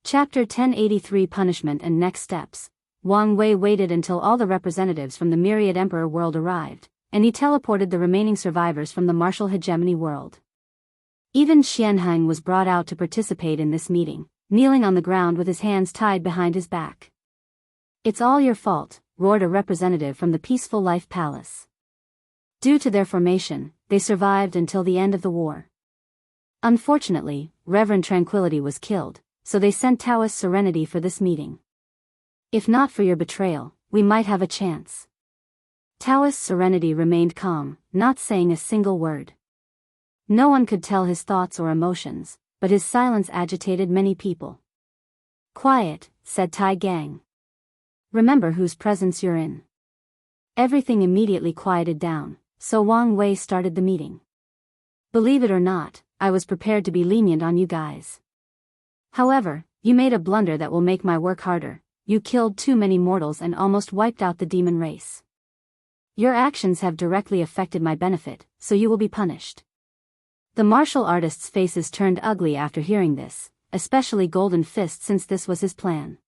Chapter 1083 Punishment and Next Steps. Wang Wei waited until all the representatives from the myriad emperor world arrived, and he teleported the remaining survivors from the martial hegemony world. Even Qianheng was brought out to participate in this meeting, kneeling on the ground with his hands tied behind his back. "It's all your fault," roared a representative from the Peaceful Life Palace. Due to their formation, they survived until the end of the war. Unfortunately, Reverend Tranquility was killed, so they sent Taoist Serenity for this meeting. "If not for your betrayal, we might have a chance." Taoist Serenity remained calm, not saying a single word. No one could tell his thoughts or emotions, but his silence agitated many people. "Quiet," said Tai Gang. "Remember whose presence you're in." Everything immediately quieted down, so Wang Wei started the meeting. "Believe it or not, I was prepared to be lenient on you guys. However, you made a blunder that will make my work harder. You killed too many mortals and almost wiped out the demon race. Your actions have directly affected my benefit, so you will be punished." The martial artists' faces turned ugly after hearing this, especially Golden Fist, since this was his plan.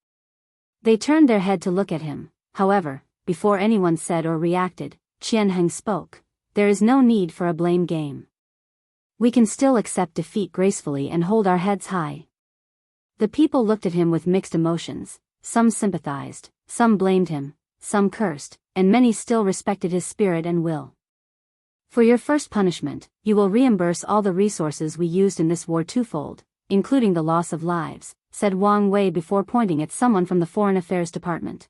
They turned their head to look at him. However, before anyone said or reacted, Qianheng spoke. "There is no need for a blame game. We can still accept defeat gracefully and hold our heads high." The people looked at him with mixed emotions. Some sympathized, some blamed him, some cursed, and many still respected his spirit and will. "For your first punishment, you will reimburse all the resources we used in this war twofold, including the loss of lives," said Wang Wei before pointing at someone from the Foreign Affairs Department.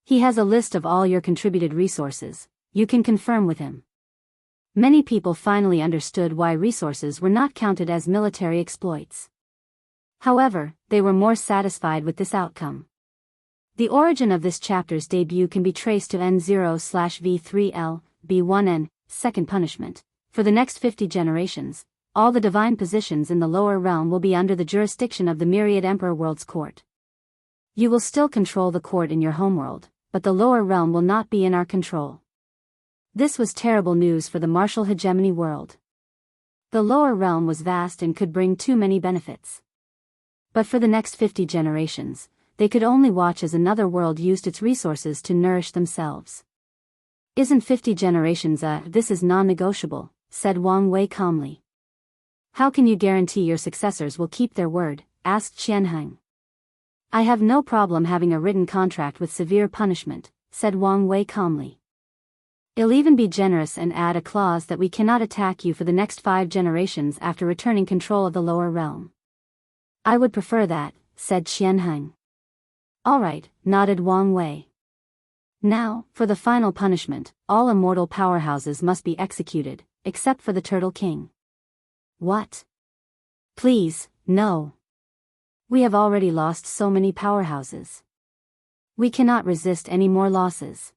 "He has a list of all your contributed resources. You can confirm with him." Many people finally understood why resources were not counted as military exploits. However, they were more satisfied with this outcome. The origin of this chapter's debut can be traced to N0/V3L, B1N, second punishment. For the next 50 generations, all the divine positions in the lower realm will be under the jurisdiction of the myriad emperor world's court. You will still control the court in your homeworld, but the lower realm will not be in our control. This was terrible news for the martial hegemony world. The lower realm was vast and could bring too many benefits. But for the next 50 generations, they could only watch as another world used its resources to nourish themselves. "Isn't 50 generations this is non-negotiable," said Wang Wei calmly. "How can you guarantee your successors will keep their word?" asked Qianheng. "I have no problem having a written contract with severe punishment," said Wang Wei calmly. "I'll even be generous and add a clause that we cannot attack you for the next 5 generations after returning control of the lower realm." "I would prefer that," said Qianheng. "All right," nodded Wang Wei. "Now, for the final punishment, all immortal powerhouses must be executed, except for the Turtle King." "What? Please, no. We have already lost so many powerhouses. We cannot resist any more losses.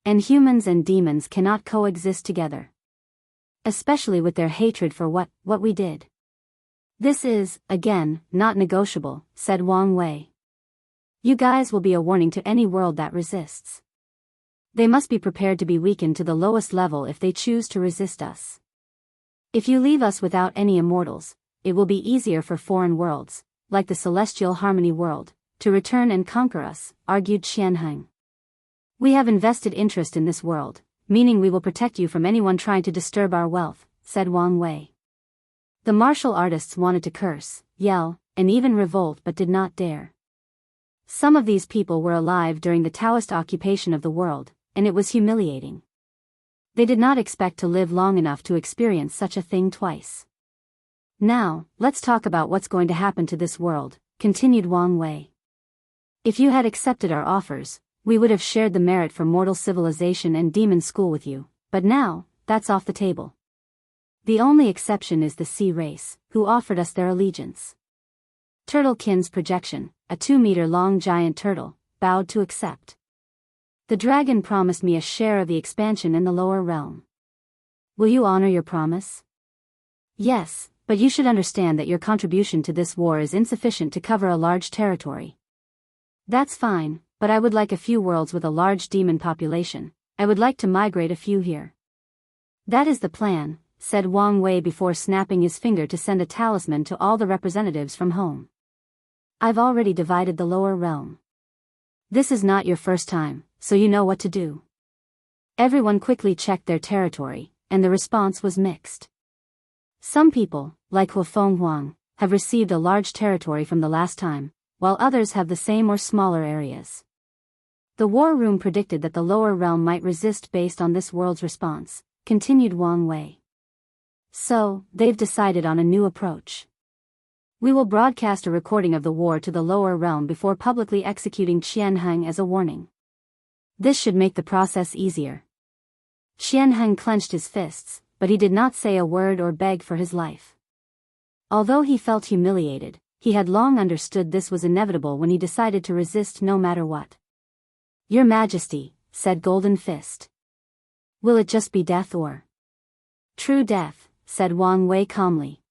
And humans and demons cannot coexist together. Especially with their hatred for what we did. This is, again, not negotiable," said Wang Wei. "You guys will be a warning to any world that resists. They must be prepared to be weakened to the lowest level if they choose to resist us. If you leave us without any immortals, it will be easier for foreign worlds, like the Celestial Harmony world, to return and conquer us," argued Qianheng. "We have invested interest in this world, meaning we will protect you from anyone trying to disturb our wealth," said Wang Wei. The martial artists wanted to curse, yell, and even revolt but did not dare. Some of these people were alive during the Taoist occupation of the world, and it was humiliating. They did not expect to live long enough to experience such a thing twice. "Now, let's talk about what's going to happen to this world," continued Wang Wei. "If you had accepted our offers, we would have shared the merit for mortal civilization and demon school with you, but now, that's off the table. The only exception is the sea race, who offered us their allegiance. Turtlekin's projection, a 2-meter-long giant turtle, bowed to accept. The dragon promised me a share of the expansion in the lower realm. Will you honor your promise?" "Yes, but you should understand that your contribution to this war is insufficient to cover a large territory." "That's fine, but I would like a few worlds with a large demon population. I would like to migrate a few here." "That is the plan," said Wang Wei before snapping his finger to send a talisman to all the representatives from home. I've already divided the lower realm. This is not your first time, so you know what to do. Everyone quickly checked their territory, and the response was mixed. Some people, like Huafeng Huang, have received a large territory from the last time, while others have the same or smaller areas. The war room predicted that the lower realm might resist based on this world's response, continued Wang Wei. So, they've decided on a new approach. We will broadcast a recording of the war to the lower realm before publicly executing Qianheng as a warning. This should make the process easier. Qianheng clenched his fists, but he did not say a word or beg for his life. Although he felt humiliated, he had long understood this was inevitable when he decided to resist no matter what. Your Majesty, said Golden Fist. Will it just be death or? True death, said Wang Wei calmly.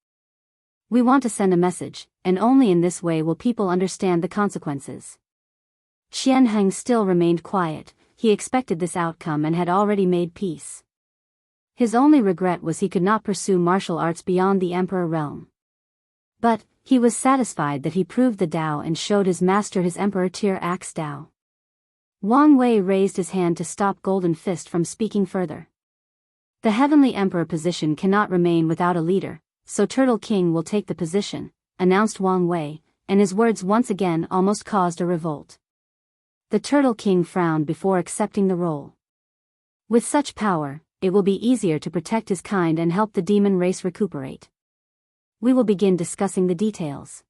We want to send a message, and only in this way will people understand the consequences. Qianheng still remained quiet. He expected this outcome and had already made peace. His only regret was he could not pursue martial arts beyond the Emperor realm. But, he was satisfied that he proved the Dao and showed his master his Emperor tier axe Dao. Wang Wei raised his hand to stop Golden Fist from speaking further. The Heavenly Emperor position cannot remain without a leader, so Turtle King will take the position, announced Wang Wei, and his words once again almost caused a revolt. The Turtle King frowned before accepting the role. With such power, it will be easier to protect his kind and help the demon race recuperate. We will begin discussing the details.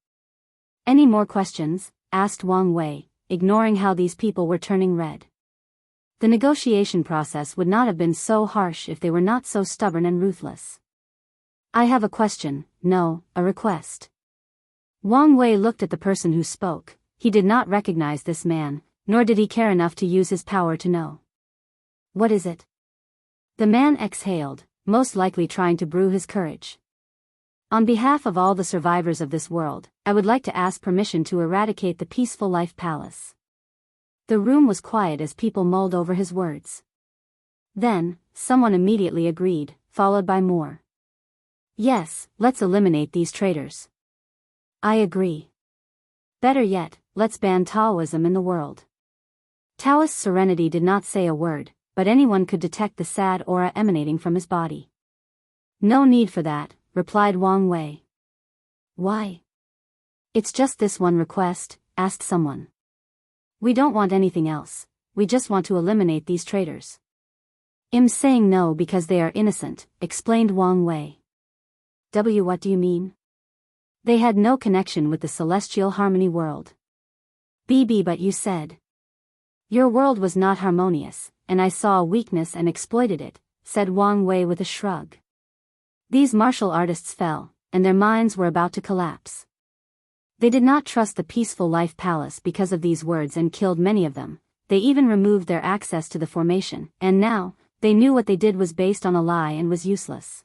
Any more questions? Asked Wang Wei, ignoring how these people were turning red. The negotiation process would not have been so harsh if they were not so stubborn and ruthless. I have a question, no, a request. Wang Wei looked at the person who spoke. He did not recognize this man, nor did he care enough to use his power to know. What is it? The man exhaled, most likely trying to brew his courage. On behalf of all the survivors of this world, I would like to ask permission to eradicate the Peaceful Life Palace. The room was quiet as people mulled over his words. Then, someone immediately agreed, followed by more. Yes, let's eliminate these traitors. I agree. Better yet, let's ban Taoism in the world. Taoist Serenity did not say a word, but anyone could detect the sad aura emanating from his body. No need for that, replied Wang Wei. Why? It's just this one request, asked someone. We don't want anything else, we just want to eliminate these traitors. I'm saying no because they are innocent, explained Wang Wei. What do you mean? They had no connection with the celestial harmony world. But you said. Your world was not harmonious, and I saw a weakness and exploited it, said Wang Wei with a shrug. These martial artists fell, and their minds were about to collapse. They did not trust the Peaceful Life Palace because of these words and killed many of them. They even removed their access to the formation, and now, they knew what they did was based on a lie and was useless.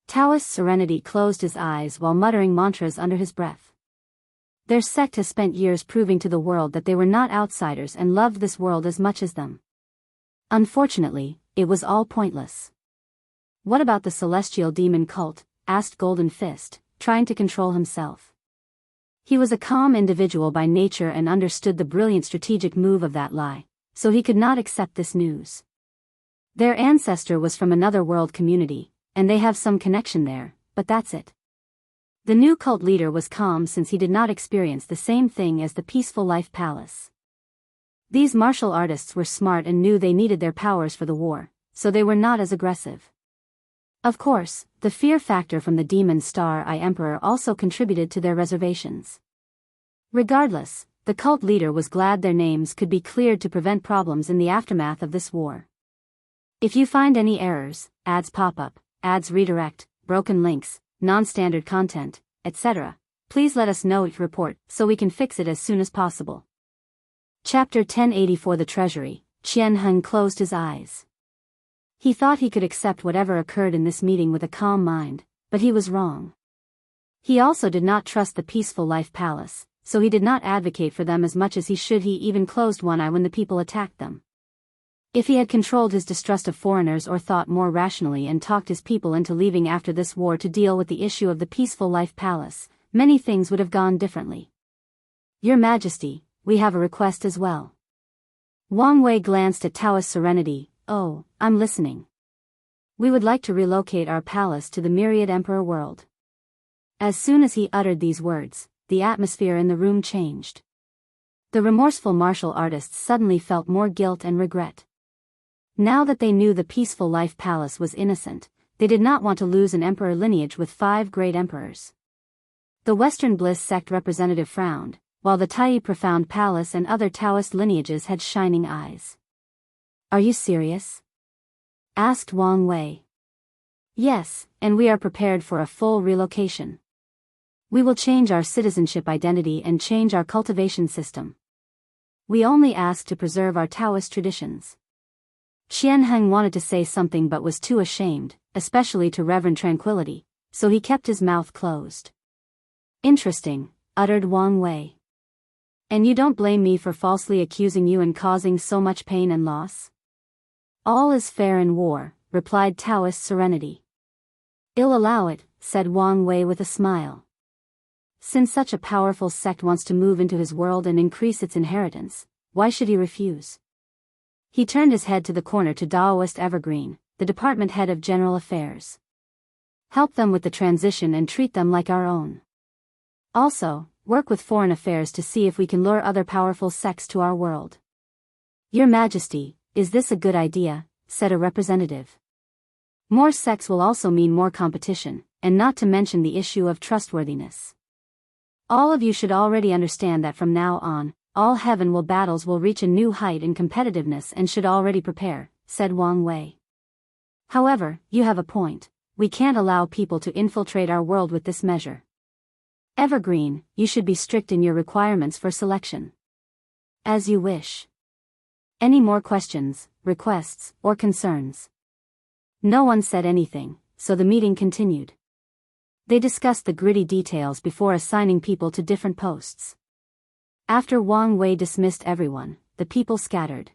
Taoist Serenity closed his eyes while muttering mantras under his breath. Their sect has spent years proving to the world that they were not outsiders and loved this world as much as them. Unfortunately, it was all pointless. What about the celestial demon cult? Asked Golden Fist, trying to control himself. He was a calm individual by nature and understood the brilliant strategic move of that lie, so he could not accept this news. Their ancestor was from another world community, and they have some connection there, but that's it. The new cult leader was calm since he did not experience the same thing as the Peaceful Life Palace. These martial artists were smart and knew they needed their powers for the war, so they were not as aggressive. Of course, the fear factor from the Demon Star Eye Emperor also contributed to their reservations. Regardless, the cult leader was glad their names could be cleared to prevent problems in the aftermath of this war. If you find any errors, ads pop up, ads redirect, broken links, non-standard content, etc., please let us know each report so we can fix it as soon as possible. Chapter 1084 The Treasury. Qianheng closed his eyes. He thought he could accept whatever occurred in this meeting with a calm mind, but he was wrong. He also did not trust the Peaceful Life Palace, so he did not advocate for them as much as he should. He even closed one eye when the people attacked them. If he had controlled his distrust of foreigners or thought more rationally and talked his people into leaving after this war to deal with the issue of the Peaceful Life Palace, many things would have gone differently. Your Majesty, we have a request as well. Wang Wei glanced at Taoist Serenity. Oh, I'm listening. We would like to relocate our palace to the Myriad Emperor world. As soon as he uttered these words, the atmosphere in the room changed. The remorseful martial artists suddenly felt more guilt and regret. Now that they knew the peaceful life palace was innocent, they did not want to lose an emperor lineage with 5 great emperors. The Western Bliss sect representative frowned, while the Tai Profound Palace and other Taoist lineages had shining eyes. Are you serious? Asked Wang Wei. Yes, and we are prepared for a full relocation. We will change our citizenship identity and change our cultivation system. We only ask to preserve our Taoist traditions. Qianheng wanted to say something but was too ashamed, especially to Reverend Tranquility, so he kept his mouth closed. Interesting, uttered Wang Wei. And you don't blame me for falsely accusing you and causing so much pain and loss? All is fair in war, replied Taoist Serenity. I'll allow it, said Wang Wei with a smile. Since such a powerful sect wants to move into his world and increase its inheritance, why should he refuse? He turned his head to the corner to Daoist Evergreen, the department head of General Affairs. Help them with the transition and treat them like our own. Also, work with foreign affairs to see if we can lure other powerful sects to our world. Your Majesty, is this a good idea? Said a representative. More sects will also mean more competition, and not to mention the issue of trustworthiness. All of you should already understand that from now on, all heaven battles will reach a new height in competitiveness and should already prepare, said Wang Wei. However, you have a point. We can't allow people to infiltrate our world with this measure. Evergreen, you should be strict in your requirements for selection. As you wish. Any more questions, requests, or concerns? No one said anything, so the meeting continued. They discussed the gritty details before assigning people to different posts. After Wang Wei dismissed everyone, the people scattered.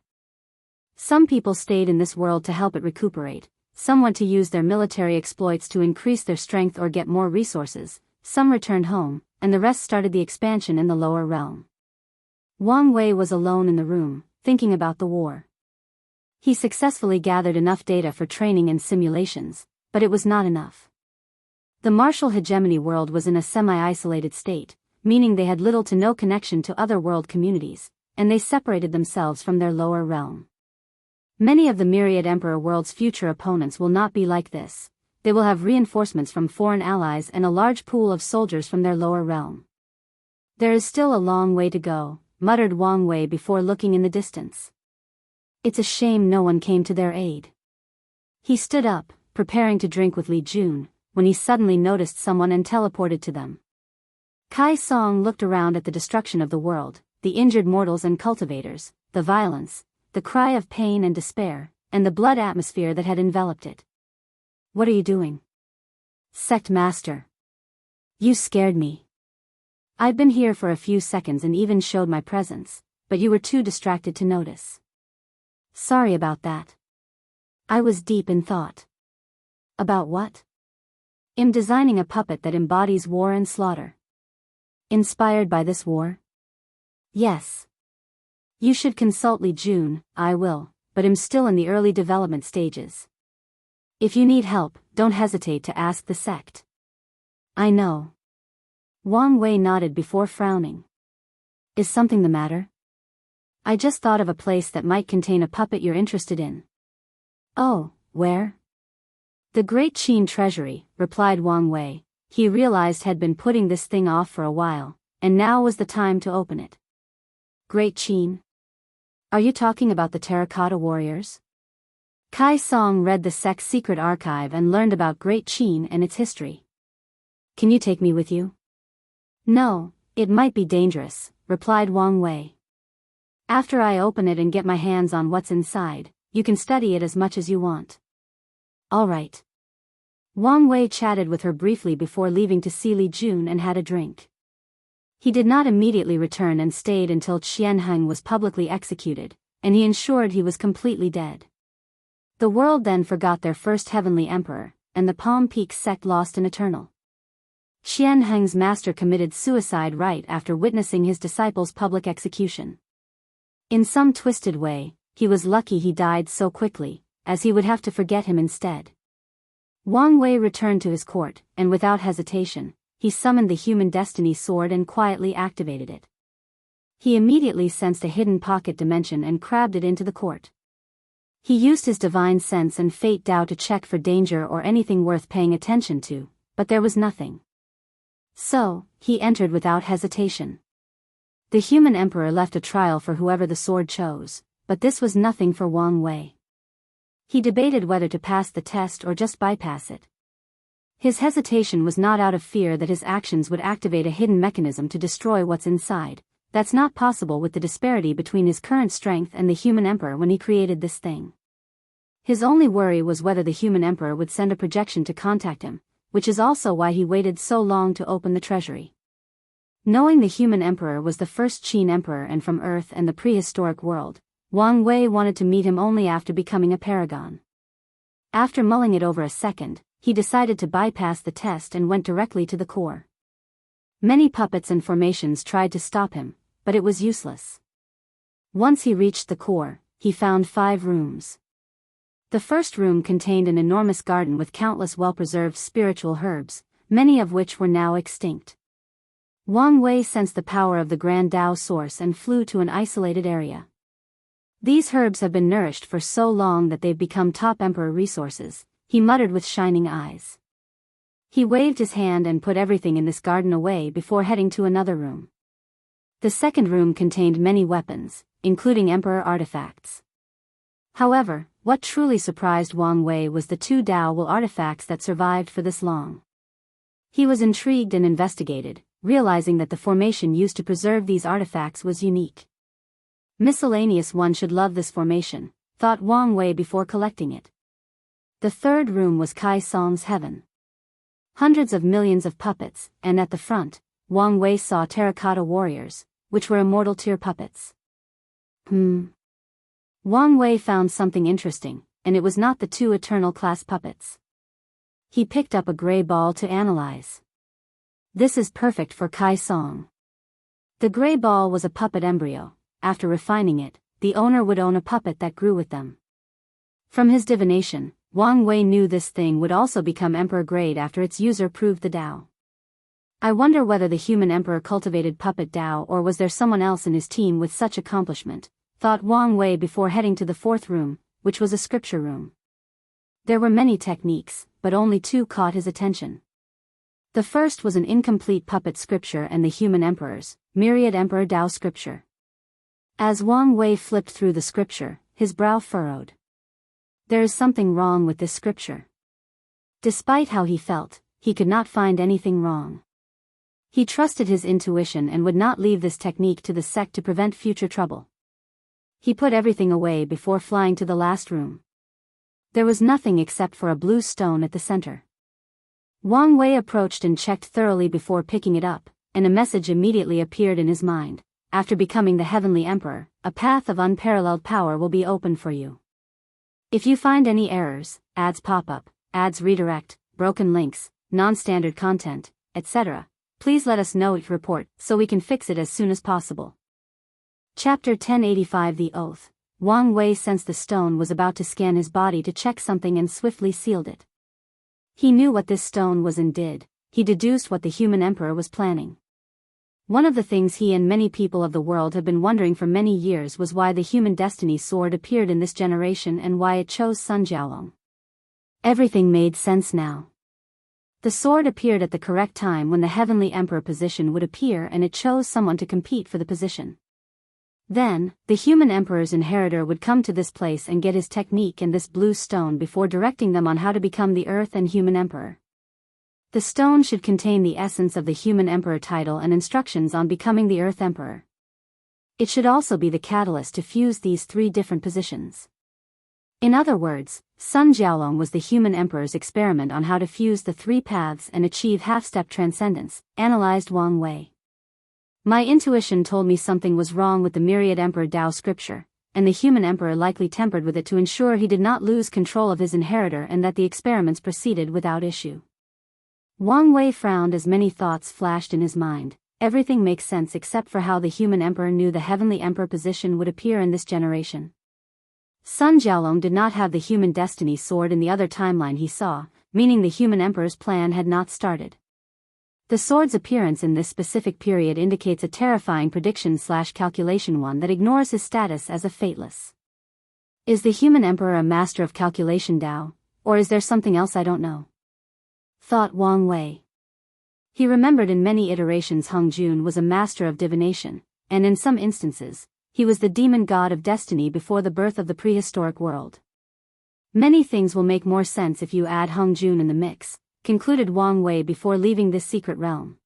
Some people stayed in this world to help it recuperate, some went to use their military exploits to increase their strength or get more resources, some returned home, and the rest started the expansion in the lower realm. Wang Wei was alone in the room, thinking about the war. He successfully gathered enough data for training and simulations, but it was not enough. The martial hegemony world was in a semi-isolated state, meaning they had little to no connection to other world communities, and they separated themselves from their lower realm. Many of the Myriad Emperor world's future opponents will not be like this. They will have reinforcements from foreign allies and a large pool of soldiers from their lower realm. There is still a long way to go, muttered Wang Wei before looking in the distance. It's a shame no one came to their aid. He stood up, preparing to drink with Li Jun, when he suddenly noticed someone and teleported to them. Kai Song looked around at the destruction of the world, the injured mortals and cultivators, the violence, the cry of pain and despair, and the blood atmosphere that had enveloped it. What are you doing? Sect Master. You scared me. I'd been here for a few seconds and even showed my presence, but you were too distracted to notice. Sorry about that. I was deep in thought. About what? I'm designing a puppet that embodies war and slaughter. Inspired by this war? Yes. You should consult Li Jun. I will, but I'm still in the early development stages. If you need help, don't hesitate to ask the sect. I know. Wang Wei nodded before frowning. Is something the matter? I just thought of a place that might contain a puppet you're interested in. Oh, where? The Great Qin Treasury, replied Wang Wei. He realized had been putting this thing off for a while, and now was the time to open it. Great Qin? Are you talking about the terracotta warriors? Kai Song read the sect's secret archive and learned about Great Qin and its history. Can you take me with you? No, it might be dangerous, replied Wang Wei. After I open it and get my hands on what's inside, you can study it as much as you want. All right. Wang Wei chatted with her briefly before leaving to see Li Jun and had a drink. He did not immediately return and stayed until Qianheng was publicly executed, and he ensured he was completely dead. The world then forgot their first heavenly emperor, and the Palm Peak sect lost an eternal. Xian Heng's master committed suicide right after witnessing his disciple's public execution. In some twisted way, he was lucky he died so quickly, as he would have to forget him instead. Wang Wei returned to his court, and without hesitation, he summoned the human destiny sword and quietly activated it. He immediately sensed a hidden pocket dimension and crabbed it into the court. He used his divine sense and fate Dao to check for danger or anything worth paying attention to, but there was nothing. So, he entered without hesitation. The human emperor left a trial for whoever the sword chose, but this was nothing for Wang Wei. He debated whether to pass the test or just bypass it. His hesitation was not out of fear that his actions would activate a hidden mechanism to destroy what's inside. That's not possible with the disparity between his current strength and the human emperor when he created this thing. His only worry was whether the human emperor would send a projection to contact him, which is also why he waited so long to open the treasury. Knowing the human emperor was the first Qin emperor and from Earth and the prehistoric world, Wang Wei wanted to meet him only after becoming a paragon. After mulling it over a second, he decided to bypass the test and went directly to the core. Many puppets and formations tried to stop him, but it was useless. Once he reached the core, he found 5 rooms. The first room contained an enormous garden with countless well-preserved spiritual herbs, many of which were now extinct. Wang Wei sensed the power of the Grand Dao source and flew to an isolated area. These herbs have been nourished for so long that they've become top emperor resources, he muttered with shining eyes. He waved his hand and put everything in this garden away before heading to another room. The second room contained many weapons, including emperor artifacts. However, what truly surprised Wang Wei was the 2 Dao Will artifacts that survived for this long. He was intrigued and investigated, realizing that the formation used to preserve these artifacts was unique. Miscellaneous one should love this formation, thought Wang Wei before collecting it. The third room was Kai Song's heaven. Hundreds of millions of puppets, and at the front, Wang Wei saw terracotta warriors, which were immortal tier puppets. Wang Wei found something interesting, and it was not the 2 eternal class puppets. He picked up a gray ball to analyze. This is perfect for Kai Song. The gray ball was a puppet embryo. After refining it, the owner would own a puppet that grew with them. From his divination, Wang Wei knew this thing would also become emperor grade after its user proved the Dao. I wonder whether the human emperor cultivated puppet Dao or was there someone else in his team with such accomplishment, thought Wang Wei before heading to the 4th room, which was a scripture room. There were many techniques, but only 2 caught his attention. The first was an incomplete puppet scripture and the human emperor's, myriad emperor Dao scripture. As Wang Wei flipped through the scripture, his brow furrowed. There is something wrong with this scripture. Despite how he felt, he could not find anything wrong. He trusted his intuition and would not leave this technique to the sect to prevent future trouble. He put everything away before flying to the last room. There was nothing except for a blue stone at the center. Wang Wei approached and checked thoroughly before picking it up, and a message immediately appeared in his mind. After becoming the Heavenly Emperor, a path of unparalleled power will be open for you. If you find any errors, ads pop up, ads redirect, broken links, non-standard content, etc., please let us know each report so we can fix it as soon as possible. Chapter 1085 The Oath. Wang Wei sensed the stone was about to scan his body to check something and swiftly sealed it. He knew what this stone was and did. He deduced what the human emperor was planning. One of the things he and many people of the world have been wondering for many years was why the human destiny sword appeared in this generation and why it chose Sun Jiaolong. Everything made sense now. The sword appeared at the correct time when the Heavenly Emperor position would appear and it chose someone to compete for the position. Then, the human emperor's inheritor would come to this place and get his technique and this blue stone before directing them on how to become the Earth and human emperor. The stone should contain the essence of the human emperor title and instructions on becoming the Earth Emperor. It should also be the catalyst to fuse these 3 different positions. In other words, Sun Jiaolong was the human emperor's experiment on how to fuse the 3 paths and achieve half-step transcendence, analyzed Wang Wei. My intuition told me something was wrong with the myriad emperor Dao scripture, and the human emperor likely tempered with it to ensure he did not lose control of his inheritor and that the experiments proceeded without issue. Wang Wei frowned as many thoughts flashed in his mind. Everything makes sense except for how the human emperor knew the heavenly emperor position would appear in this generation. Sun Jiaolong did not have the human destiny sword in the other timeline he saw, meaning the human emperor's plan had not started. The sword's appearance in this specific period indicates a terrifying prediction/calculation, one that ignores his status as a fateless. Is the human emperor a master of calculation Dao, or is there something else I don't know? Thought Wang Wei. He remembered in many iterations Hung Jun was a master of divination, and in some instances, he was the demon god of destiny before the birth of the prehistoric world. Many things will make more sense if you add Hung Jun in the mix, concluded Wang Wei before leaving this secret realm.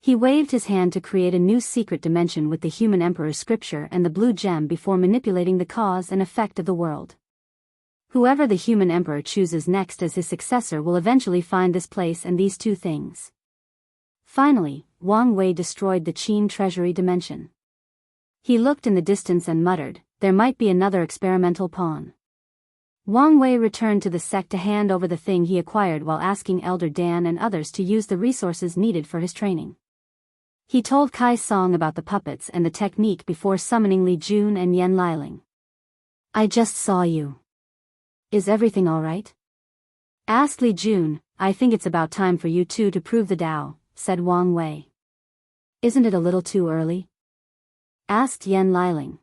He waved his hand to create a new secret dimension with the human emperor's scripture and the blue gem before manipulating the cause and effect of the world. Whoever the human emperor chooses next as his successor will eventually find this place and these two things. Finally, Wang Wei destroyed the Qin Treasury dimension. He looked in the distance and muttered, there might be another experimental pawn. Wang Wei returned to the sect to hand over the thing he acquired while asking Elder Dan and others to use the resources needed for his training. He told Kai Song about the puppets and the technique before summoning Li Jun and Yan Liling. I just saw you. Is everything all right? Asked Li Jun. I think it's about time for you two to prove the Dao, said Wang Wei. Isn't it a little too early? Asked Yan Liling.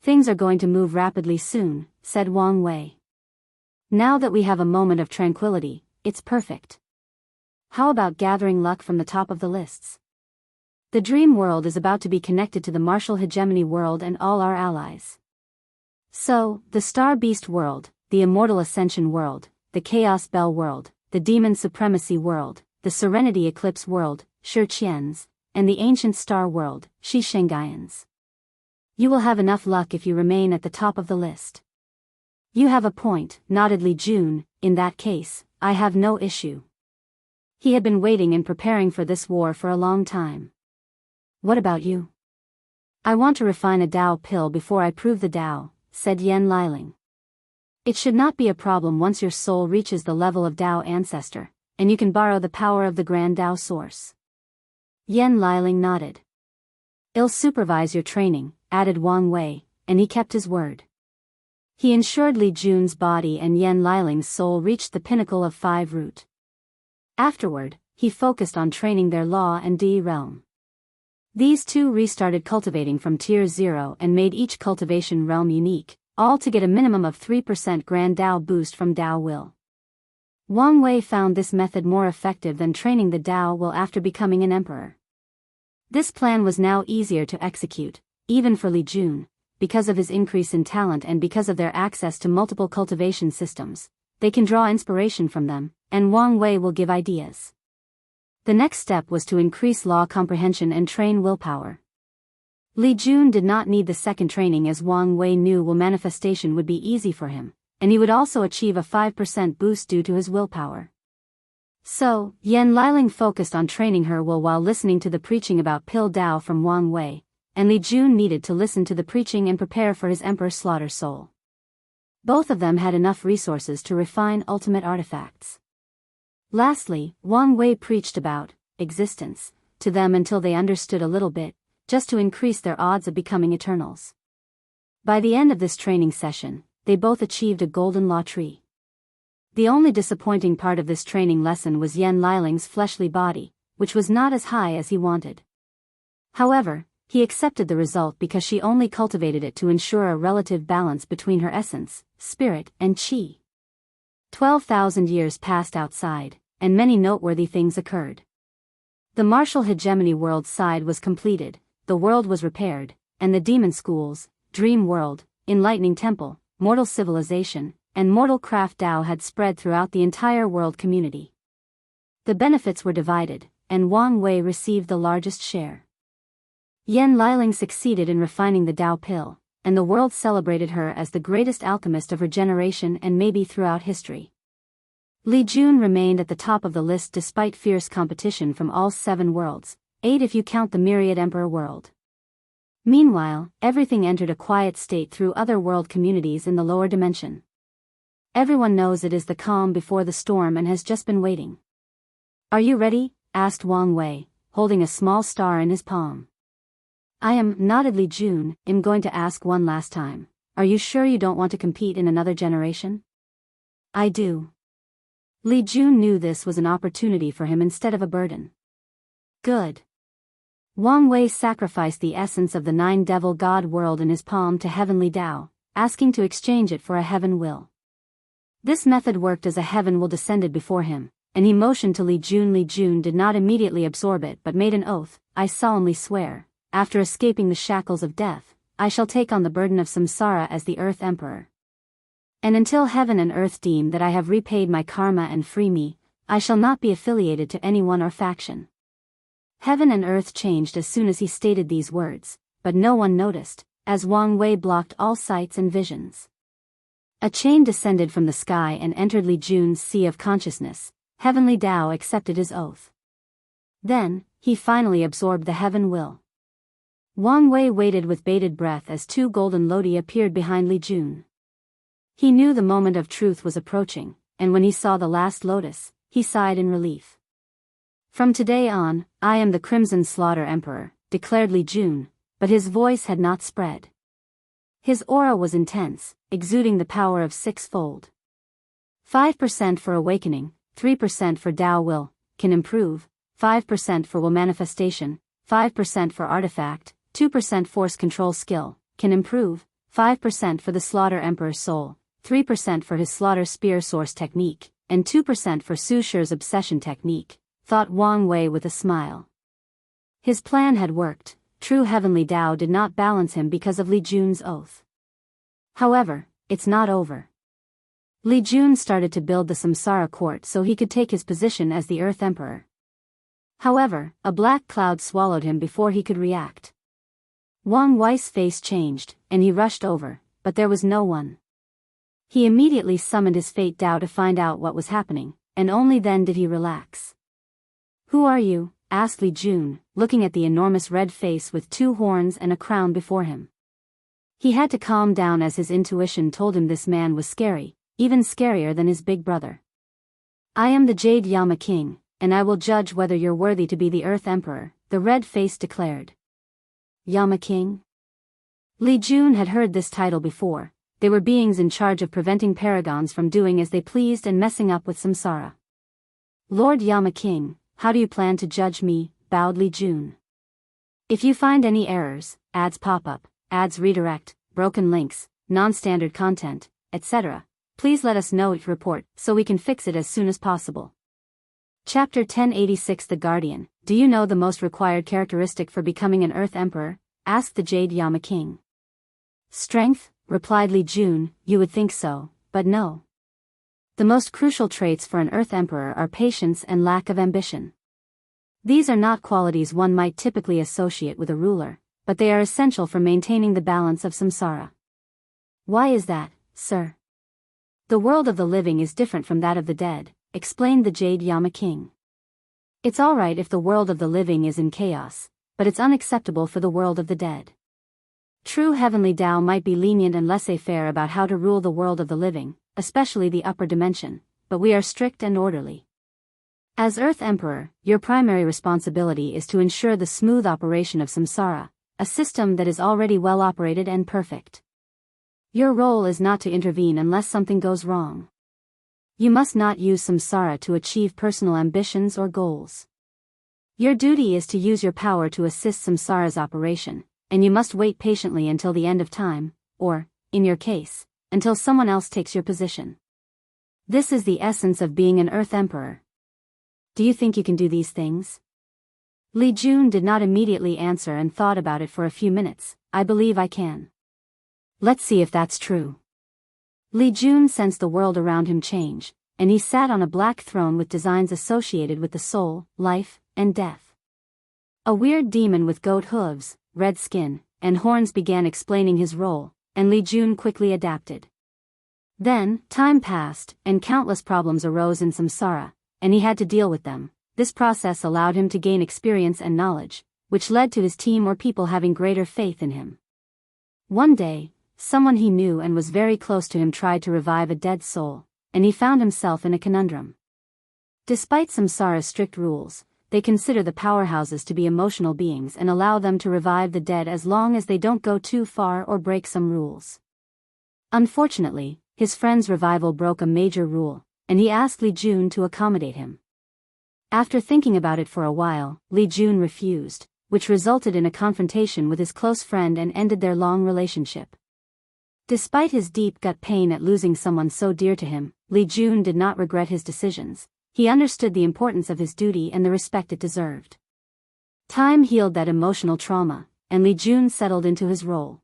Things are going to move rapidly soon, said Wang Wei. Now that we have a moment of tranquility, it's perfect. How about gathering luck from the top of the lists? The dream world is about to be connected to the martial hegemony world and all our allies. So, the Star Beast world, the Immortal Ascension world, the Chaos Bell world, the Demon Supremacy world, the Serenity Eclipse world, Shi Qian's, and the Ancient Star world, Shi Shenggaian's. You will have enough luck if you remain at the top of the list. You have a point, nodded Li Jun. In that case, I have no issue. He had been waiting and preparing for this war for a long time. What about you? I want to refine a Dao pill before I prove the Dao, said Yan Liling. It should not be a problem once your soul reaches the level of Dao ancestor, and you can borrow the power of the grand Dao source. Yan Liling nodded. I'll supervise your training, added Wang Wei, and he kept his word. He ensured Li Jun's body and Yan Liling's soul reached the pinnacle of 5 root. Afterward, he focused on training their Law and Di realm. These two restarted cultivating from Tier 0 and made each cultivation realm unique, all to get a minimum of 3% Grand Dao boost from Dao Will. Wang Wei found this method more effective than training the Dao Will after becoming an emperor. This plan was now easier to execute, even for Li Jun, because of his increase in talent and because of their access to multiple cultivation systems. They can draw inspiration from them, and Wang Wei will give ideas. The next step was to increase law comprehension and train willpower. Li Jun did not need the second training as Wang Wei knew will manifestation would be easy for him, and he would also achieve a 5% boost due to his willpower. So, Yan Liling focused on training her will while listening to the preaching about Pill Dao from Wang Wei, and Li Jun needed to listen to the preaching and prepare for his Emperor Slaughter Soul. Both of them had enough resources to refine ultimate artifacts. Lastly, Wang Wei preached about existence to them until they understood a little bit, just to increase their odds of becoming Eternals. By the end of this training session, they both achieved a golden law tree. The only disappointing part of this training lesson was Yan Liling's fleshly body, which was not as high as he wanted. However, he accepted the result because she only cultivated it to ensure a relative balance between her essence, spirit, and qi. 12,000 years passed outside, and many noteworthy things occurred. The martial hegemony world side was completed, the world was repaired, and the demon schools, dream world, enlightening temple, mortal civilization, and mortal craft Dao had spread throughout the entire world community. The benefits were divided, and Wang Wei received the largest share. Yan Liling succeeded in refining the Dao pill, and the world celebrated her as the greatest alchemist of her generation and maybe throughout history. Li Jun remained at the top of the list despite fierce competition from all 7 worlds, 8 if you count the Myriad Emperor world. Meanwhile, everything entered a quiet state through other world communities in the lower dimension. Everyone knows it is the calm before the storm and has just been waiting. Are you ready? Asked Wang Wei, holding a small star in his palm. I am, nodded Li Jun. I'm going to ask one last time. Are you sure you don't want to compete in another generation? I do. Li Jun knew this was an opportunity for him instead of a burden. Good. Wang Wei sacrificed the essence of the nine-devil god world in his palm to heavenly Dao, asking to exchange it for a heaven will. This method worked as a heaven will descended before him, and he motioned to Li Jun. Li Jun did not immediately absorb it but made an oath. I solemnly swear, after escaping the shackles of death, I shall take on the burden of samsara as the Earth Emperor. And until heaven and earth deem that I have repaid my karma and free me, I shall not be affiliated to anyone or faction. Heaven and earth changed as soon as he stated these words, but no one noticed, as Wang Wei blocked all sights and visions. A chain descended from the sky and entered Li Jun's sea of consciousness. Heavenly Dao accepted his oath. Then, he finally absorbed the heaven will. Wang Wei waited with bated breath as two golden lodi appeared behind Li Jun. He knew the moment of truth was approaching, and when he saw the last lotus, he sighed in relief. From today on, I am the Crimson Slaughter Emperor, declared Li Jun, but his voice had not spread. His aura was intense, exuding the power of sixfold. 5% for awakening, 3% for Dao will, can improve, 5% for will manifestation, 5% for artifact, 2% force control skill, can improve, 5% for the Slaughter Emperor's soul, 3% for his Slaughter Spear Source technique, and 2% for Su Shi's obsession technique, thought Wang Wei with a smile. His plan had worked. True heavenly Dao did not balance him because of Li Jun's oath. However, it's not over. Li Jun started to build the samsara court so he could take his position as the Earth Emperor. However, a black cloud swallowed him before he could react. Wang Wei's face changed, and he rushed over, but there was no one. He immediately summoned his fate Dao to find out what was happening, and only then did he relax. Who are you? Asked Li Jun, looking at the enormous red face with two horns and a crown before him. He had to calm down as his intuition told him this man was scary, even scarier than his big brother. I am the Jade Yama King, and I will judge whether you're worthy to be the Earth Emperor, the red face declared. Yama King? Li Jun had heard this title before. They were beings in charge of preventing paragons from doing as they pleased and messing up with samsara. Lord Yama King, how do you plan to judge me? Bowed Li Jun. If you find any errors, ads pop up, ads redirect, broken links, non-standard content, etc., please let us know. Report so we can fix it as soon as possible. Chapter 1086 The Guardian. Do you know the most required characteristic for becoming an Earth Emperor? Asked the Jade Yama King. Strength, replied Li Jun. You would think so, but no. The most crucial traits for an Earth Emperor are patience and lack of ambition. These are not qualities one might typically associate with a ruler, but they are essential for maintaining the balance of samsara. Why is that, sir? The world of the living is different from that of the dead, explained the Jade Yama King. It's alright if the world of the living is in chaos, but it's unacceptable for the world of the dead. True heavenly Dao might be lenient and laissez-faire about how to rule the world of the living, especially the upper dimension, but we are strict and orderly. As Earth Emperor, your primary responsibility is to ensure the smooth operation of samsara, a system that is already well operated and perfect. Your role is not to intervene unless something goes wrong. You must not use samsara to achieve personal ambitions or goals. Your duty is to use your power to assist samsara's operation, and you must wait patiently until the end of time, or, in your case, until someone else takes your position. This is the essence of being an Earth Emperor. Do you think you can do these things? Li Jun did not immediately answer and thought about it for a few minutes. I believe I can. Let's see if that's true. Li Jun sensed the world around him change, and he sat on a black throne with designs associated with the soul, life, and death. A weird demon with goat hooves, red skin, and horns began explaining his role, and Li Jun quickly adapted. Then, time passed, and countless problems arose in samsara, and he had to deal with them. This process allowed him to gain experience and knowledge, which led to his team or people having greater faith in him. One day, someone he knew and was very close to him tried to revive a dead soul, and he found himself in a conundrum. Despite samsara's strict rules, they consider the powerhouses to be emotional beings and allow them to revive the dead as long as they don't go too far or break some rules. Unfortunately, his friend's revival broke a major rule, and he asked Li Jun to accommodate him. After thinking about it for a while, Li Jun refused, which resulted in a confrontation with his close friend and ended their long relationship. Despite his deep gut pain at losing someone so dear to him, Li Jun did not regret his decisions. He understood the importance of his duty and the respect it deserved. Time healed that emotional trauma, and Li Jun settled into his role.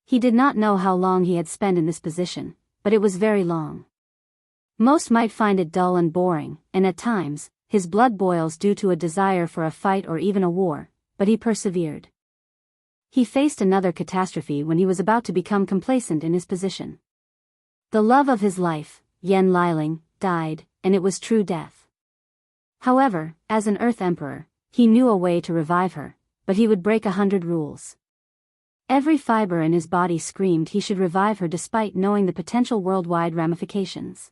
He did not know how long he had spent in this position, but it was very long. Most might find it dull and boring, and at times, his blood boils due to a desire for a fight or even a war, but he persevered. He faced another catastrophe when he was about to become complacent in his position. The love of his life, Yan Liling, died, and it was true death. However, as an Earth Emperor, he knew a way to revive her, but he would break 100 rules. Every fiber in his body screamed he should revive her despite knowing the potential worldwide ramifications.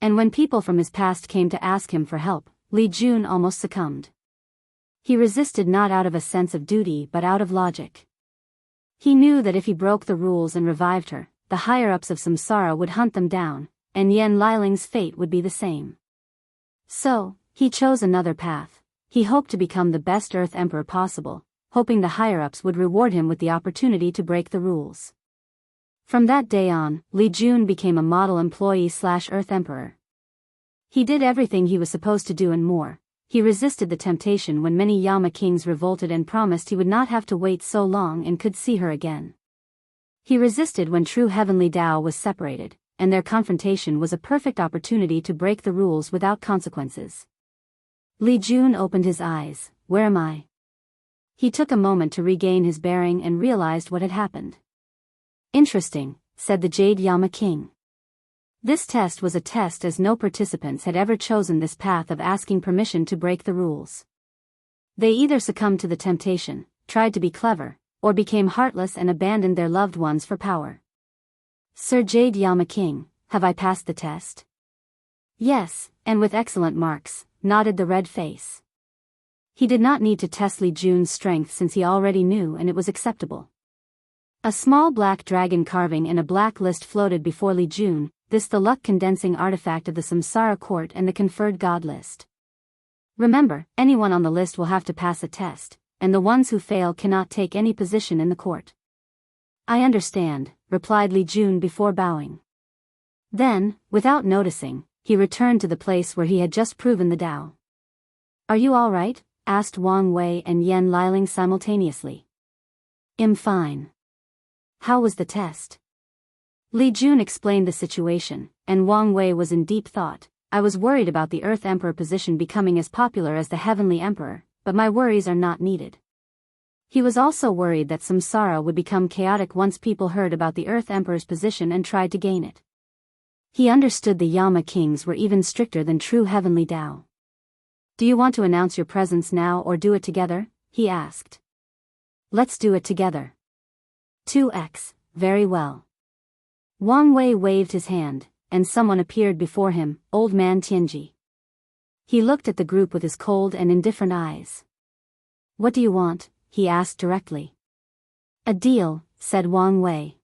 And when people from his past came to ask him for help, Li Jun almost succumbed. He resisted not out of a sense of duty but out of logic. He knew that if he broke the rules and revived her, the higher-ups of samsara would hunt them down, and Yan Liling's fate would be the same. So, he chose another path. He hoped to become the best Earth Emperor possible, hoping the higher-ups would reward him with the opportunity to break the rules. From that day on, Li Jun became a model employee/Earth Emperor. He did everything he was supposed to do and more. He resisted the temptation when many Yama kings revolted and promised he would not have to wait so long and could see her again. He resisted when true heavenly Dao was separated, and their confrontation was a perfect opportunity to break the rules without consequences. Li Jun opened his eyes. Where am I? He took a moment to regain his bearing and realized what had happened. Interesting, said the Jade Yama King. This test was a test as no participants had ever chosen this path of asking permission to break the rules. They either succumbed to the temptation, tried to be clever, or became heartless and abandoned their loved ones for power. Sir Jade Yama King, have I passed the test? Yes, and with excellent marks, nodded the red face. He did not need to test Li Jun's strength since he already knew and it was acceptable. A small black dragon carving and a black list floated before Li Jun, this the luck-condensing artifact of the Samsara court and the conferred god list. Remember, anyone on the list will have to pass a test, and the ones who fail cannot take any position in the court. I understand, replied Li Jun before bowing. Then, without noticing, he returned to the place where he had just proven the Dao. Are you all right? Asked Wang Wei and Yan Liling simultaneously. I'm fine. How was the test? Li Jun explained the situation, and Wang Wei was in deep thought. I was worried about the Earth Emperor position becoming as popular as the Heavenly Emperor, but my worries are not needed. He was also worried that samsara would become chaotic once people heard about the Earth Emperor's position and tried to gain it. He understood the Yama kings were even stricter than true Heavenly Dao. Do you want to announce your presence now or do it together? He asked. Let's do it together. 2x, very well. Wang Wei waved his hand, and someone appeared before him, Old Man Tianji. He looked at the group with his cold and indifferent eyes. What do you want? He asked directly. A deal, said Wang Wei.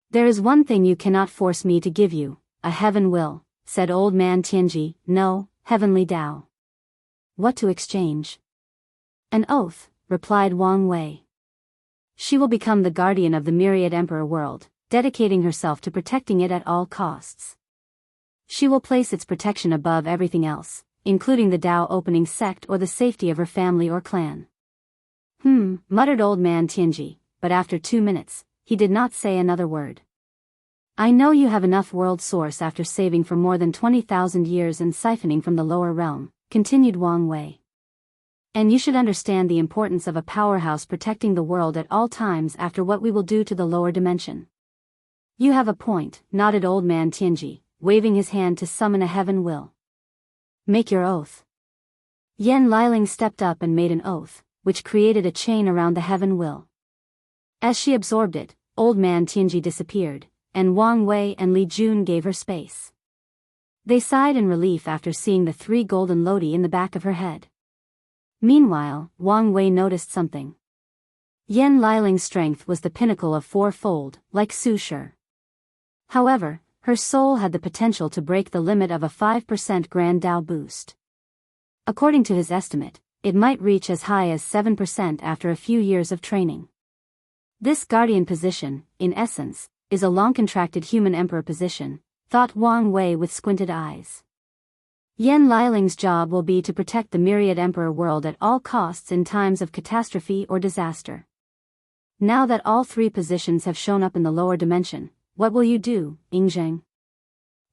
There is one thing you cannot force me to give you, a heaven will, said Old Man Tianji. No, Heavenly Dao. What to exchange? An oath, replied Wang Wei. She will become the guardian of the myriad emperor world, dedicating herself to protecting it at all costs. She will place its protection above everything else, including the Dao opening sect or the safety of her family or clan. Muttered Old Man Tianji, but after 2 minutes, he did not say another word. I know you have enough world source after saving for more than 20,000 years and siphoning from the lower realm, continued Wang Wei. And you should understand the importance of a powerhouse protecting the world at all times after what we will do to the lower dimension. You have a point, nodded Old Man Tianji, waving his hand to summon a heaven will. Make your oath. Yan Liling stepped up and made an oath, which created a chain around the heaven will. As she absorbed it, Old Man Tianji disappeared, and Wang Wei and Li Jun gave her space. They sighed in relief after seeing the 3 golden lodi in the back of her head. Meanwhile, Wang Wei noticed something. Yan Liling's strength was the pinnacle of 4-fold, like Su Shi. However, her soul had the potential to break the limit of a 5% Grand Dao boost. According to his estimate, it might reach as high as 7% after a few years of training. This guardian position, in essence, is a long-contracted human emperor position, thought Wang Wei with squinted eyes. Yan Liling's job will be to protect the myriad emperor world at all costs in times of catastrophe or disaster. Now that all 3 positions have shown up in the lower dimension, what will you do, Yingzheng?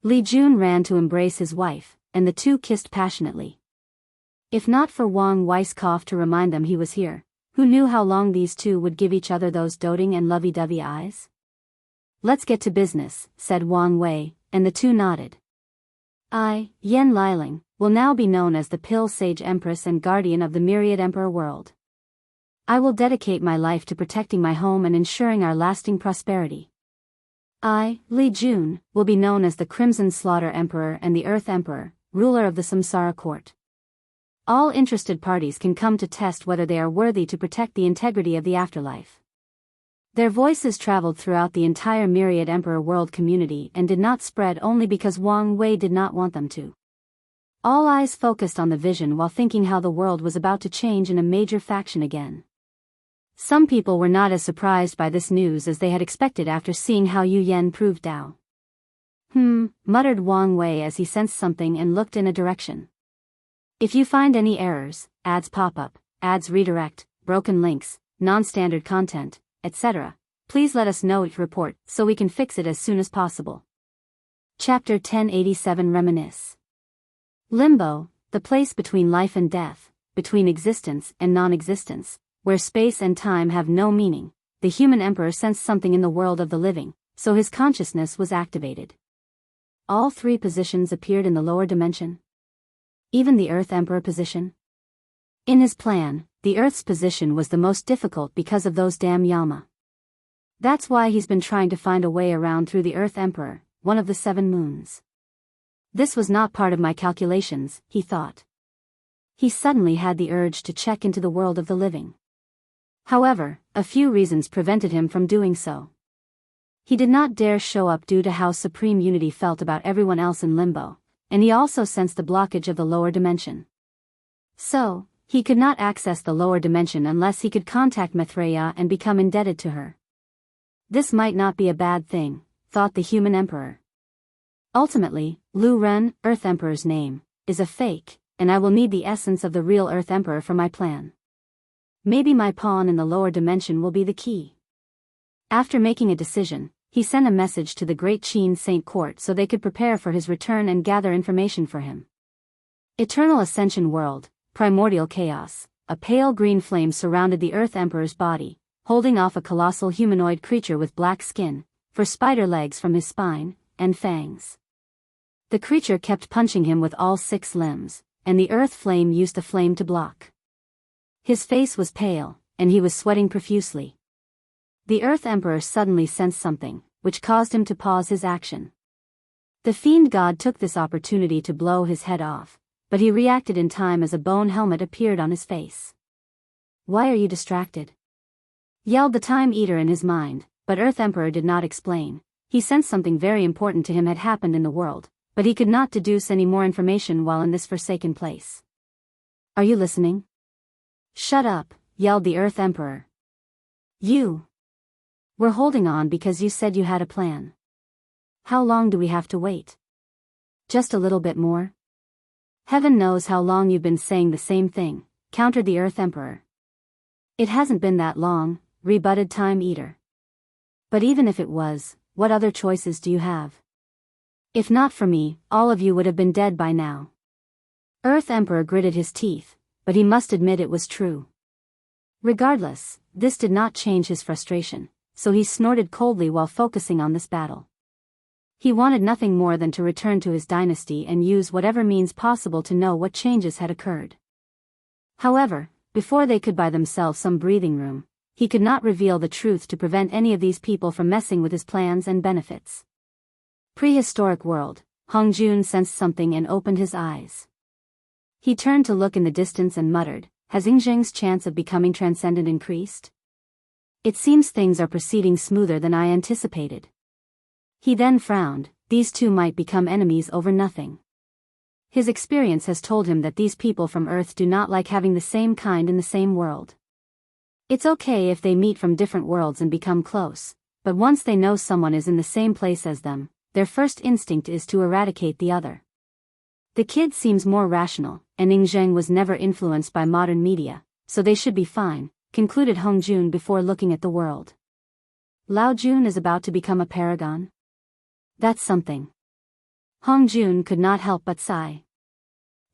Li Jun ran to embrace his wife, and the 2 kissed passionately. If not for Wang Wei's cough to remind them he was here, who knew how long these 2 would give each other those doting and lovey-dovey eyes? Let's get to business, said Wang Wei, and the 2 nodded. I, Yan Liling, will now be known as the Pill Sage Empress and Guardian of the Myriad Emperor world. I will dedicate my life to protecting my home and ensuring our lasting prosperity. I, Li Jun, will be known as the Crimson Slaughter Emperor and the Earth Emperor, ruler of the Samsara Court. All interested parties can come to test whether they are worthy to protect the integrity of the afterlife. Their voices traveled throughout the entire Myriad Emperor world community and did not spread only because Wang Wei did not want them to. All eyes focused on the vision while thinking how the world was about to change in a major faction again. Some people were not as surprised by this news as they had expected after seeing how Yu Yan proved Dao. Muttered Wang Wei as he sensed something and looked in a direction. If you find any errors, ads pop up, ads redirect, broken links, non-standard content, etc., please let us know each report so we can fix it as soon as possible. Chapter 1087 Reminisce. Limbo, the place between life and death, between existence and non-existence, where space and time have no meaning. The human emperor sensed something in the world of the living, so his consciousness was activated. All 3 positions appeared in the lower dimension. Even the Earth Emperor position. In his plan, the Earth's position was the most difficult because of those damn Yama. That's why he's been trying to find a way around through the Earth Emperor, one of the 7 moons. This was not part of my calculations, he thought. He suddenly had the urge to check into the world of the living. However, a few reasons prevented him from doing so. He did not dare show up due to how Supreme Unity felt about everyone else in Limbo, and he also sensed the blockage of the lower dimension. So, he could not access the lower dimension unless he could contact Maitreya and become indebted to her. This might not be a bad thing, thought the human emperor. Ultimately, Lu Ren, Earth Emperor's name, is a fake, and I will need the essence of the real Earth Emperor for my plan. Maybe my pawn in the lower dimension will be the key. After making a decision, he sent a message to the Great Qin Saint Court so they could prepare for his return and gather information for him. Eternal Ascension World, Primordial Chaos, a pale green flame surrounded the Earth Emperor's body, holding off a colossal humanoid creature with black skin, for spider legs from his spine, and fangs. The creature kept punching him with all 6 limbs, and the Earth Flame used the flame to block. His face was pale, and he was sweating profusely. The Earth Emperor suddenly sensed something, which caused him to pause his action. The fiend god took this opportunity to blow his head off, but he reacted in time as a bone helmet appeared on his face. Why are you distracted? Yelled the Time Eater in his mind, but Earth Emperor did not explain. He sensed something very important to him had happened in the world, but he could not deduce any more information while in this forsaken place. Are you listening? Shut up, yelled the Earth Emperor. We're holding on because you said you had a plan. How long do we have to wait? Just a little bit more? Heaven knows how long you've been saying the same thing, countered the Earth Emperor. It hasn't been that long, rebutted Time Eater. But even if it was, what other choices do you have? If not for me, all of you would have been dead by now. Earth Emperor gritted his teeth, but he must admit it was true. Regardless, this did not change his frustration, so he snorted coldly while focusing on this battle. He wanted nothing more than to return to his dynasty and use whatever means possible to know what changes had occurred. However, before they could buy themselves some breathing room, he could not reveal the truth to prevent any of these people from messing with his plans and benefits. Prehistoric world, Hongjun sensed something and opened his eyes. He turned to look in the distance and muttered, "Has Yingzheng's chance of becoming transcendent increased? It seems things are proceeding smoother than I anticipated." He then frowned. These two might become enemies over nothing. His experience has told him that these people from Earth do not like having the same kind in the same world. It's okay if they meet from different worlds and become close, but once they know someone is in the same place as them, their first instinct is to eradicate the other. The kid seems more rational, and Yingzheng was never influenced by modern media, so they should be fine, concluded Hongjun before looking at the world. Lao Jun is about to become a paragon? That's something. Hongjun could not help but sigh.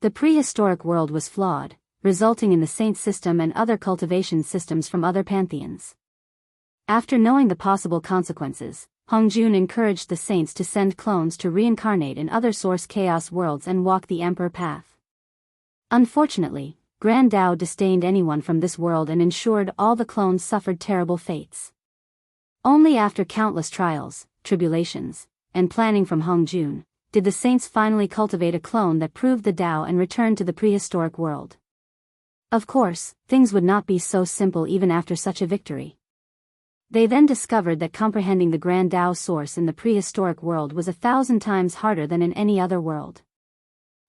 The prehistoric world was flawed, resulting in the saint system and other cultivation systems from other pantheons. After knowing the possible consequences, Hongjun encouraged the saints to send clones to reincarnate in other source chaos worlds and walk the emperor path. Unfortunately, Grand Dao disdained anyone from this world and ensured all the clones suffered terrible fates. Only after countless trials, tribulations, and planning from Hongjun, did the saints finally cultivate a clone that proved the Dao and returned to the prehistoric world. Of course, things would not be so simple even after such a victory. They then discovered that comprehending the Grand Dao source in the prehistoric world was 1,000 times harder than in any other world.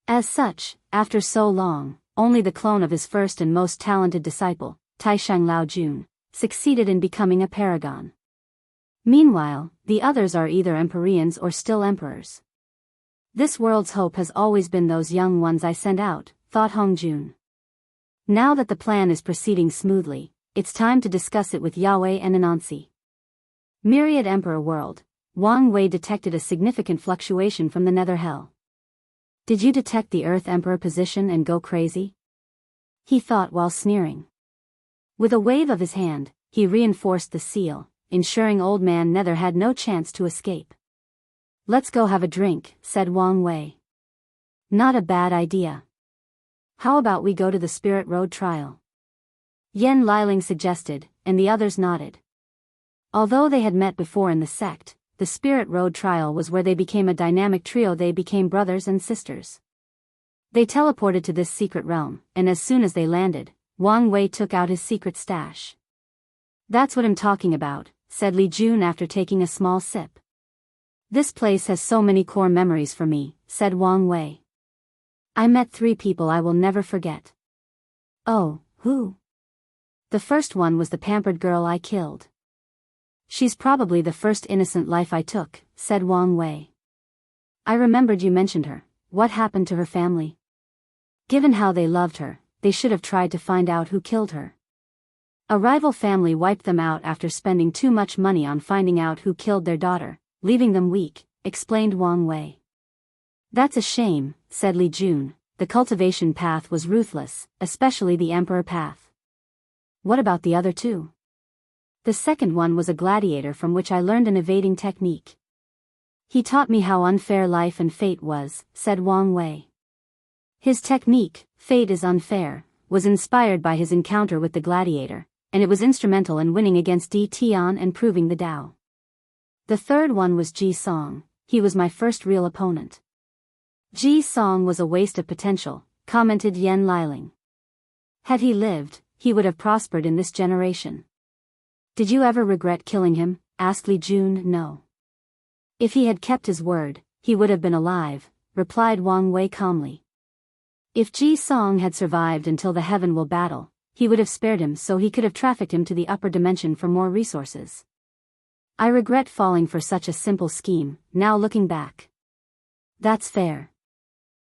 As such, after so long, only the clone of his first and most talented disciple, Taishang Lao Jun, succeeded in becoming a paragon. Meanwhile, the others are either Empyreans or still emperors. This world's hope has always been those young ones I sent out, thought Hongjun. Now that the plan is proceeding smoothly, it's time to discuss it with Yahweh and Anansi. Myriad Emperor World, Wang Wei detected a significant fluctuation from the nether hell. Did you detect the Earth Emperor position and go crazy? He thought while sneering. With a wave of his hand, he reinforced the seal, ensuring Old Man Nether had no chance to escape. Let's go have a drink, said Wang Wei. Not a bad idea. How about we go to the Spirit Road trial? Yen Liling suggested, and the others nodded. Although they had met before in the sect, the Spirit Road trial was where they became a dynamic trio. They became brothers and sisters. They teleported to this secret realm, and as soon as they landed, Wang Wei took out his secret stash. That's what I'm talking about, said Li Jun after taking a small sip. This place has so many core memories for me, said Wang Wei. I met 3 people I will never forget. Oh, who? The first one was the pampered girl I killed. She's probably the first innocent life I took, said Wang Wei. I remembered you mentioned her. What happened to her family? Given how they loved her, they should have tried to find out who killed her. A rival family wiped them out after spending too much money on finding out who killed their daughter, leaving them weak, explained Wang Wei. That's a shame, said Li Jun. The cultivation path was ruthless, especially the emperor path. What about the other 2? The second one was a gladiator from which I learned an evading technique. He taught me how unfair life and fate was, said Wang Wei. His technique, Fate is Unfair, was inspired by his encounter with the gladiator, and it was instrumental in winning against Di Tian and proving the Dao. The third one was Ji Song. He was my first real opponent. Ji Song was a waste of potential, commented Yen Liling. Had he lived, he would have prospered in this generation. Did you ever regret killing him? Asked Li Jun. No. If he had kept his word, he would have been alive, replied Wang Wei calmly. If Ji Song had survived until the Heaven Will battle, he would have spared him so he could have trafficked him to the upper dimension for more resources. I regret falling for such a simple scheme, now looking back. That's fair.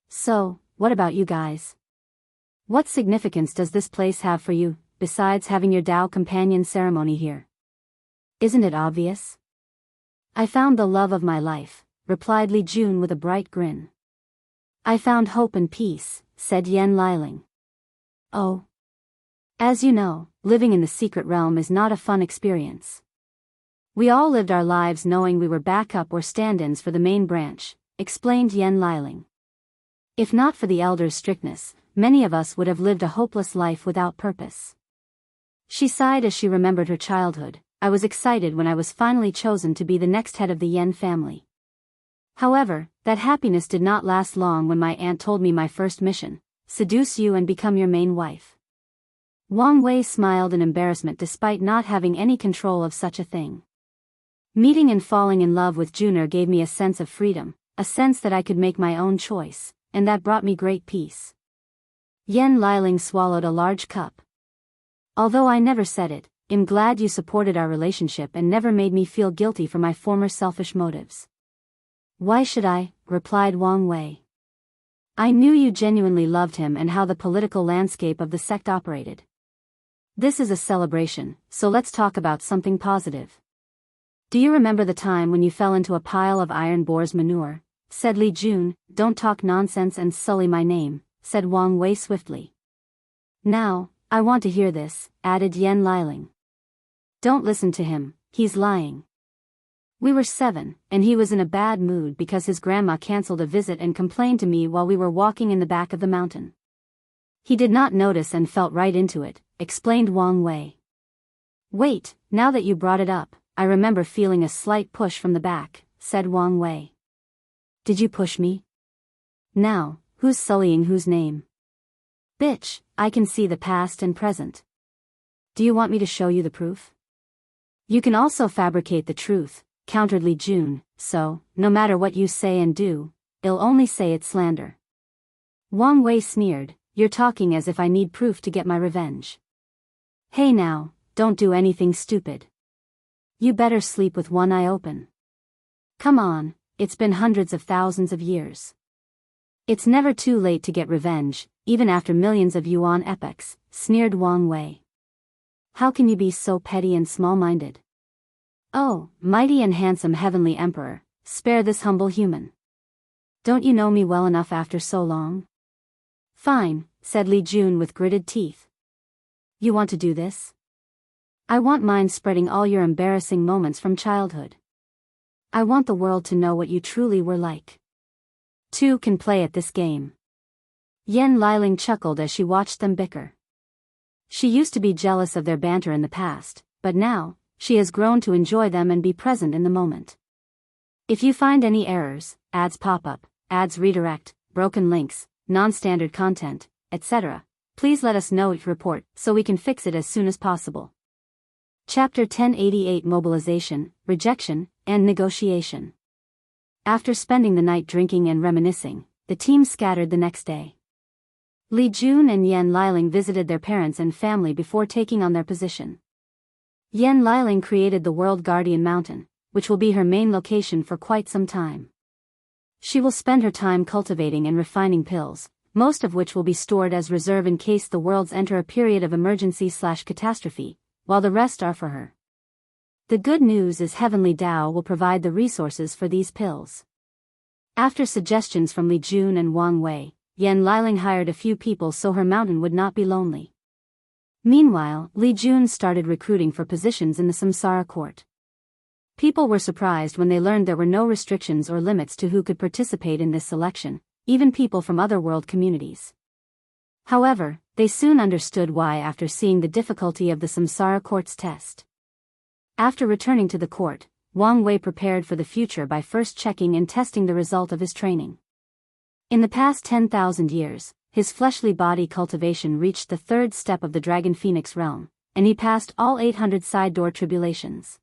So, what about you guys? What significance does this place have for you, besides having your Dao companion ceremony here? Isn't it obvious? I found the love of my life, replied Li Jun with a bright grin. I found hope and peace, said Yen Liling. Oh. As you know, living in the secret realm is not a fun experience. We all lived our lives knowing we were backup or stand-ins for the main branch, explained Yen Liling. If not for the elders' strictness, many of us would have lived a hopeless life without purpose. She sighed as she remembered her childhood. I was excited when I was finally chosen to be the next head of the Yen family. However, that happiness did not last long when my aunt told me my first mission: seduce you and become your main wife. Wang Wei smiled in embarrassment despite not having any control of such a thing. Meeting and falling in love with Juner gave me a sense of freedom, a sense that I could make my own choice, and that brought me great peace. Yan Liling swallowed a large cup. Although I never said it, I'm glad you supported our relationship and never made me feel guilty for my former selfish motives. Why should I? Replied Wang Wei. I knew you genuinely loved him and how the political landscape of the sect operated. This is a celebration, so let's talk about something positive. Do you remember the time when you fell into a pile of iron boar's manure? Said Li Jun. Don't talk nonsense and sully my name, said Wang Wei swiftly. Now, I want to hear this, added Yan Liling. Don't listen to him, he's lying. We were 7, and he was in a bad mood because his grandma cancelled a visit and complained to me while we were walking in the back of the mountain. He did not notice and felt right into it, explained Wang Wei. Wait, now that you brought it up, I remember feeling a slight push from the back, said Wang Wei. Did you push me? Now, who's sullying whose name? Bitch, I can see the past and present. Do you want me to show you the proof? You can also fabricate the truth, countered Li Jun, so, no matter what you say and do, I'll only say it's slander. Wang Wei sneered, you're talking as if I need proof to get my revenge. Hey now, don't do anything stupid. You better sleep with one eye open. Come on, it's been hundreds of thousands of years. It's never too late to get revenge, even after millions of yuan epochs, sneered Wang Wei. How can you be so petty and small-minded? Oh, mighty and handsome heavenly emperor, spare this humble human. Don't you know me well enough after so long? Fine, said Li Jun with gritted teeth. You want to do this? I want mine spreading all your embarrassing moments from childhood. I want the world to know what you truly were like. Two can play at this game. Yan Liling chuckled as she watched them bicker. She used to be jealous of their banter in the past, but now, she has grown to enjoy them and be present in the moment. If you find any errors, ads pop up, ads redirect, broken links, non-standard content, etc., please let us know each report so we can fix it as soon as possible. Chapter 1088 Mobilization, Rejection, and Negotiation. After spending the night drinking and reminiscing, the team scattered the next day. Li Jun and Yan Liling visited their parents and family before taking on their position. Yan Liling created the World Guardian Mountain, which will be her main location for quite some time. She will spend her time cultivating and refining pills, most of which will be stored as reserve in case the worlds enter a period of emergency/catastrophe, while the rest are for her. The good news is Heavenly Dao will provide the resources for these pills. After suggestions from Li Jun and Wang Wei, Yan Liling hired a few people so her mountain would not be lonely. Meanwhile, Li Jun started recruiting for positions in the Samsara court. People were surprised when they learned there were no restrictions or limits to who could participate in this selection, even people from other world communities. However, they soon understood why after seeing the difficulty of the Samsara court's test. After returning to the court, Wang Wei prepared for the future by first checking and testing the result of his training. In the past 10,000 years, his fleshly body cultivation reached the third step of the Dragon Phoenix realm, and he passed all 800 side door tribulations.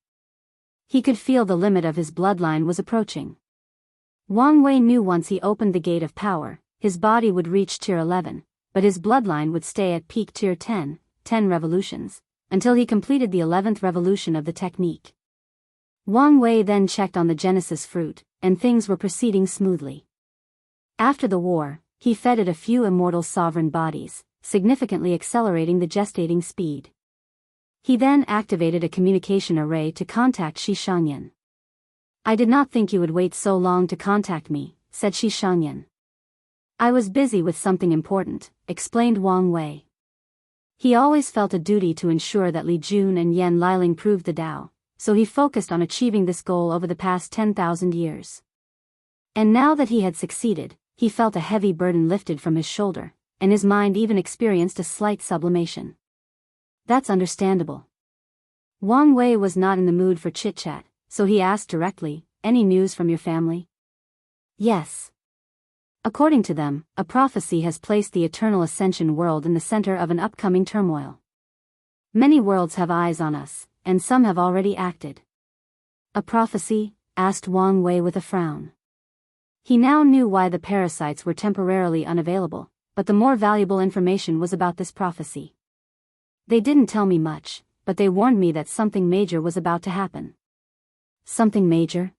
He could feel the limit of his bloodline was approaching. Wang Wei knew once he opened the gate of power, his body would reach tier 11, but his bloodline would stay at peak tier 10 revolutions, until he completed the 11th revolution of the technique. Wang Wei then checked on the Genesis fruit, and things were proceeding smoothly. After the war, he fed it a few immortal sovereign bodies, significantly accelerating the gestating speed. He then activated a communication array to contact Shi Shangyan. I did not think you would wait so long to contact me, said Shi Shangyan. I was busy with something important, explained Wang Wei. He always felt a duty to ensure that Li Jun and Yan Liling proved the Dao, so he focused on achieving this goal over the past 10,000 years. And now that he had succeeded, he felt a heavy burden lifted from his shoulder, and his mind even experienced a slight sublimation. That's understandable. Wang Wei was not in the mood for chit-chat, so he asked directly, any news from your family? Yes. According to them, a prophecy has placed the Eternal Ascension world in the center of an upcoming turmoil. Many worlds have eyes on us, and some have already acted. A prophecy? Asked Wang Wei with a frown. He now knew why the parasites were temporarily unavailable, but the more valuable information was about this prophecy. They didn't tell me much, but they warned me that something major was about to happen. Something major?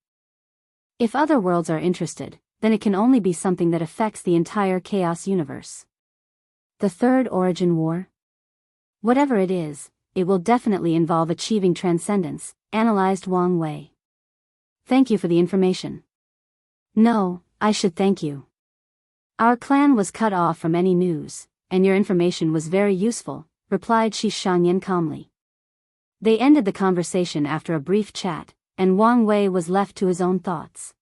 If other worlds are interested, then it can only be something that affects the entire chaos universe. The Third Origin War? Whatever it is, it will definitely involve achieving transcendence, analyzed Wang Wei. Thank you for the information. No, I should thank you. Our clan was cut off from any news, and your information was very useful, replied Shi Shangyan calmly. They ended the conversation after a brief chat, and Wang Wei was left to his own thoughts.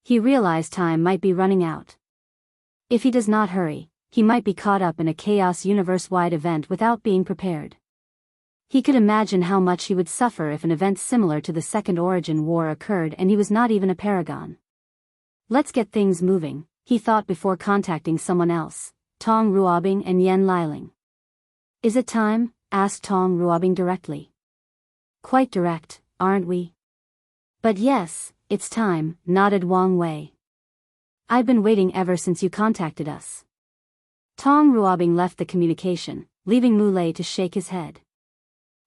He realized time might be running out. If he does not hurry, he might be caught up in a chaos universe-wide event without being prepared. He could imagine how much he would suffer if an event similar to the Second Origin War occurred and he was not even a paragon. Let's get things moving, he thought before contacting someone else, Tong Ruobing and Yen Liling. Is it time? Asked Tong Ruobing directly. Quite direct, aren't we? But yes, it's time, nodded Wang Wei. I've been waiting ever since you contacted us. Tong Ruobing left the communication, leaving Mu Lei to shake his head.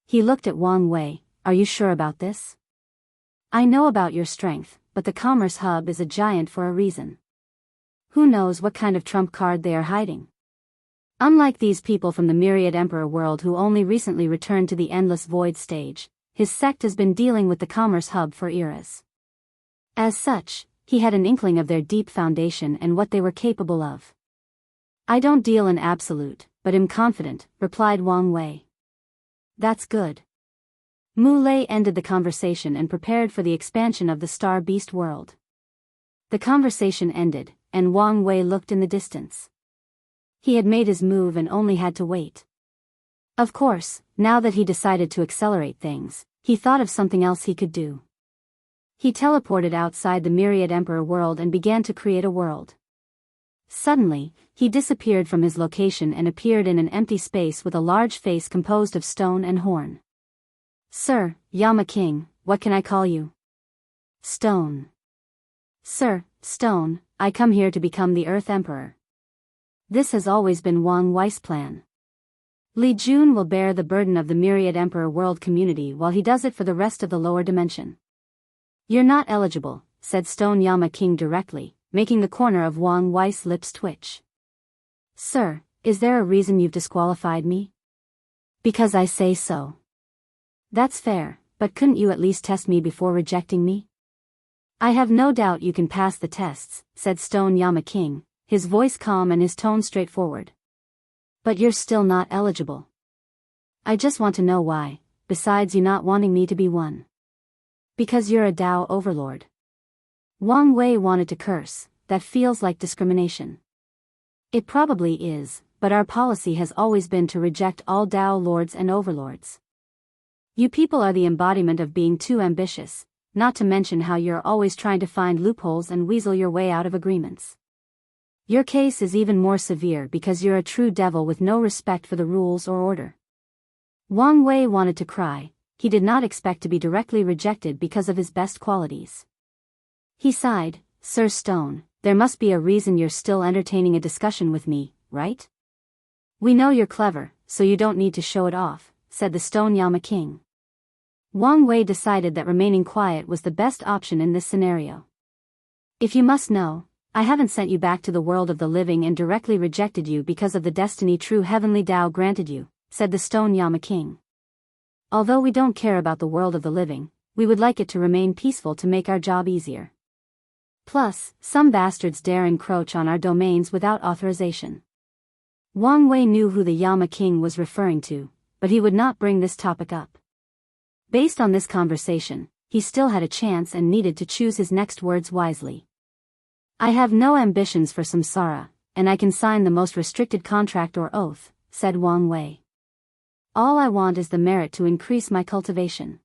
He looked at Wang Wei. Are you sure about this? I know about your strength, but the Commerce Hub is a giant for a reason. Who knows what kind of trump card they are hiding? Unlike these people from the Myriad Emperor world who only recently returned to the Endless Void stage, his sect has been dealing with the Commerce Hub for eras. As such, he had an inkling of their deep foundation and what they were capable of. I don't deal in absolute, but am confident, replied Wang Wei. That's good. Mu Lei ended the conversation and prepared for the expansion of the Star Beast world. The conversation ended, and Wang Wei looked in the distance. He had made his move and only had to wait. Of course, now that he decided to accelerate things, he thought of something else he could do. He teleported outside the Myriad Emperor world and began to create a world. Suddenly, he disappeared from his location and appeared in an empty space with a large face composed of stone and horn. Sir, Yama King, what can I call you? Stone. Sir, Stone, I come here to become the Earth Emperor. This has always been Wang Wei's plan. Li Jun will bear the burden of the Myriad Emperor world community while he does it for the rest of the lower dimension. You're not eligible, said Stone Yama King directly, making the corner of Wang Wei's lips twitch. Sir, is there a reason you've disqualified me? Because I say so. That's fair, but couldn't you at least test me before rejecting me? I have no doubt you can pass the tests, said Stone Yama King, his voice calm and his tone straightforward. But you're still not eligible. I just want to know why, besides you not wanting me to be one. Because you're a Dao overlord. Wang Wei wanted to curse. That feels like discrimination. It probably is, but our policy has always been to reject all Dao lords and overlords. You people are the embodiment of being too ambitious, not to mention how you're always trying to find loopholes and weasel your way out of agreements. Your case is even more severe because you're a true devil with no respect for the rules or order. Wang Wei wanted to cry. He did not expect to be directly rejected because of his best qualities. He sighed, Sir Stone, there must be a reason you're still entertaining a discussion with me, right? We know you're clever, so you don't need to show it off, said the Stone Yama King. Wang Wei decided that remaining quiet was the best option in this scenario. If you must know, I haven't sent you back to the world of the living and directly rejected you because of the destiny true heavenly Dao granted you, said the Stone Yama King. Although we don't care about the world of the living, we would like it to remain peaceful to make our job easier. Plus, some bastards dare encroach on our domains without authorization. Wang Wei knew who the Yama King was referring to, but he would not bring this topic up. Based on this conversation, he still had a chance and needed to choose his next words wisely. I have no ambitions for samsara, and I can sign the most restricted contract or oath, said Wang Wei. All I want is the merit to increase my cultivation.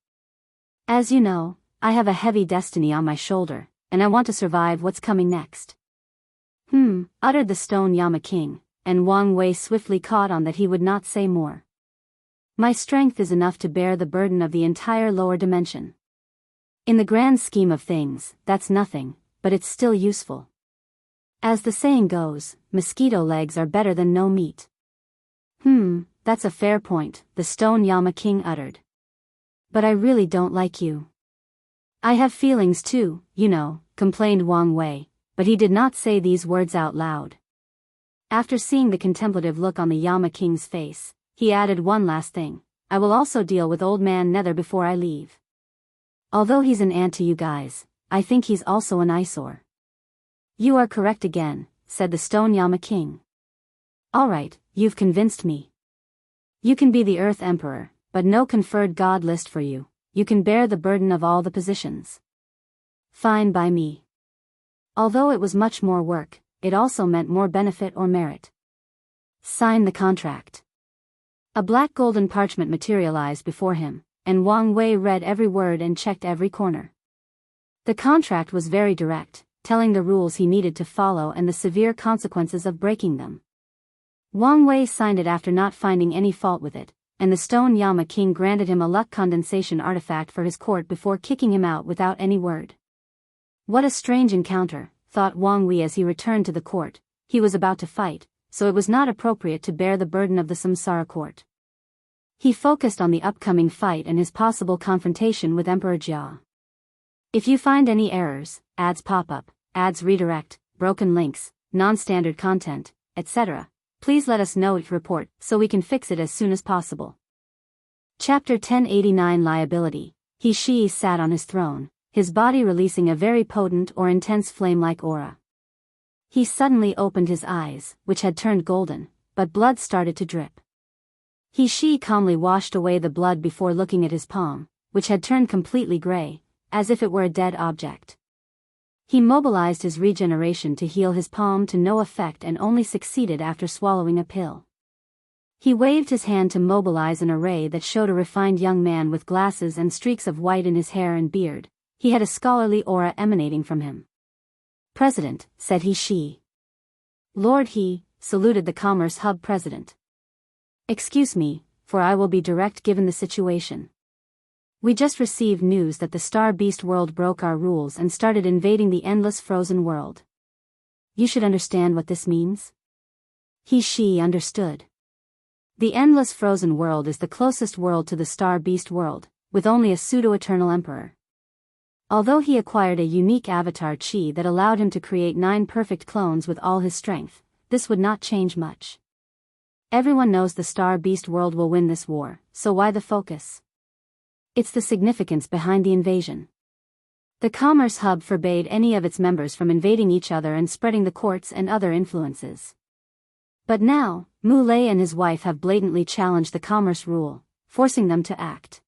As you know, I have a heavy destiny on my shoulder, and I want to survive what's coming next. Uttered the stone Yama King, and Wang Wei swiftly caught on that he would not say more. My strength is enough to bear the burden of the entire lower dimension. In the grand scheme of things, that's nothing, but it's still useful. As the saying goes, mosquito legs are better than no meat. That's a fair point, the stone Yama King uttered. But I really don't like you. I have feelings too, you know, complained Wang Wei, but he did not say these words out loud. After seeing the contemplative look on the Yama King's face, he added one last thing: I will also deal with Old Man Nether before I leave. Although he's an ant to you guys, I think he's also an eyesore. You are correct again, said the stone Yama King. Alright, you've convinced me. You can be the Earth Emperor, but no conferred god list for you. You can bear the burden of all the positions. Fine by me. Although it was much more work, it also meant more benefit or merit. Sign the contract. A black golden parchment materialized before him, and Wang Wei read every word and checked every corner. The contract was very direct, telling the rules he needed to follow and the severe consequences of breaking them. Wang Wei signed it after not finding any fault with it, and the stone Yama King granted him a luck condensation artifact for his court before kicking him out without any word. What a strange encounter, thought Wang Wei as he returned to the court. He was about to fight, so it was not appropriate to bear the burden of the samsara court. He focused on the upcoming fight and his possible confrontation with Emperor Jia. If you find any errors, ads pop up, ads redirect, broken links, non-standard content, etc., please let us know each report so we can fix it as soon as possible. Chapter 1089 Liability. He sat on his throne, his body releasing a very potent or intense flame-like aura. He suddenly opened his eyes, which had turned golden, but blood started to drip. He calmly washed away the blood before looking at his palm, which had turned completely gray, as if it were a dead object. He mobilized his regeneration to heal his palm to no effect and only succeeded after swallowing a pill. He waved his hand to mobilize an array that showed a refined young man with glasses and streaks of white in his hair and beard. He had a scholarly aura emanating from him. President, said he. Lord He, saluted the Commerce Hub president. Excuse me, for I will be direct given the situation. We just received news that the Star Beast world broke our rules and started invading the endless frozen world. You should understand what this means. He understood. The endless frozen world is the closest world to the Star Beast world, with only a pseudo-eternal emperor. Although he acquired a unique avatar chi that allowed him to create 9 perfect clones with all his strength, this would not change much. Everyone knows the Star Beast world will win this war, so why the focus? It's the significance behind the invasion. The Commerce Hub forbade any of its members from invading each other and spreading the courts and other influences. But now, Muley and his wife have blatantly challenged the commerce rule, forcing them to act.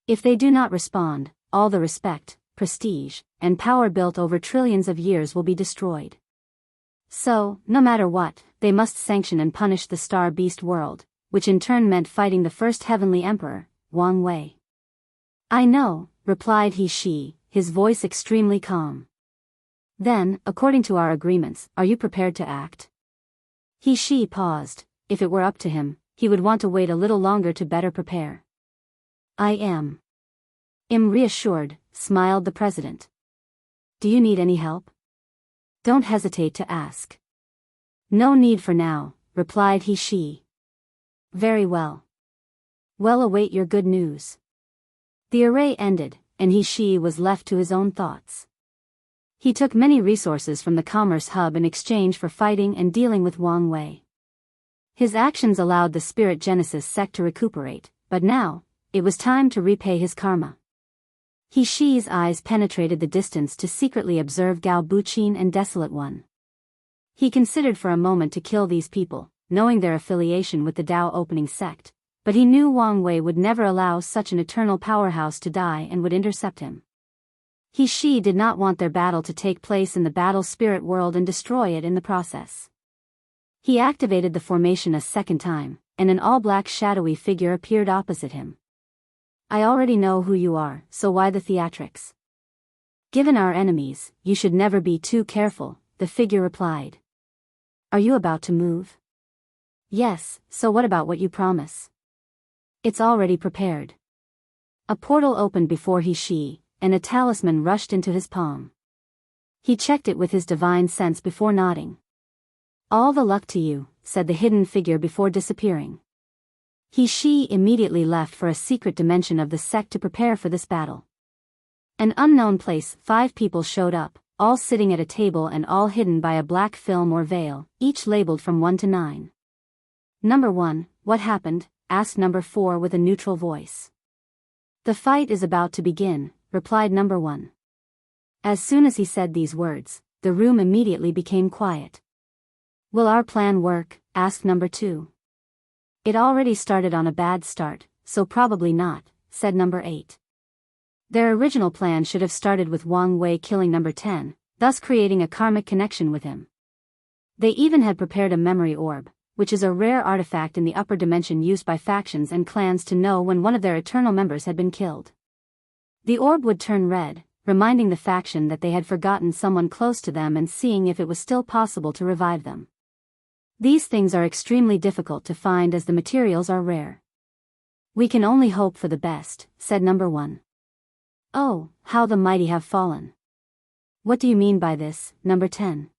If they do not respond, all the respect, prestige, and power built over trillions of years will be destroyed. So, no matter what, they must sanction and punish the Star Beast world, which in turn meant fighting the first heavenly emperor, Wang Wei. I know, replied he, his voice extremely calm. Then, according to our agreements, are you prepared to act? He paused. If it were up to him, he would want to wait a little longer to better prepare. I am. Reassured, smiled the president. Do you need any help? Don't hesitate to ask. No need for now, replied he. Very well. Well, await your good news. The array ended, and he was left to his own thoughts. He took many resources from the Commerce Hub in exchange for fighting and dealing with Wang Wei. His actions allowed the Spirit Genesis sect to recuperate, but now, it was time to repay his karma. He's eyes penetrated the distance to secretly observe Gao Buqin and Desolate One. He considered for a moment to kill these people, knowing their affiliation with the Dao opening sect, but he knew Wang Wei would never allow such an eternal powerhouse to die and would intercept him. He did not want their battle to take place in the battle spirit world and destroy it in the process. He activated the formation a second time, and an all-black shadowy figure appeared opposite him. I already know who you are, so why the theatrics? Given our enemies, you should never be too careful, the figure replied. Are you about to move? Yes, so what about what you promise? It's already prepared. A portal opened before he, and a talisman rushed into his palm. He checked it with his divine sense before nodding. All the luck to you, said the hidden figure before disappearing. He immediately left for a secret dimension of the sect to prepare for this battle. An unknown place, 5 people showed up, all sitting at a table and all hidden by a black film or veil, each labeled from 1 to 9. Number 1, what happened? Asked number 4 with a neutral voice. The fight is about to begin, replied number 1. As soon as he said these words, the room immediately became quiet. Will our plan work? Asked number 2. It already started on a bad start, so probably not, said number 8. Their original plan should have started with Wang Wei killing number 10, thus creating a karmic connection with him. They even had prepared a memory orb, which is a rare artifact in the upper dimension used by factions and clans to know when one of their eternal members had been killed. The orb would turn red, reminding the faction that they had forgotten someone close to them and seeing if it was still possible to revive them. These things are extremely difficult to find as the materials are rare. We can only hope for the best, said number 1. Oh, how the mighty have fallen. What do you mean by this, number 10?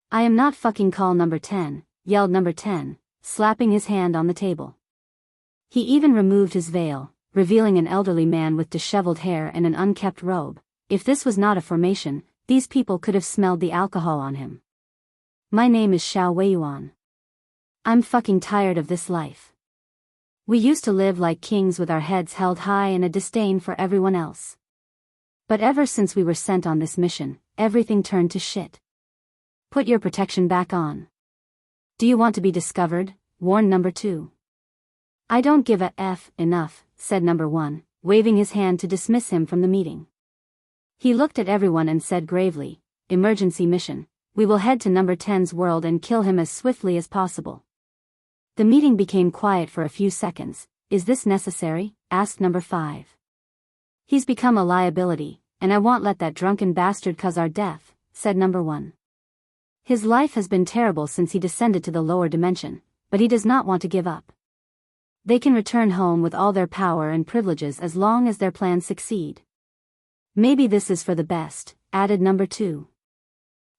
I am not fucking call number 10, yelled number 10, slapping his hand on the table. He even removed his veil, revealing an elderly man with disheveled hair and an unkept robe. If this was not a formation, these people could have smelled the alcohol on him. My name is Xiao Weiyuan. I'm fucking tired of this life. We used to live like kings with our heads held high and a disdain for everyone else. But ever since we were sent on this mission, everything turned to shit. Put your protection back on. Do you want to be discovered? Warned number 2. I don't give a f enough, said number 1, waving his hand to dismiss him from the meeting. He looked at everyone and said gravely, emergency mission, we will head to number 10's world and kill him as swiftly as possible. The meeting became quiet for a few seconds. Is this necessary? Asked number 5. He's become a liability, and I won't let that drunken bastard cause our death, said number 1. His life has been terrible since he descended to the lower dimension, but he does not want to give up. They can return home with all their power and privileges as long as their plans succeed. Maybe this is for the best, added number 2.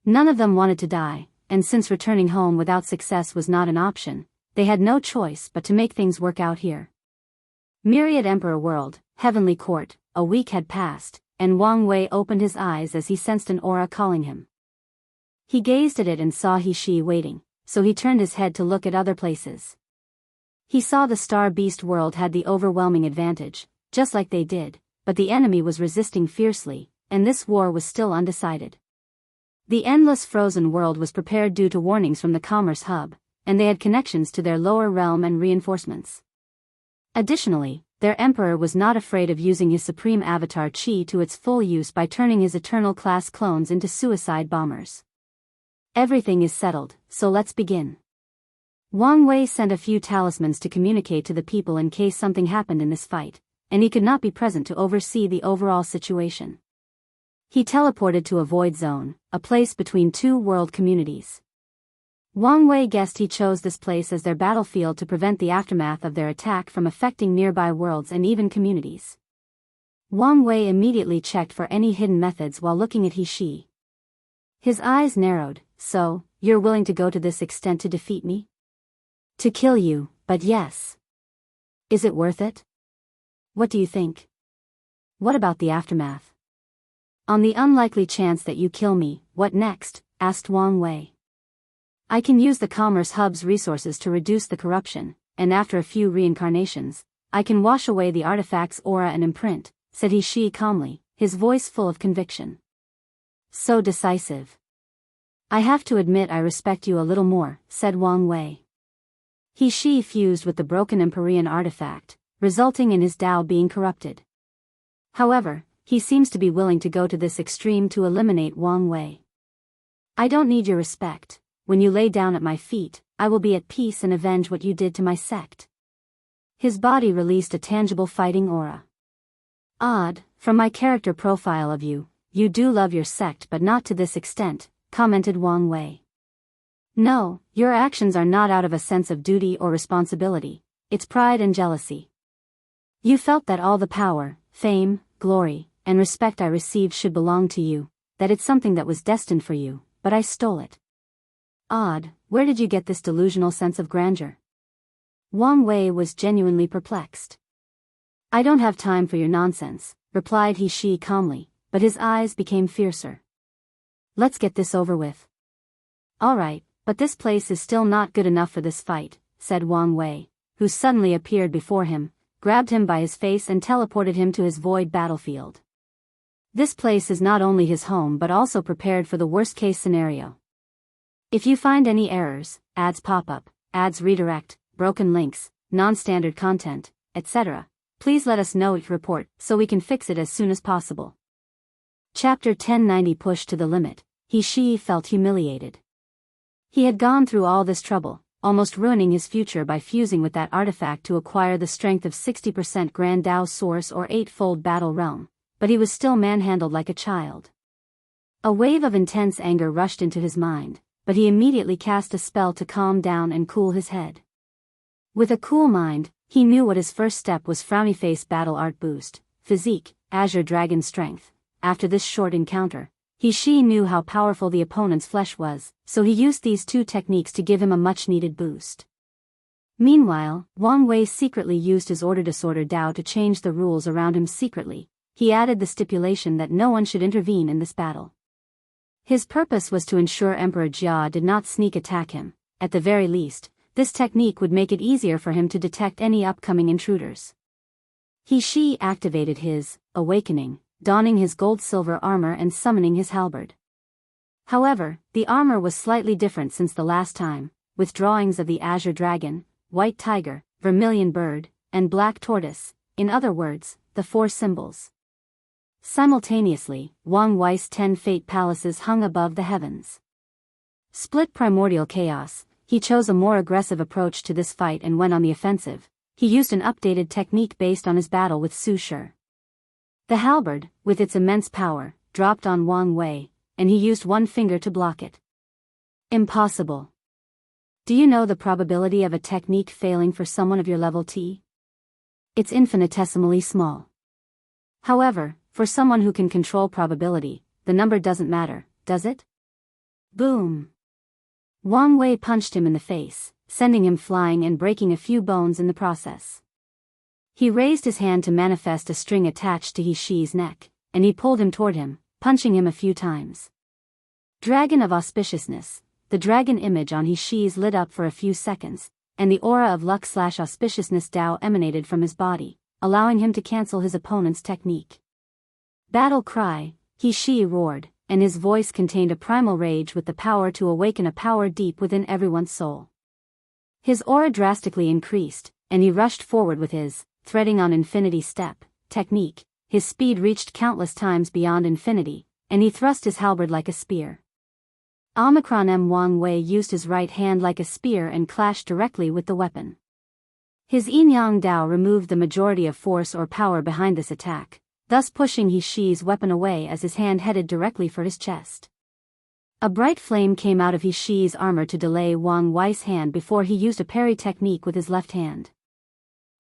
None of them wanted to die, and since returning home without success was not an option, they had no choice but to make things work out here. Myriad Emperor World, Heavenly Court. A week had passed, and Wang Wei opened his eyes as he sensed an aura calling him. He gazed at it and saw He waiting, so he turned his head to look at other places. He saw the Star Beast world had the overwhelming advantage, just like they did, but the enemy was resisting fiercely, and this war was still undecided. The Endless Frozen World was prepared due to warnings from the Commerce Hub, and they had connections to their lower realm and reinforcements. Additionally, their emperor was not afraid of using his supreme avatar Qi to its full use by turning his eternal class clones into suicide bombers. Everything is settled, so let's begin. Wang Wei sent a few talismans to communicate to the people in case something happened in this fight, and he could not be present to oversee the overall situation. He teleported to a void zone, a place between 2 world communities. Wang Wei guessed he chose this place as their battlefield to prevent the aftermath of their attack from affecting nearby worlds and even communities. Wang Wei immediately checked for any hidden methods while looking at He. His eyes narrowed. So, you're willing to go to this extent to defeat me? To kill you, but yes. Is it worth it? What do you think? What about the aftermath? On the unlikely chance that you kill me, what next? Asked Wang Wei. I can use the Commerce Hub's resources to reduce the corruption, and after a few reincarnations, I can wash away the artifact's aura and imprint, said He calmly, his voice full of conviction. So decisive. I have to admit I respect you a little more, said Wang Wei. He fused with the broken Empyrean artifact, resulting in his Dao being corrupted. However, he seems to be willing to go to this extreme to eliminate Wang Wei. I don't need your respect. When you lay down at my feet, I will be at peace and avenge what you did to my sect. His body released a tangible fighting aura. Odd, from my character profile of you, you do love your sect but not to this extent, commented Wang Wei. No, your actions are not out of a sense of duty or responsibility, it's pride and jealousy. You felt that all the power, fame, glory, and respect I received should belong to you, that it's something that was destined for you, but I stole it. Odd, where did you get this delusional sense of grandeur? Wang Wei was genuinely perplexed. I don't have time for your nonsense, replied He calmly, but his eyes became fiercer. Let's get this over with. All right, but this place is still not good enough for this fight, said Wang Wei, who suddenly appeared before him, grabbed him by his face and teleported him to his void battlefield. This place is not only his home but also prepared for the worst-case scenario. If you find any errors, ads pop up, ads redirect, broken links, non-standard content, etc., please let us know each report so we can fix it as soon as possible. Chapter 1090 Pushed to the limit, He felt humiliated. He had gone through all this trouble, almost ruining his future by fusing with that artifact to acquire the strength of 60% Grand Dao Source or 8-fold Battle Realm, but he was still manhandled like a child. A wave of intense anger rushed into his mind, but he immediately cast a spell to calm down and cool his head. With a cool mind, he knew what his first step was: Frowny Face Battle Art Boost, Physique, Azure Dragon Strength. After this short encounter, He knew how powerful the opponent's flesh was, so he used these two techniques to give him a much-needed boost. Meanwhile, Wang Wei secretly used his Order Disorder Dao to change the rules around him secretly. He added the stipulation that no one should intervene in this battle. His purpose was to ensure Emperor Jia did not sneak attack him. At the very least, this technique would make it easier for him to detect any upcoming intruders. He activated his Awakening, donning his gold-silver armor and summoning his halberd. However, the armor was slightly different since the last time, with drawings of the Azure Dragon, White Tiger, Vermilion Bird, and Black Tortoise, in other words, the 4 symbols. Simultaneously, Wang Wei's 10 fate palaces hung above the heavens. Split primordial chaos, he chose a more aggressive approach to this fight and went on the offensive. He used an updated technique based on his battle with Su Shi. The halberd, with its immense power, dropped on Wang Wei, and he used one finger to block it. Impossible. Do you know the probability of a technique failing for someone of your level T? It's infinitesimally small. However, for someone who can control probability, the number doesn't matter, does it? Boom! Wang Wei punched him in the face, sending him flying and breaking a few bones in the process. He raised his hand to manifest a string attached to He-Shi's neck, and he pulled him toward him, punching him a few times. Dragon of Auspiciousness. The dragon image on He-Shi's lit up for a few seconds, and the aura of luck/auspiciousness Dao emanated from his body, allowing him to cancel his opponent's technique. Battle cry, He-Shi roared, and his voice contained a primal rage with the power to awaken a power deep within everyone's soul. His aura drastically increased, and he rushed forward with his threading on infinity step technique. His speed reached countless times beyond infinity, and he thrust his halberd like a spear. Wang Wei used his right hand like a spear and clashed directly with the weapon. His Yin-Yang Dao removed the majority of force or power behind this attack, thus pushing He-Shi's weapon away as his hand headed directly for his chest. A bright flame came out of He-Shi's armor to delay Wang Wei's hand before he used a parry technique with his left hand.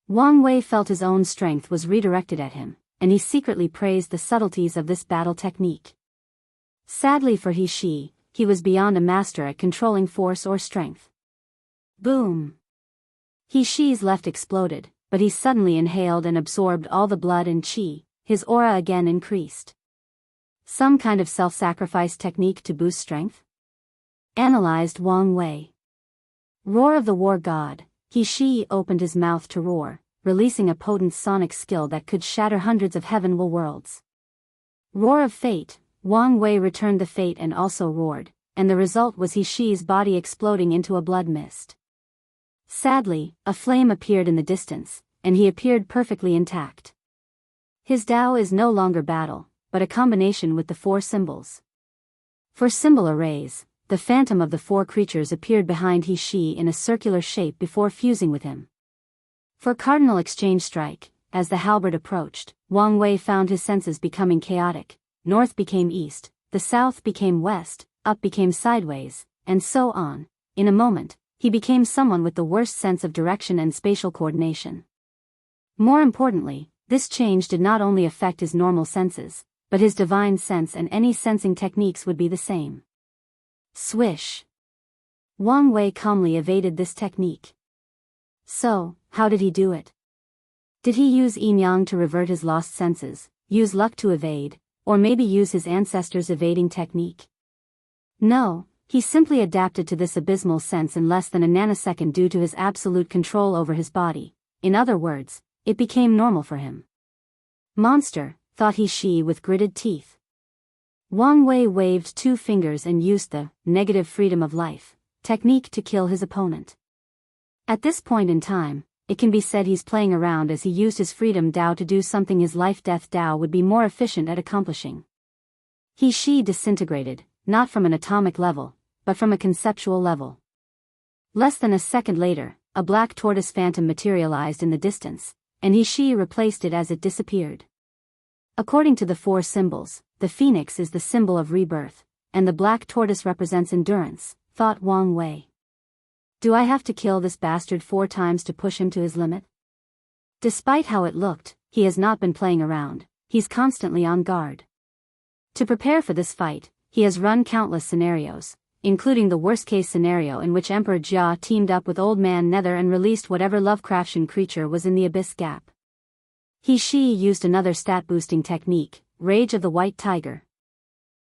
Wang Wei felt his own strength was redirected at him, and he secretly praised the subtleties of this battle technique. Sadly for He-Shi, he was beyond a master at controlling force or strength. Boom! He-Shi's left exploded, but he suddenly inhaled and absorbed all the blood and qi. His aura again increased. Some kind of self-sacrifice technique to boost strength? Analyzed Wang Wei. Roar of the War God. He-Shi opened his mouth to roar, releasing a potent sonic skill that could shatter hundreds of heavenly worlds. Roar of Fate. Wang Wei returned the fate and also roared, and the result was He-Shi's body exploding into a blood mist. Sadly, a flame appeared in the distance, and he appeared perfectly intact. His Dao is no longer battle, but a combination with the 4 symbols. For symbol arrays, the phantom of the 4 creatures appeared behind He-Shi in a circular shape before fusing with him. For cardinal exchange strike, as the halberd approached, Wang Wei found his senses becoming chaotic, north became east, the south became west, up became sideways, and so on. In a moment, he became someone with the worst sense of direction and spatial coordination. More importantly, this change did not only affect his normal senses, but his divine sense, and any sensing techniques would be the same. Swish. Wang Wei calmly evaded this technique. So, how did he do it? Did he use yin-yang to revert his lost senses, use luck to evade, or maybe use his ancestors' evading technique? No, he simply adapted to this abysmal sense in less than a nanosecond due to his absolute control over his body. In other words, it became normal for him. Monster, thought he with gritted teeth. Wang Wei waved 2 fingers and used the negative freedom of life technique to kill his opponent. At this point in time, it can be said he's playing around as he used his freedom Dao to do something his life-death Dao would be more efficient at accomplishing. He disintegrated, not from an atomic level, but from a conceptual level. Less than a second later, a black tortoise phantom materialized in the distance, and he replaced it as it disappeared. According to the 4 symbols, the phoenix is the symbol of rebirth, and the black tortoise represents endurance, thought Wang Wei. Do I have to kill this bastard 4 times to push him to his limit? Despite how it looked, he has not been playing around, he's constantly on guard. To prepare for this fight, he has run countless scenarios, including the worst-case scenario in which Emperor Jia teamed up with Old Man Nether and released whatever Lovecraftian creature was in the abyss gap. He used another stat-boosting technique, Rage of the White Tiger.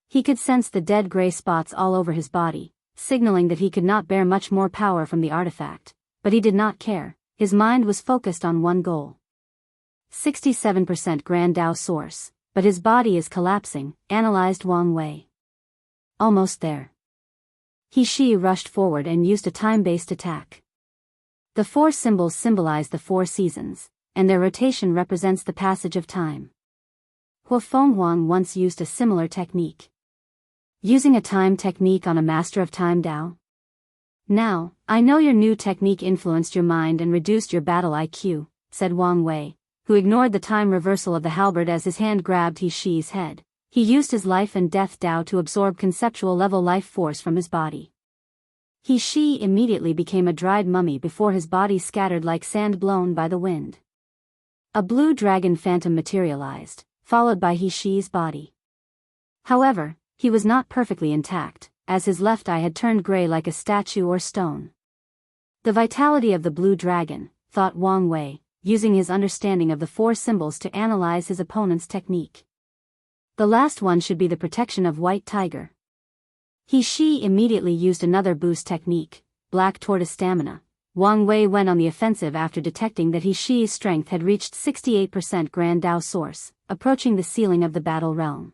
He could sense the dead gray spots all over his body, signaling that he could not bear much more power from the artifact, but he did not care, his mind was focused on one goal. 67% Grand Dao source, but his body is collapsing, analyzed Wang Wei. Almost there. He rushed forward and used a time-based attack. The 4 symbols symbolize the 4 seasons, and their rotation represents the passage of time. Hua Fenghuang once used a similar technique. Using a time technique on a master of time Dao? Now, I know your new technique influenced your mind and reduced your battle IQ, said Wang Wei, who ignored the time reversal of the halberd as his hand grabbed He-Shi's head. He used his life and death Dao to absorb conceptual level life force from his body. He-Shi immediately became a dried mummy before his body scattered like sand blown by the wind. A blue dragon phantom materialized, followed by He-Shi's body. However, he was not perfectly intact, as his left eye had turned gray like a statue or stone. The vitality of the blue dragon, thought Wang Wei, using his understanding of the 4 symbols to analyze his opponent's technique. The last one should be the protection of White Tiger. He immediately used another boost technique, Black Tortoise Stamina. Wang Wei went on the offensive after detecting that He-Shi's strength had reached 68% Grand Dao source, approaching the ceiling of the battle realm.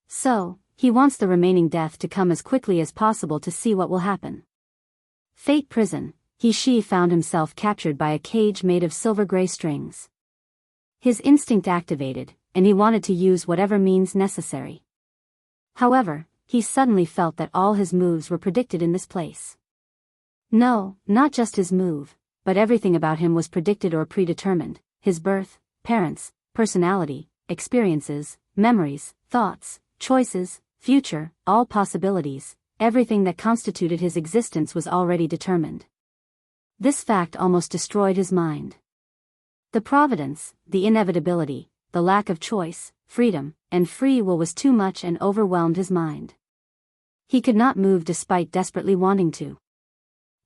So, he wants the remaining death to come as quickly as possible to see what will happen. Fate Prison. He found himself captured by a cage made of silver-gray strings. His instinct activated, and he wanted to use whatever means necessary. However, he suddenly felt that all his moves were predicted in this place. No, not just his move, but everything about him was predicted or predetermined: his birth, parents, personality, experiences, memories, thoughts, choices, future, all possibilities, everything that constituted his existence was already determined. This fact almost destroyed his mind. The providence, the inevitability, the lack of choice, freedom, and free will was too much and overwhelmed his mind. He could not move despite desperately wanting to.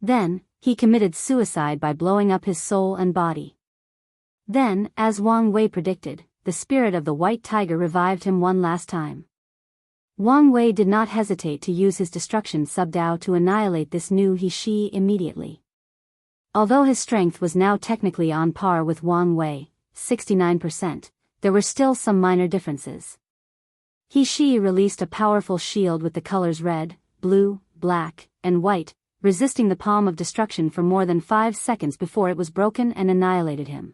Then, he committed suicide by blowing up his soul and body. Then, as Wang Wei predicted, the spirit of the White Tiger revived him one last time. Wang Wei did not hesitate to use his destruction sub-Dao to annihilate this new He immediately. Although his strength was now technically on par with Wang Wei, 69%, there were still some minor differences. He released a powerful shield with the colors red, blue, black, and white, resisting the palm of destruction for more than 5 seconds before it was broken and annihilated him.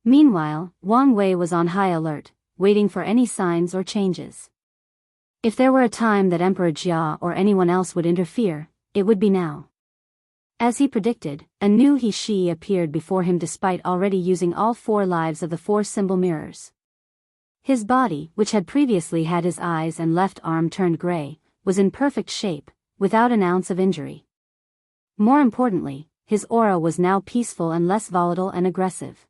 Meanwhile, Wang Wei was on high alert, waiting for any signs or changes. If there were a time that Emperor Jia or anyone else would interfere, it would be now. As he predicted, a new He appeared before him despite already using all 4 lives of the 4 symbol mirrors. His body, which had previously had his eyes and left arm turned gray, was in perfect shape, without an ounce of injury. More importantly, his aura was now peaceful and less volatile and aggressive.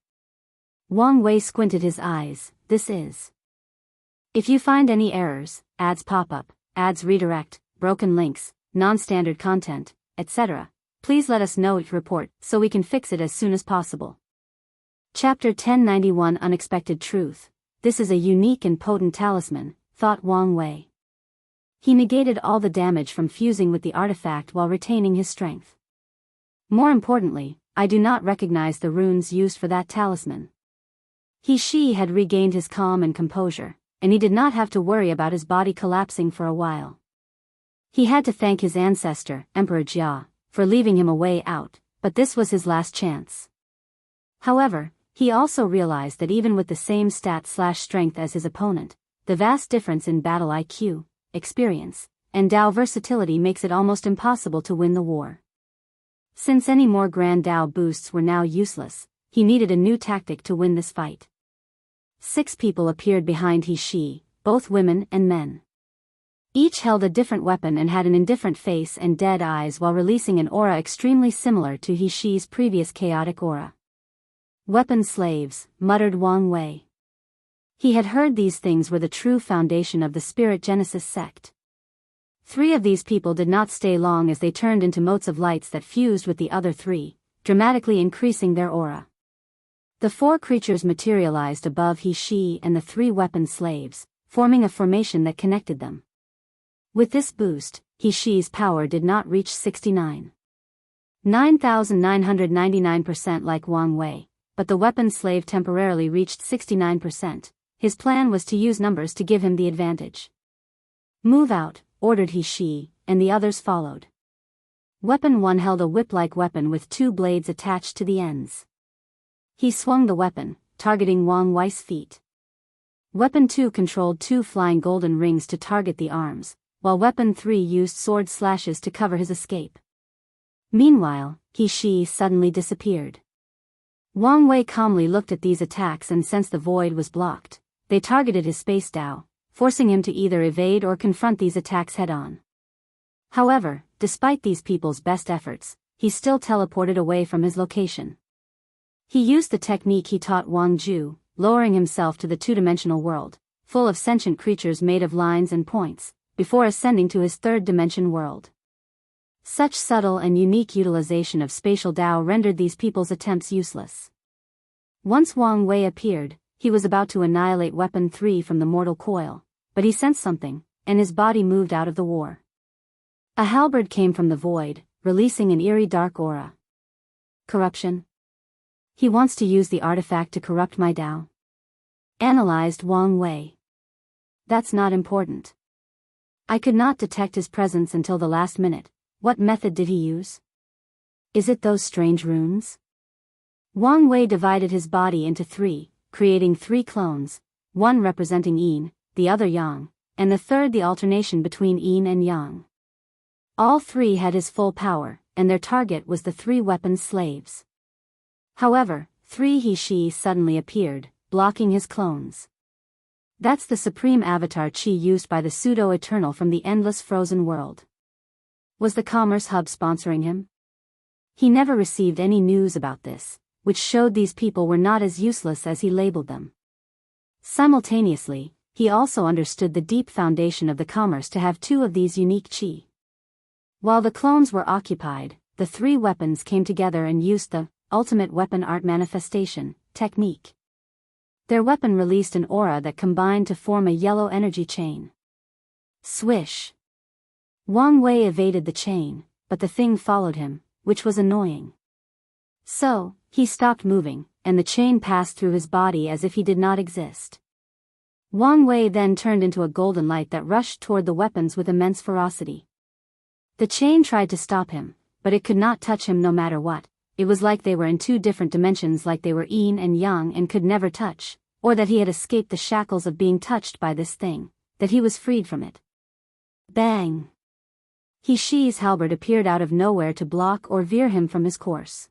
Wang Wei squinted his eyes. This is. If you find any errors, ads pop up, ads redirect, broken links, non-standard content, etc., please let us know. Report so we can fix it as soon as possible. Chapter 1091 Unexpected Truth. This is a unique and potent talisman, thought Wang Wei. He negated all the damage from fusing with the artifact while retaining his strength. More importantly, I do not recognize the runes used for that talisman. He had regained his calm and composure, and he did not have to worry about his body collapsing for a while. He had to thank his ancestor, Emperor Jia, for leaving him a way out, but this was his last chance. However, he also realized that even with the same stat/strength as his opponent, the vast difference in battle IQ, experience, and Dao versatility makes it almost impossible to win the war. Since any more grand Dao boosts were now useless, he needed a new tactic to win this fight. 6 people appeared behind He, both women and men. Each held a different weapon and had an indifferent face and dead eyes while releasing an aura extremely similar to He's previous chaotic aura. Weapon slaves, muttered Wang Wei. He had heard these things were the true foundation of the Spirit Genesis sect. 3 of these people did not stay long as they turned into motes of lights that fused with the other 3, dramatically increasing their aura. The 4 creatures materialized above He and the 3 weapon slaves, forming a formation that connected them. With this boost, He's power did not reach 9,999% like Wang Wei, but the weapon slave temporarily reached 69%. His plan was to use numbers to give him the advantage. Move out, ordered He, and the others followed. Weapon 1 held a whip-like weapon with 2 blades attached to the ends. He swung the weapon, targeting Wang Wei's feet. Weapon 2 controlled 2 flying golden rings to target the arms, while Weapon 3 used sword slashes to cover his escape. Meanwhile, He suddenly disappeared. Wang Wei calmly looked at these attacks and sensed the void was blocked. They targeted his space Dao, forcing him to either evade or confront these attacks head-on. However, despite these people's best efforts, he still teleported away from his location. He used the technique he taught Wang Ju, lowering himself to the 2-dimensional world, full of sentient creatures made of lines and points, before ascending to his 3rd-dimension world. Such subtle and unique utilization of spatial Dao rendered these people's attempts useless. Once Wang Wei appeared, he was about to annihilate Weapon 3 from the mortal coil, but he sensed something, and his body moved out of the war. A halberd came from the void, releasing an eerie dark aura. Corruption? He wants to use the artifact to corrupt my Dao? Analyzed Wang Wei. That's not important. I could not detect his presence until the last minute. What method did he use? Is it those strange runes? Wang Wei divided his body into 3, creating 3 clones, one representing Yin, the other Yang, and the third the alternation between Yin and Yang. All 3 had his full power, and their target was the 3 weapon slaves. However, 3 He suddenly appeared, blocking his clones. That's the supreme avatar Qi used by the pseudo-eternal from the endless frozen world. Was the Commerce Hub sponsoring him? He never received any news about this, which showed these people were not as useless as he labeled them. Simultaneously, he also understood the deep foundation of the commerce to have 2 of these unique Qi. While the clones were occupied, the 3 weapons came together and used the ultimate weapon art manifestation technique. Their weapon released an aura that combined to form a yellow energy chain. Swish! Wang Wei evaded the chain, but the thing followed him, which was annoying. So, he stopped moving, and the chain passed through his body as if he did not exist. Wang Wei then turned into a golden light that rushed toward the weapons with immense ferocity. The chain tried to stop him, but it could not touch him no matter what. It was like they were in 2 different dimensions, like they were Yin and Yang and could never touch, or that he had escaped the shackles of being touched by this thing, that he was freed from it. Bang! He's halberd appeared out of nowhere to block or veer him from his course.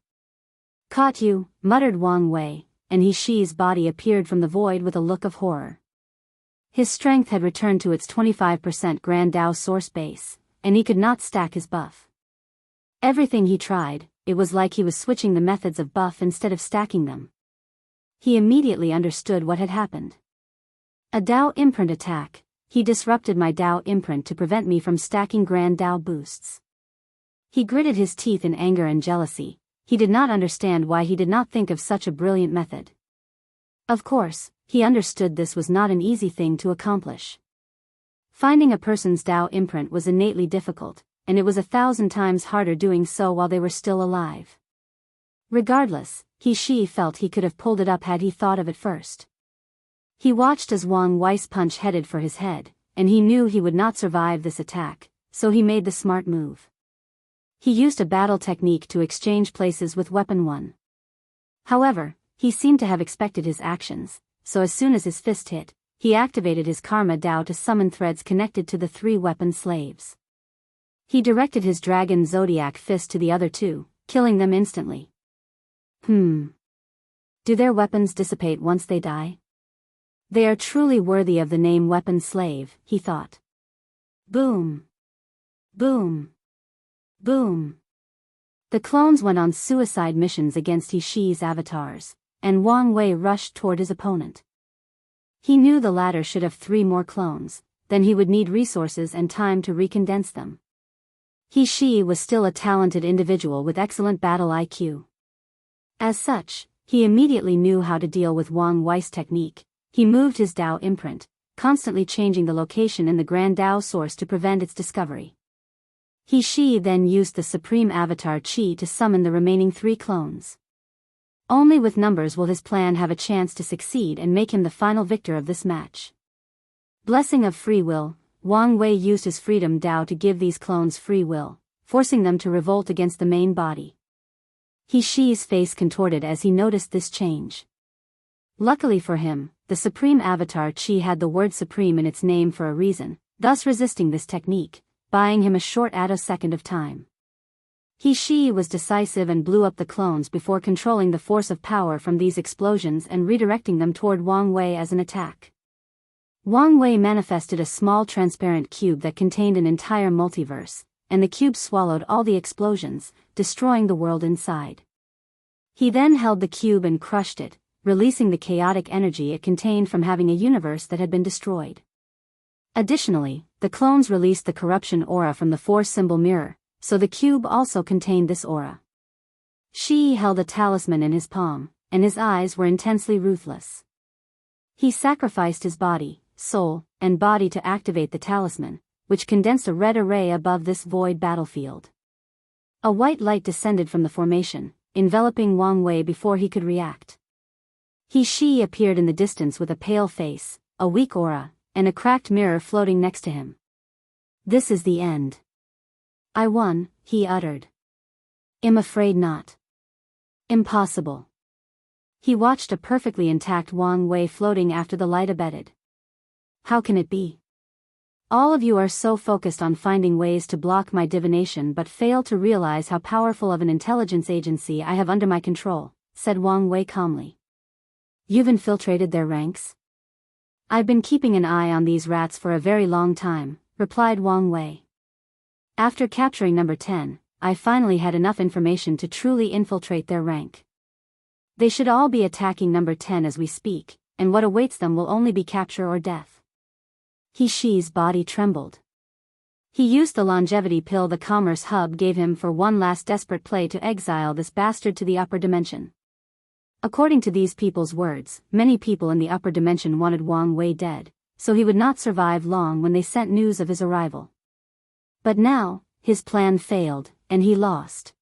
Caught you, muttered Wang Wei, and He's body appeared from the void with a look of horror. His strength had returned to its 25% Grand Dao source base, and he could not stack his buff. Everything he tried, it was like he was switching the methods of buff instead of stacking them. He immediately understood what had happened. A Dao imprint attack. He disrupted my Dao imprint to prevent me from stacking Grand Dao boosts. He gritted his teeth in anger and jealousy. He did not understand why he did not think of such a brilliant method. Of course, he understood this was not an easy thing to accomplish. Finding a person's Dao imprint was innately difficult, and it was 1,000 times harder doing so while they were still alive. Regardless, she felt he could have pulled it up had he thought of it first. He watched as Wang Wei's punch headed for his head, and he knew he would not survive this attack, so he made the smart move. He used a battle technique to exchange places with Weapon 1. However, he seemed to have expected his actions, so as soon as his fist hit, he activated his Karma Dao to summon threads connected to the 3 weapon slaves. He directed his Dragon Zodiac fist to the other 2, killing them instantly. Do their weapons dissipate once they die? They are truly worthy of the name Weapon Slave, he thought. Boom! Boom! Boom! The clones went on suicide missions against Shi's avatars, and Wang Wei rushed toward his opponent. He knew the latter should have 3 more clones, then he would need resources and time to recondense them. Shi was still a talented individual with excellent battle IQ. As such, he immediately knew how to deal with Wang Wei's technique. He moved his Dao imprint, constantly changing the location in the Grand Dao source to prevent its discovery. Shi then used the Supreme Avatar Qi to summon the remaining 3 clones. Only with numbers will his plan have a chance to succeed and make him the final victor of this match. Blessing of free will, Wang Wei used his Freedom Dao to give these clones free will, forcing them to revolt against the main body. Shi's face contorted as he noticed this change. Luckily for him, the Supreme Avatar Qi had the word Supreme in its name for a reason, thus resisting this technique, buying him a short attosecond of time. Shi was decisive and blew up the clones before controlling the force of power from these explosions and redirecting them toward Wang Wei as an attack. Wang Wei manifested a small transparent cube that contained an entire multiverse, and the cube swallowed all the explosions, destroying the world inside. He then held the cube and crushed it, releasing the chaotic energy it contained from having a universe that had been destroyed. Additionally, the clones released the corruption aura from the 4-symbol mirror, so the cube also contained this aura. Shi held a talisman in his palm, and his eyes were intensely ruthless. He sacrificed his body, soul, and body to activate the talisman, which condensed a red array above this void battlefield. A white light descended from the formation, enveloping Wang Wei before he could react. Shi appeared in the distance with a pale face, a weak aura, and a cracked mirror floating next to him. This is the end. I won, he uttered. I'm afraid not. Impossible. He watched a perfectly intact Wang Wei floating after the light abated. How can it be? All of you are so focused on finding ways to block my divination but fail to realize how powerful of an intelligence agency I have under my control, said Wang Wei calmly. You've infiltrated their ranks? I've been keeping an eye on these rats for a very long time, replied Wang Wei. After capturing number 10, I finally had enough information to truly infiltrate their rank. They should all be attacking number 10 as we speak, and what awaits them will only be capture or death. Shi's body trembled. He used the longevity pill the Commerce Hub gave him for one last desperate play to exile this bastard to the upper dimension. According to these people's words, many people in the upper dimension wanted Wang Wei dead, so he would not survive long when they sent news of his arrival. But now, his plan failed, and he lost.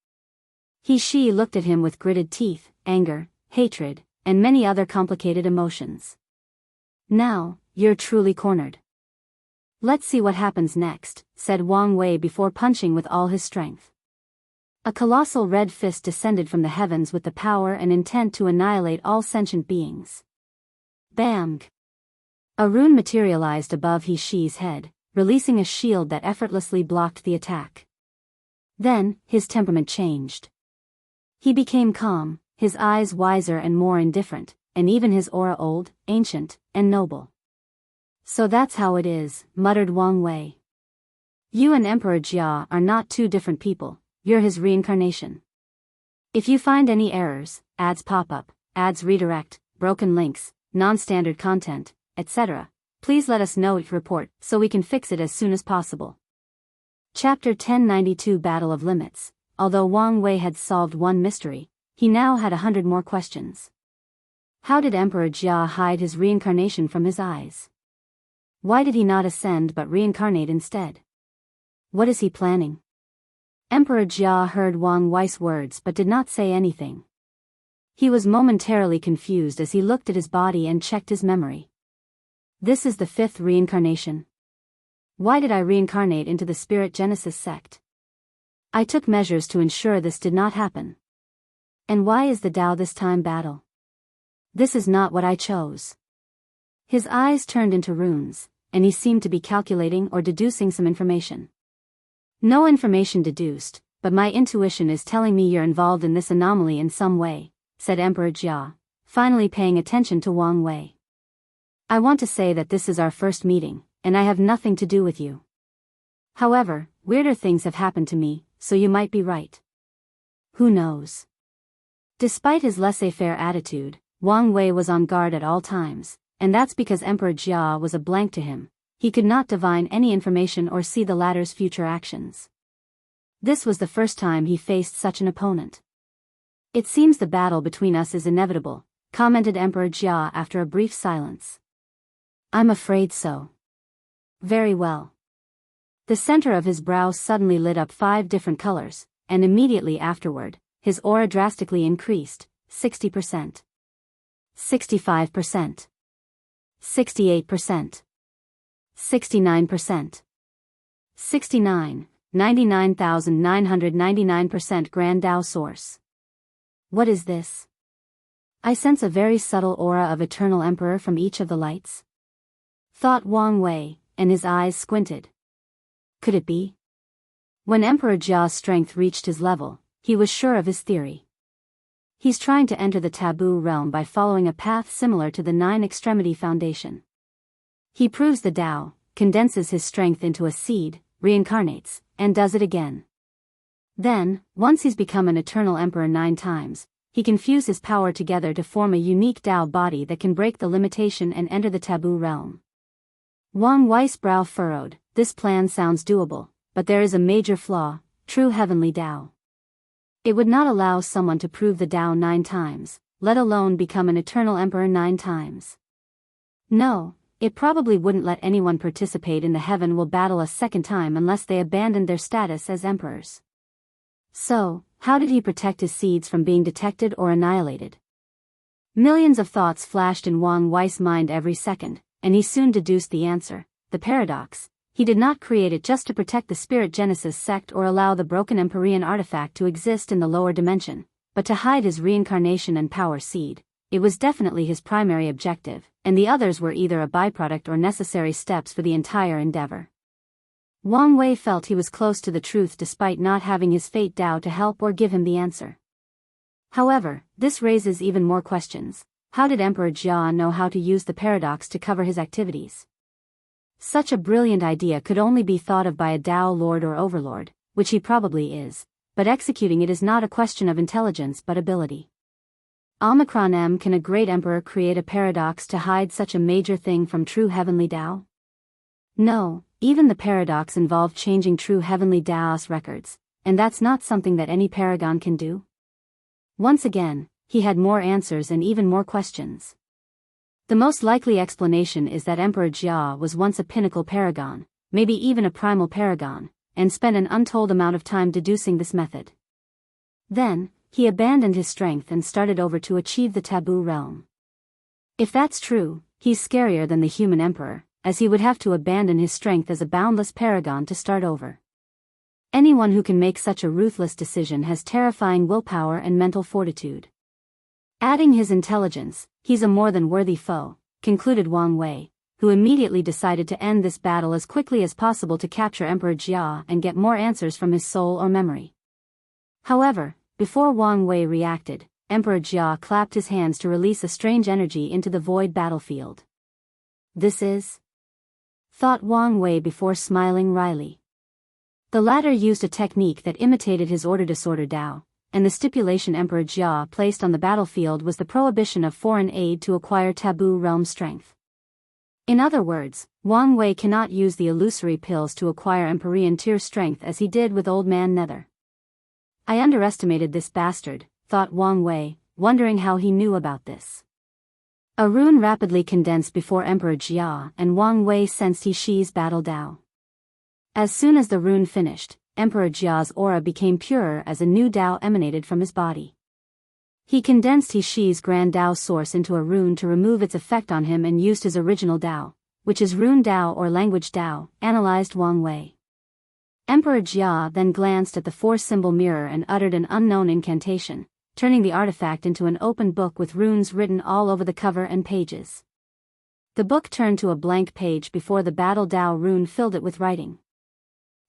Shi looked at him with gritted teeth, anger, hatred, and many other complicated emotions. Now, you're truly cornered. Let's see what happens next, said Wang Wei before punching with all his strength. A colossal red fist descended from the heavens with the power and intent to annihilate all sentient beings. Bang! A rune materialized above Shi's head, releasing a shield that effortlessly blocked the attack. Then, his temperament changed. He became calm, his eyes wiser and more indifferent, and even his aura old, ancient, and noble. So that's how it is, muttered Wang Wei. You and Emperor Jia are not two different people, you're his reincarnation. If you find any errors, ads pop up, ads redirect, broken links, non-standard content, etc., please let us know each report so we can fix it as soon as possible. Chapter 1092 Battle of Limits. Although Wang Wei had solved one mystery, he now had 100 more questions. How did Emperor Jia hide his reincarnation from his eyes? Why did he not ascend but reincarnate instead? What is he planning? Emperor Jia heard Wang Wei's words but did not say anything. He was momentarily confused as he looked at his body and checked his memory. This is the 5th reincarnation. Why did I reincarnate into the Spirit Genesis sect? I took measures to ensure this did not happen. And why is the Dao this time battle? This is not what I chose. His eyes turned into runes, and he seemed to be calculating or deducing some information. No information deduced, but my intuition is telling me you're involved in this anomaly in some way, said Emperor Jia, finally paying attention to Wang Wei. I want to say that this is our first meeting, and I have nothing to do with you. However, weirder things have happened to me, so you might be right. Who knows? Despite his laissez-faire attitude, Wang Wei was on guard at all times, and that's because Emperor Jia was a blank to him. He could not divine any information or see the latter's future actions. This was the first time he faced such an opponent. It seems the battle between us is inevitable, commented Emperor Jia after a brief silence. I'm afraid so. Very well. The center of his brow suddenly lit up 5 different colors, and immediately afterward, his aura drastically increased, 60%. 65%. 68%. 69%. 99,999% Grand Dao Source. What is this? I sense a very subtle aura of Eternal Emperor from each of the lights. Thought Wang Wei, and his eyes squinted. Could it be? When Emperor Jia's strength reached his level, he was sure of his theory. He's trying to enter the taboo realm by following a path similar to the 9-extremity foundation. He proves the Dao, condenses his strength into a seed, reincarnates, and does it again. Then, once he's become an Eternal Emperor 9 times, he can fuse his power together to form a unique Dao body that can break the limitation and enter the taboo realm. Wang Wei's brow furrowed. This plan sounds doable, but there is a major flaw: true heavenly Dao. It would not allow someone to prove the Dao 9 times, let alone become an Eternal Emperor 9 times. No, it probably wouldn't let anyone participate in the Heaven Will battle a second time unless they abandoned their status as emperors. So, how did he protect his seeds from being detected or annihilated? Millions of thoughts flashed in Wang Wei's mind every second, and he soon deduced the answer: the paradox. He did not create it just to protect the Spirit Genesis sect or allow the broken Empyrean artifact to exist in the lower dimension, but to hide his reincarnation and power seed. It was definitely his primary objective, and the others were either a byproduct or necessary steps for the entire endeavor. Wang Wei felt he was close to the truth despite not having his fate Dao to help or give him the answer. However, this raises even more questions. How did Emperor Jia know how to use the paradox to cover his activities? Such a brilliant idea could only be thought of by a Dao Lord or Overlord, which he probably is, but executing it is not a question of intelligence but ability. Omicron M. Can a great emperor create a paradox to hide such a major thing from true heavenly Dao? No, even the paradox involved changing true heavenly Dao's records, and that's not something that any paragon can do. Once again, he had more answers and even more questions. The most likely explanation is that Emperor Jia was once a pinnacle paragon, maybe even a primal paragon, and spent an untold amount of time deducing this method. Then, he abandoned his strength and started over to achieve the taboo realm. If that's true, he's scarier than the human emperor, as he would have to abandon his strength as a boundless paragon to start over. Anyone who can make such a ruthless decision has terrifying willpower and mental fortitude. Adding his intelligence, he's a more than worthy foe, concluded Wang Wei, who immediately decided to end this battle as quickly as possible to capture Emperor Jia and get more answers from his soul or memory. However, before Wang Wei reacted, Emperor Jia clapped his hands to release a strange energy into the void battlefield. This is thought Wang Wei before smiling wryly. The latter used a technique that imitated his order-disorder Dao, and the stipulation Emperor Jia placed on the battlefield was the prohibition of foreign aid to acquire taboo realm strength. In other words, Wang Wei cannot use the illusory pills to acquire Empyrean tier strength as he did with Old Man Nether. I underestimated this bastard, thought Wang Wei, wondering how he knew about this. A rune rapidly condensed before Emperor Jia, and Wang Wei sensed He Shi's battle Dao. As soon as the rune finished, Emperor Jia's aura became purer as a new Dao emanated from his body. He condensed He Shi's grand Dao source into a rune to remove its effect on him and used his original Dao, which is rune Dao or language Dao, analyzed Wang Wei. Emperor Jia then glanced at the four-symbol mirror and uttered an unknown incantation, turning the artifact into an open book with runes written all over the cover and pages. The book turned to a blank page before the battle Dao rune filled it with writing.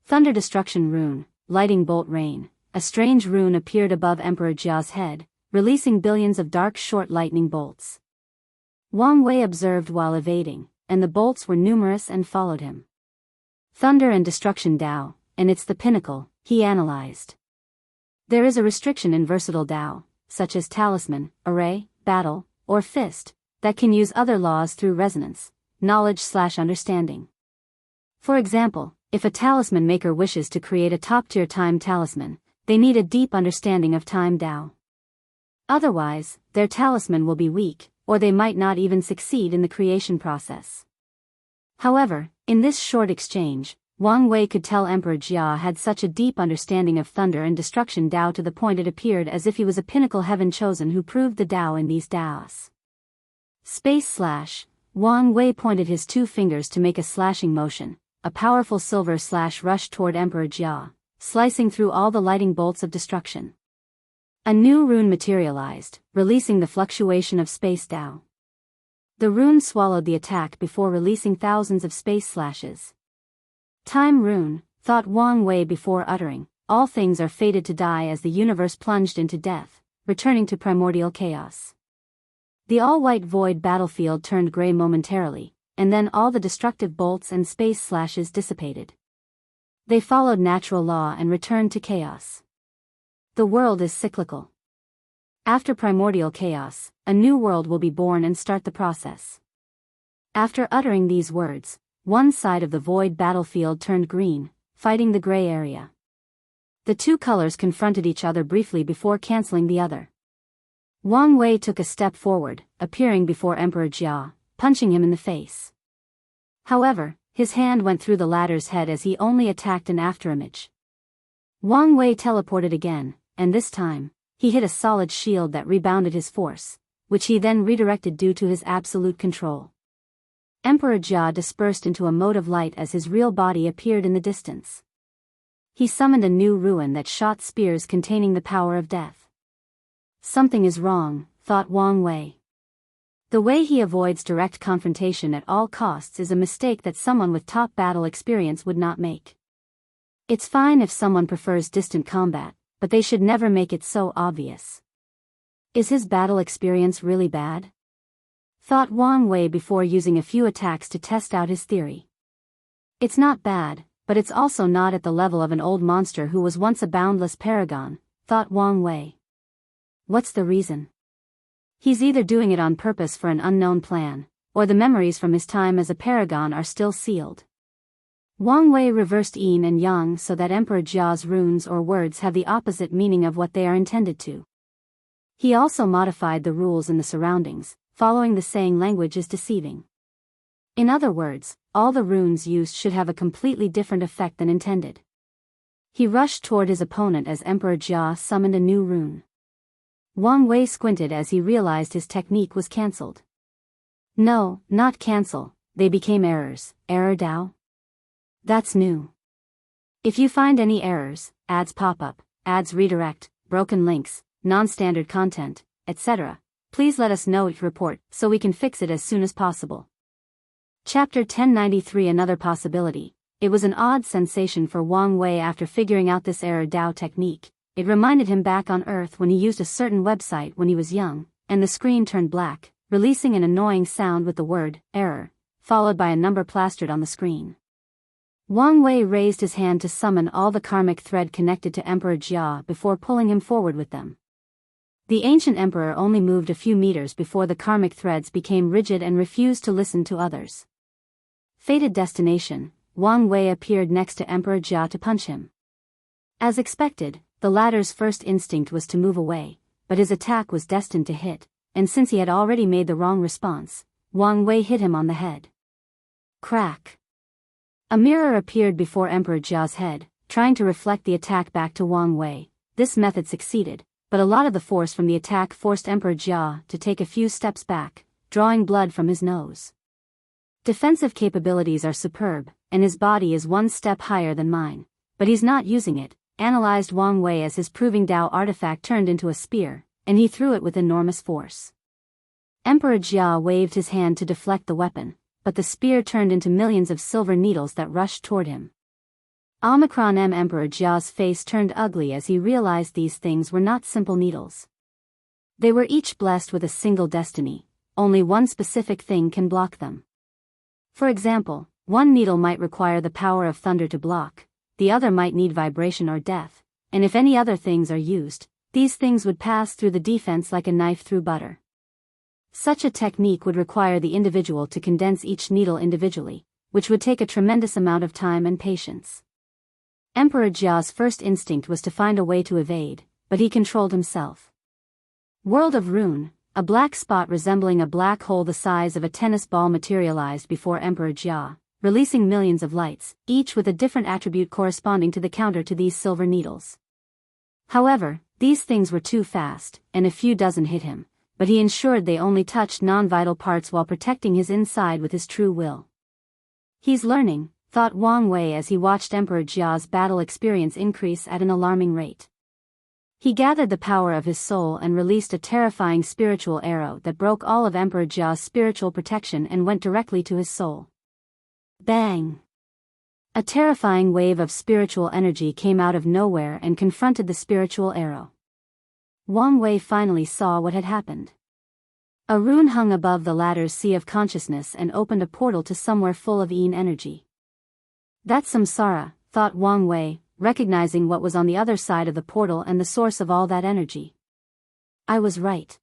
Thunder Destruction Rune, Lighting Bolt Rain. A strange rune appeared above Emperor Jia's head, releasing billions of dark short lightning bolts. Wang Wei observed while evading, and the bolts were numerous and followed him. Thunder and Destruction Dao, and it's the pinnacle, he analyzed. There is a restriction in versatile Dao, such as Talisman, Array, Battle, or Fist, that can use other laws through resonance, knowledge/understanding. For example, if a talisman maker wishes to create a top-tier time talisman, they need a deep understanding of time Dao. Otherwise, their talisman will be weak, or they might not even succeed in the creation process. However, in this short exchange, Wang Wei could tell Emperor Jia had such a deep understanding of thunder and destruction Dao to the point it appeared as if he was a pinnacle heaven chosen who proved the Dao in these Daos. Wang Wei pointed his two fingers to make a slashing motion. A powerful silver slash rushed toward Emperor Jia, slicing through all the lighting bolts of destruction. A new rune materialized, releasing the fluctuation of space Dao. The rune swallowed the attack before releasing thousands of space slashes. Time rune, thought Wang Wei before uttering, all things are fated to die as the universe plunged into death, returning to primordial chaos. The all-white void battlefield turned gray momentarily, and then all the destructive bolts and space slashes dissipated. They followed natural law and returned to chaos. The world is cyclical. After primordial chaos, a new world will be born and start the process. After uttering these words, one side of the void battlefield turned green, fighting the gray area. The two colors confronted each other briefly before canceling the other. Wang Wei took a step forward, appearing before Emperor Jia, punching him in the face. However, his hand went through the latter's head as he only attacked an afterimage. Wang Wei teleported again, and this time, he hit a solid shield that rebounded his force, which he then redirected due to his absolute control. Emperor Jia dispersed into a mode of light as his real body appeared in the distance. He summoned a new ruin that shot spears containing the power of death. Something is wrong, thought Wang Wei. The way he avoids direct confrontation at all costs is a mistake that someone with top battle experience would not make. It's fine if someone prefers distant combat, but they should never make it so obvious. Is his battle experience really bad? Thought Wang Wei before using a few attacks to test out his theory. It's not bad, but it's also not at the level of an old monster who was once a boundless paragon, thought Wang Wei. What's the reason? He's either doing it on purpose for an unknown plan, or the memories from his time as a paragon are still sealed. Wang Wei reversed yin and yang so that Emperor Jia's runes or words have the opposite meaning of what they are intended to. He also modified the rules in the surroundings, following the saying language is deceiving. In other words, all the runes used should have a completely different effect than intended. He rushed toward his opponent as Emperor Jia summoned a new rune. Wang Wei squinted as he realized his technique was cancelled. No, not cancel, they became errors. Error Dao? That's new. If you find any errors, ads pop up, ads redirect, broken links, non-standard content, etc., please let us know each report so we can fix it as soon as possible. Chapter 1093 Another possibility. It was an odd sensation for Wang Wei after figuring out this error Dao technique. It reminded him back on Earth when he used a certain website when he was young, and the screen turned black, releasing an annoying sound with the word, error, followed by a number plastered on the screen. Wang Wei raised his hand to summon all the karmic thread connected to Emperor Jia before pulling him forward with them. The ancient emperor only moved a few meters before the karmic threads became rigid and refused to listen to others. Fated destination, Wang Wei appeared next to Emperor Jia to punch him. As expected, the latter's first instinct was to move away, but his attack was destined to hit, and since he had already made the wrong response, Wang Wei hit him on the head. Crack! A mirror appeared before Emperor Jia's head, trying to reflect the attack back to Wang Wei. This method succeeded, but a lot of the force from the attack forced Emperor Jia to take a few steps back, drawing blood from his nose. Defensive capabilities are superb, and his body is one step higher than mine, but he's not using it, analyzed Wang Wei as his proving Dao artifact turned into a spear, and he threw it with enormous force. Emperor Jia waved his hand to deflect the weapon, but the spear turned into millions of silver needles that rushed toward him. Omicron M. Emperor Jia's face turned ugly as he realized these things were not simple needles. They were each blessed with a single destiny, only one specific thing can block them. For example, one needle might require the power of thunder to block, the other might need vibration or death, and if any other things are used, these things would pass through the defense like a knife through butter. Such a technique would require the individual to condense each needle individually, which would take a tremendous amount of time and patience. Emperor Jia's first instinct was to find a way to evade, but he controlled himself. World of Rune, a black spot resembling a black hole the size of a tennis ball materialized before Emperor Jia, releasing millions of lights, each with a different attribute corresponding to the counter to these silver needles. However, these things were too fast, and a few dozen hit him, but he ensured they only touched non-vital parts while protecting his inside with his true will. He's learning, thought Wang Wei as he watched Emperor Jia's battle experience increase at an alarming rate. He gathered the power of his soul and released a terrifying spiritual arrow that broke all of Emperor Jia's spiritual protection and went directly to his soul. Bang! A terrifying wave of spiritual energy came out of nowhere and confronted the spiritual arrow. Wang Wei finally saw what had happened. A rune hung above the latter's sea of consciousness and opened a portal to somewhere full of Yin energy. That's samsara, thought Wang Wei, recognizing what was on the other side of the portal and the source of all that energy. I was right.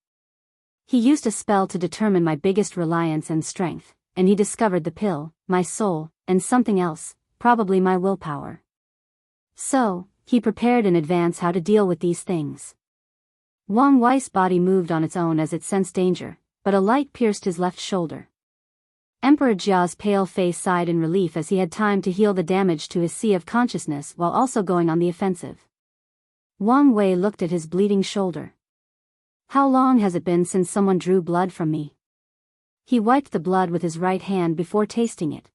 He used a spell to determine my biggest reliance and strength, and he discovered the pill, my soul, and something else, probably my willpower. So, he prepared in advance how to deal with these things. Wang Wei's body moved on its own as it sensed danger, but a light pierced his left shoulder. Emperor Jia's pale face sighed in relief as he had time to heal the damage to his sea of consciousness while also going on the offensive. Wang Wei looked at his bleeding shoulder. How long has it been since someone drew blood from me? He wiped the blood with his right hand before tasting it.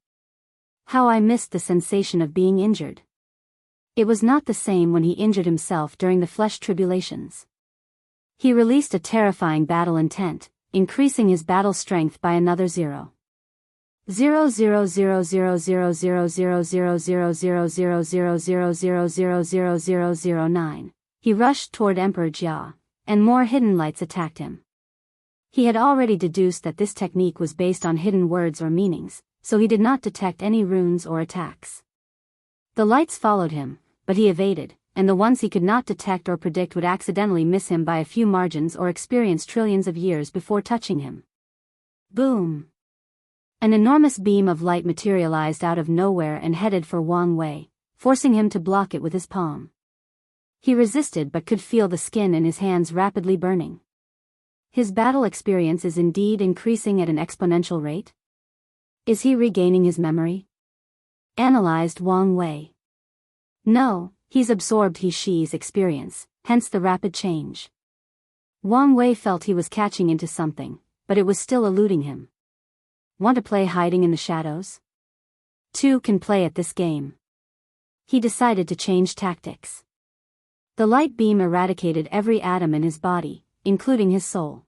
How I missed the sensation of being injured. It was not the same when he injured himself during the flesh tribulations. He released a terrifying battle intent, increasing his battle strength by another 0.000000000000000000009. He rushed toward Emperor Jia, and more hidden lights attacked him. He had already deduced that this technique was based on hidden words or meanings, so he did not detect any runes or attacks. The lights followed him, but he evaded, and the ones he could not detect or predict would accidentally miss him by a few margins or experience trillions of years before touching him. Boom! An enormous beam of light materialized out of nowhere and headed for Wang Wei, forcing him to block it with his palm. He resisted but could feel the skin in his hands rapidly burning. His battle experience is indeed increasing at an exponential rate? Is he regaining his memory? Analyzed Wang Wei. No, he's absorbed He-She's experience, hence the rapid change. Wang Wei felt he was catching into something, but it was still eluding him. Want to play hiding in the shadows? Two can play at this game. He decided to change tactics. The light beam eradicated every atom in his body, including his soul.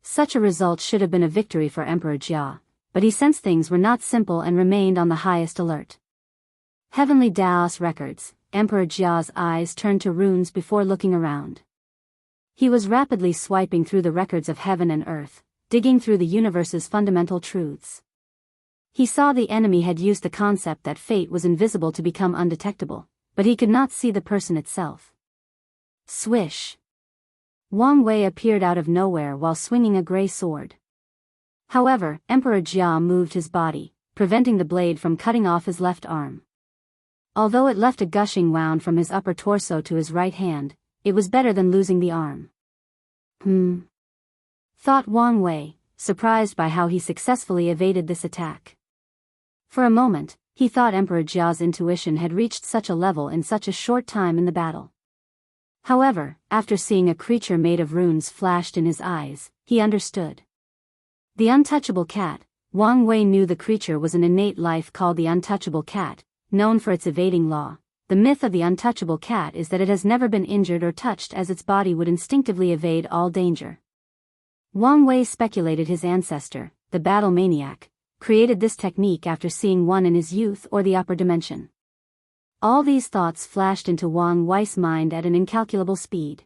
Such a result should have been a victory for Emperor Jia, but he sensed things were not simple and remained on the highest alert. Heavenly Daos records, Emperor Jia's eyes turned to runes before looking around. He was rapidly swiping through the records of heaven and earth, digging through the universe's fundamental truths. He saw the enemy had used the concept that fate was invisible to become undetectable, but he could not see the person itself. Swish! Wang Wei appeared out of nowhere while swinging a gray sword. However, Emperor Jia moved his body, preventing the blade from cutting off his left arm. Although it left a gushing wound from his upper torso to his right hand, it was better than losing the arm. Thought Wang Wei, surprised by how he successfully evaded this attack. For a moment, he thought Emperor Jia's intuition had reached such a level in such a short time in the battle. However, after seeing a creature made of runes flashed in his eyes, he understood. The untouchable cat. Wang Wei knew the creature was an innate life called the untouchable cat, known for its evading law. The myth of the untouchable cat is that it has never been injured or touched, as its body would instinctively evade all danger. Wang Wei speculated his ancestor, the battle maniac, created this technique after seeing one in his youth or the upper dimension. All these thoughts flashed into Wang Wei's mind at an incalculable speed.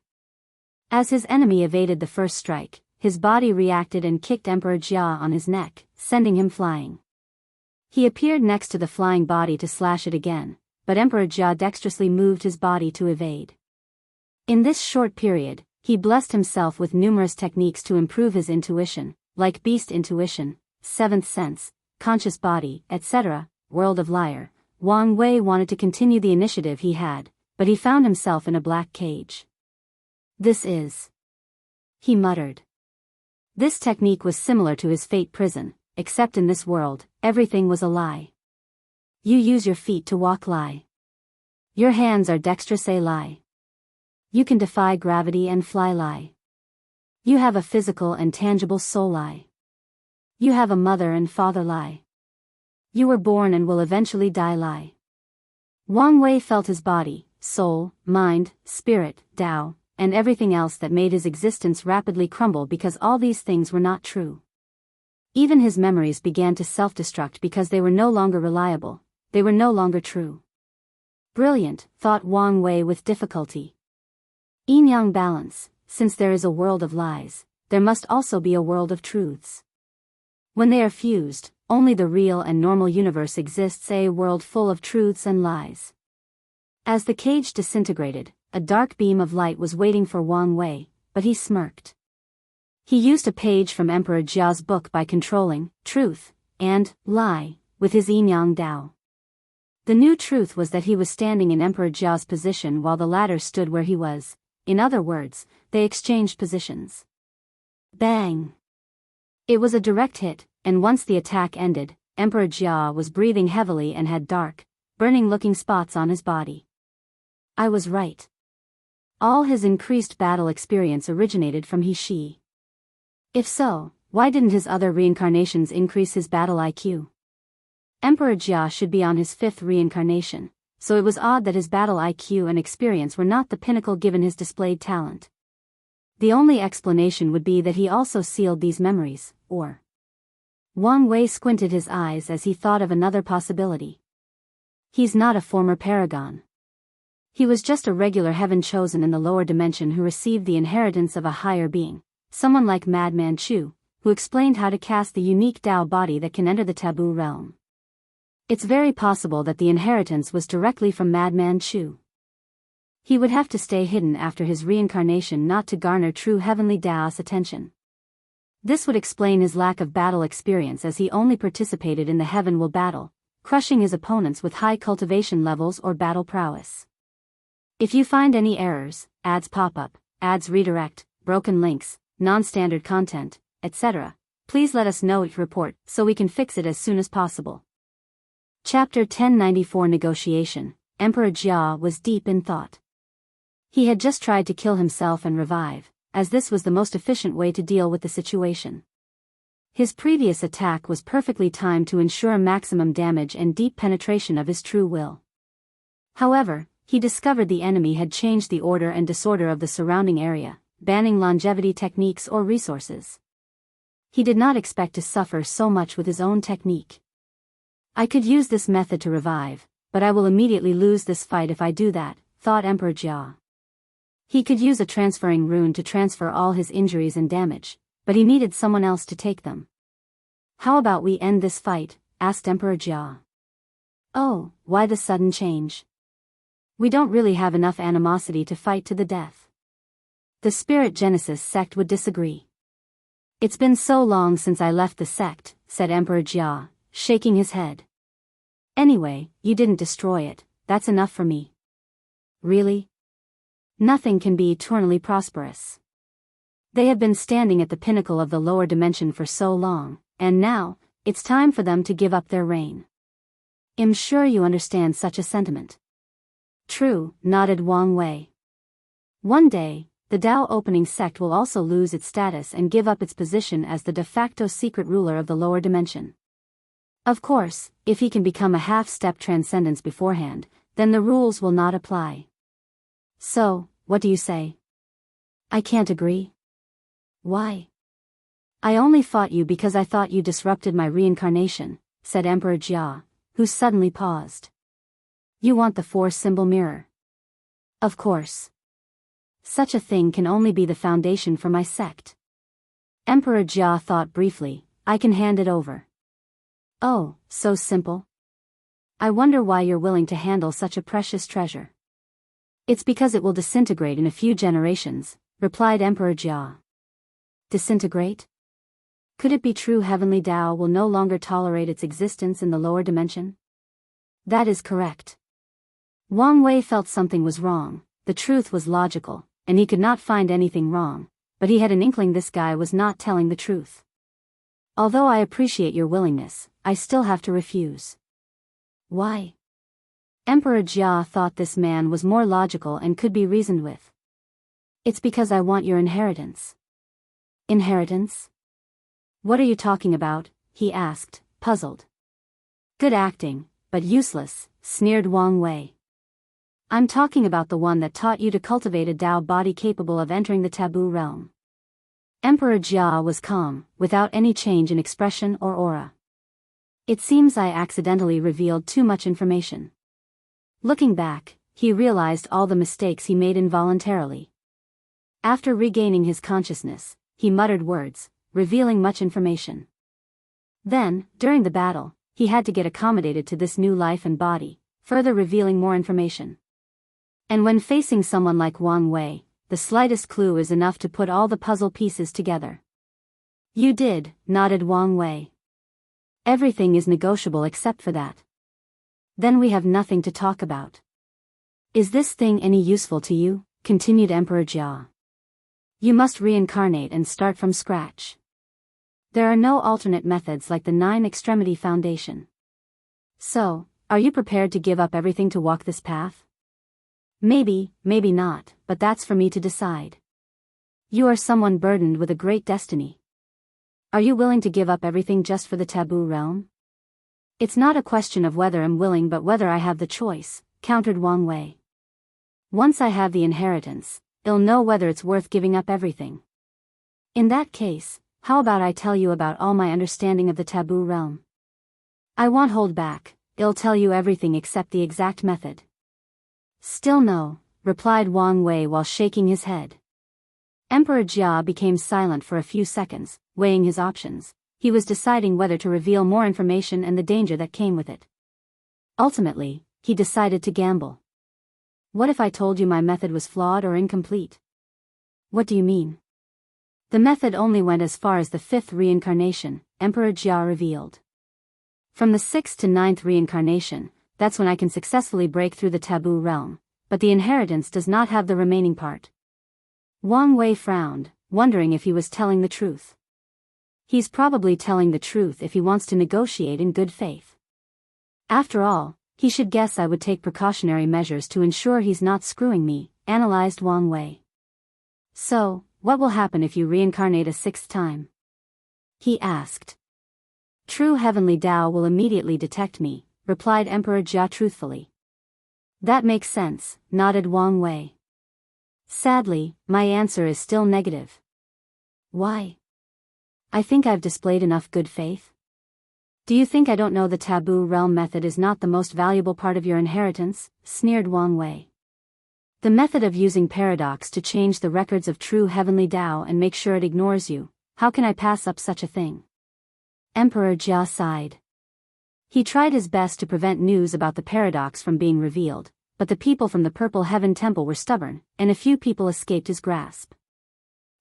As his enemy evaded the first strike, his body reacted and kicked Emperor Jia on his neck, sending him flying. He appeared next to the flying body to slash it again, but Emperor Jia dexterously moved his body to evade. In this short period, he blessed himself with numerous techniques to improve his intuition, like beast intuition, seventh sense, conscious body, etc., world of liar. Wang Wei wanted to continue the initiative he had, but he found himself in a black cage. This is... he muttered. This technique was similar to his fate prison, except in this world, everything was a lie. You use your feet to walk, lie. Your hands are dexterous, a lie. You can defy gravity and fly, lie. You have a physical and tangible soul, lie. You have a mother and father, lie. You were born and will eventually die, lie. Wang Wei felt his body, soul, mind, spirit, Dao, and everything else that made his existence rapidly crumble because all these things were not true. Even his memories began to self-destruct because they were no longer reliable, they were no longer true. Brilliant, thought Wang Wei with difficulty. Yin-yang balance, since there is a world of lies, there must also be a world of truths. When they are fused, only the real and normal universe exists, a world full of truths and lies. As the cage disintegrated, a dark beam of light was waiting for Wang Wei, but he smirked. He used a page from Emperor Jia's book by controlling truth and lie with his yin-yang Dao. The new truth was that he was standing in Emperor Jia's position while the latter stood where he was. In other words, they exchanged positions. Bang! It was a direct hit, and once the attack ended, Emperor Jia was breathing heavily and had dark, burning-looking spots on his body. I was right. All his increased battle experience originated from He-Shi. If so, why didn't his other reincarnations increase his battle IQ? Emperor Jia should be on his 5th reincarnation, so it was odd that his battle IQ and experience were not the pinnacle given his displayed talent. The only explanation would be that he also sealed these memories, or... Wang Wei squinted his eyes as he thought of another possibility. He's not a former paragon. He was just a regular heaven chosen in the lower dimension who received the inheritance of a higher being, someone like Madman Chu, who explained how to cast the unique Dao body that can enter the taboo realm. It's very possible that the inheritance was directly from Madman Chu. He would have to stay hidden after his reincarnation not to garner true heavenly Dao's attention. This would explain his lack of battle experience, as he only participated in the heaven will battle, crushing his opponents with high cultivation levels or battle prowess. If you find any errors, ads pop up, ads redirect, broken links, non-standard content, etc., please let us know it report so we can fix it as soon as possible. Chapter 1094 Negotiation. Emperor Jia was deep in thought. He had just tried to kill himself and revive, as this was the most efficient way to deal with the situation. His previous attack was perfectly timed to ensure maximum damage and deep penetration of his true will. However, he discovered the enemy had changed the order and disorder of the surrounding area, banning longevity techniques or resources. He did not expect to suffer so much with his own technique. I could use this method to revive, but I will immediately lose this fight if I do that, thought Emperor Jia. He could use a transferring rune to transfer all his injuries and damage, but he needed someone else to take them. How about we end this fight, asked Emperor Jia. Oh, why the sudden change? We don't really have enough animosity to fight to the death. The Spirit Genesis sect would disagree. It's been so long since I left the sect, said Emperor Jia, shaking his head. Anyway, you didn't destroy it, that's enough for me. Really? Nothing can be eternally prosperous. They have been standing at the pinnacle of the lower dimension for so long, and now, it's time for them to give up their reign. I'm sure you understand such a sentiment. True, nodded Wang Wei. One day, the Dao opening sect will also lose its status and give up its position as the de facto secret ruler of the lower dimension. Of course, if he can become a half-step transcendence beforehand, then the rules will not apply. So, what do you say? I can't agree. Why? I only fought you because I thought you disrupted my reincarnation, said Emperor Jia, who suddenly paused. You want the four-symbol mirror? Of course. Such a thing can only be the foundation for my sect. Emperor Jia thought briefly, I can hand it over. Oh, so simple? I wonder why you're willing to handle such a precious treasure. It's because it will disintegrate in a few generations, replied Emperor Jia. Disintegrate? Could it be true heavenly Dao will no longer tolerate its existence in the lower dimension? That is correct. Wang Wei felt something was wrong, the truth was logical, and he could not find anything wrong, but he had an inkling this guy was not telling the truth. Although I appreciate your willingness, I still have to refuse. Why? Emperor Jia thought this man was more logical and could be reasoned with. It's because I want your inheritance. Inheritance? What are you talking about? He asked, puzzled. Good acting, but useless, sneered Wang Wei. I'm talking about the one that taught you to cultivate a Dao body capable of entering the taboo realm. Emperor Jia was calm, without any change in expression or aura. It seems I accidentally revealed too much information. Looking back, he realized all the mistakes he made involuntarily. After regaining his consciousness, he muttered words, revealing much information. Then, during the battle, he had to get accommodated to this new life and body, further revealing more information. And when facing someone like Wang Wei, the slightest clue is enough to put all the puzzle pieces together. You did, nodded Wang Wei. Everything is negotiable except for that. Then we have nothing to talk about. Is this thing any useful to you? Continued Emperor Jia. You must reincarnate and start from scratch. There are no alternate methods like the 9-extremity foundation. So, are you prepared to give up everything to walk this path? Maybe, maybe not, but that's for me to decide. You are someone burdened with a great destiny. Are you willing to give up everything just for the taboo realm? It's not a question of whether I'm willing but whether I have the choice, countered Wang Wei. Once I have the inheritance, I'll know whether it's worth giving up everything. In that case, how about I tell you about all my understanding of the taboo realm? I won't hold back, I'll tell you everything except the exact method. Still no, replied Wang Wei while shaking his head. Emperor Jia became silent for a few seconds, weighing his options. He was deciding whether to reveal more information and the danger that came with it. Ultimately, he decided to gamble. What if I told you my method was flawed or incomplete? What do you mean? The method only went as far as the 5th reincarnation, Emperor Jia revealed. From the 6th to 9th reincarnation, that's when I can successfully break through the taboo realm, but the inheritance does not have the remaining part. Wang Wei frowned, wondering if he was telling the truth. He's probably telling the truth if he wants to negotiate in good faith. After all, he should guess I would take precautionary measures to ensure he's not screwing me, analyzed Wang Wei. So, what will happen if you reincarnate a 6th time? He asked. True heavenly Dao will immediately detect me, replied Emperor Jia truthfully. That makes sense, nodded Wang Wei. Sadly, my answer is still negative. Why? I think I've displayed enough good faith. Do you think I don't know the taboo realm method is not the most valuable part of your inheritance? Sneered Wang Wei. The method of using paradox to change the records of true heavenly Dao and make sure it ignores you, how can I pass up such a thing? Emperor Jia sighed. He tried his best to prevent news about the paradox from being revealed, but the people from the Purple Heaven Temple were stubborn, and a few people escaped his grasp.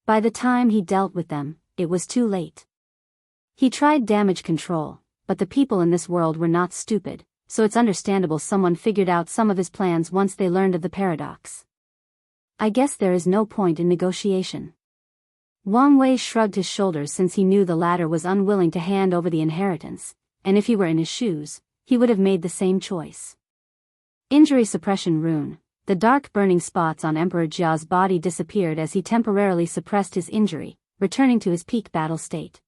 By the time he dealt with them, it was too late. He tried damage control, but the people in this world were not stupid, so it's understandable someone figured out some of his plans once they learned of the paradox. I guess there is no point in negotiation. Wang Wei shrugged his shoulders since he knew the latter was unwilling to hand over the inheritance, and if he were in his shoes, he would have made the same choice. Injury suppression rune. The dark burning spots on Emperor Jia's body disappeared as he temporarily suppressed his injury, returning to his peak battle state.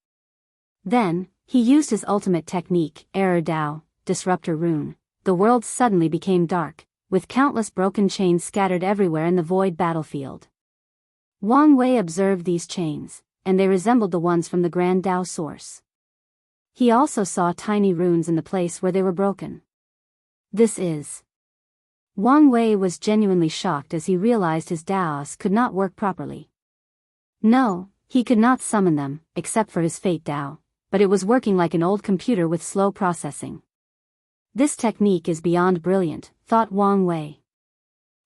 Then, he used his ultimate technique, Error Dao, Disruptor Rune. The world suddenly became dark, with countless broken chains scattered everywhere in the void battlefield. Wang Wei observed these chains, and they resembled the ones from the Grand Dao source. He also saw tiny runes in the place where they were broken. This is... Wang Wei was genuinely shocked as he realized his Daos could not work properly. No, he could not summon them, except for his Fate Dao, but it was working like an old computer with slow processing. This technique is beyond brilliant, thought Wang Wei.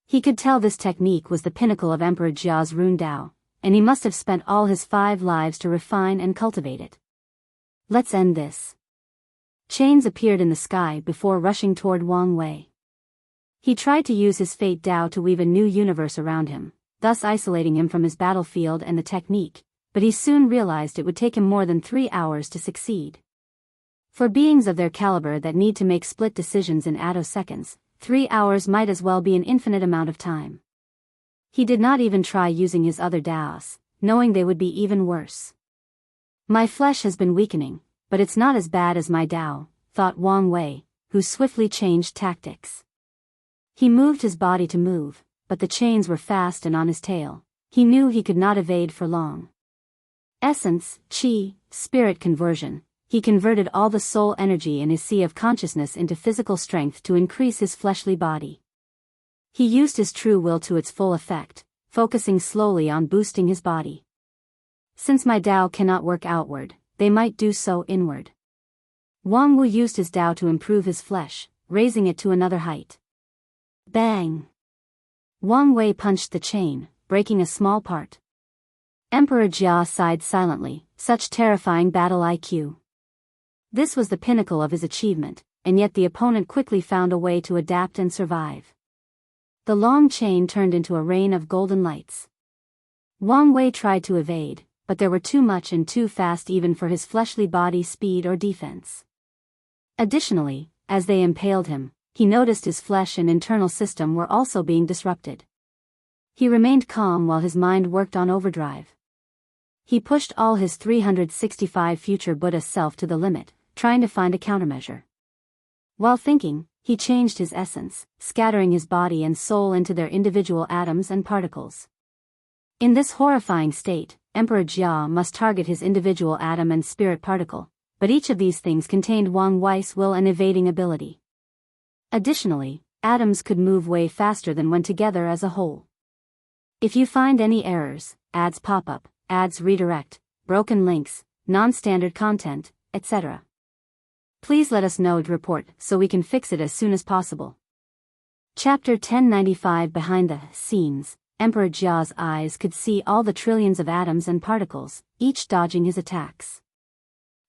He could tell this technique was the pinnacle of Emperor Jia's Rune Dao, and he must have spent all his 5 lives to refine and cultivate it. Let's end this. Chains appeared in the sky before rushing toward Wang Wei. He tried to use his Fate Dao to weave a new universe around him, thus isolating him from his battlefield and the technique, but he soon realized it would take him more than 3 hours to succeed. For beings of their caliber that need to make split decisions in attoseconds, 3 hours might as well be an infinite amount of time. He did not even try using his other Daos, knowing they would be even worse. My flesh has been weakening, but it's not as bad as my Dao, thought Wang Wei, who swiftly changed tactics. He moved his body to move, but the chains were fast and on his tail. He knew he could not evade for long. Essence, Qi, spirit conversion. He converted all the soul energy in his sea of consciousness into physical strength to increase his fleshly body. He used his true will to its full effect, focusing slowly on boosting his body. Since my Dao cannot work outward, they might do so inward. Wang Wu used his Dao to improve his flesh, raising it to another height. Bang! Wang Wei punched the chain, breaking a small part. Emperor Jia sighed silently, such terrifying battle IQ. This was the pinnacle of his achievement, and yet the opponent quickly found a way to adapt and survive. The long chain turned into a rain of golden lights. Wang Wei tried to evade, but there were too much and too fast even for his fleshly body speed or defense. Additionally, as they impaled him, he noticed his flesh and internal system were also being disrupted. He remained calm while his mind worked on overdrive. He pushed all his 365 future Buddha self to the limit, trying to find a countermeasure. While thinking, he changed his essence, scattering his body and soul into their individual atoms and particles. In this horrifying state, Emperor Jia must target his individual atom and spirit particle, but each of these things contained Wang Wei's will and evading ability. Additionally, atoms could move way faster than when together as a whole. If you find any errors, ads pop up, ads redirect, broken links, non-standard content, etc. Please let us know to report so we can fix it as soon as possible. Chapter 1095 Behind the scenes, Emperor Jia's eyes could see all the trillions of atoms and particles, each dodging his attacks.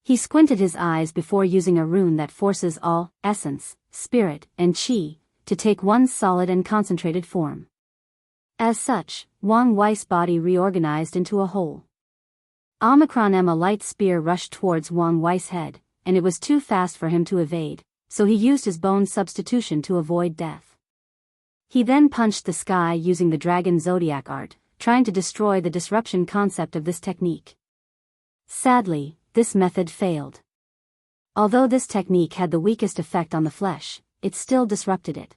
He squinted his eyes before using a rune that forces all, essence, spirit, and qi, to take one solid and concentrated form. As such, Wang Wei's body reorganized into a whole. Omicron M. A light spear rushed towards Wang Wei's head, and it was too fast for him to evade, so he used his bone substitution to avoid death. He then punched the sky using the dragon zodiac art, trying to destroy the disruption concept of this technique. Sadly, this method failed. Although this technique had the weakest effect on the flesh, it still disrupted it.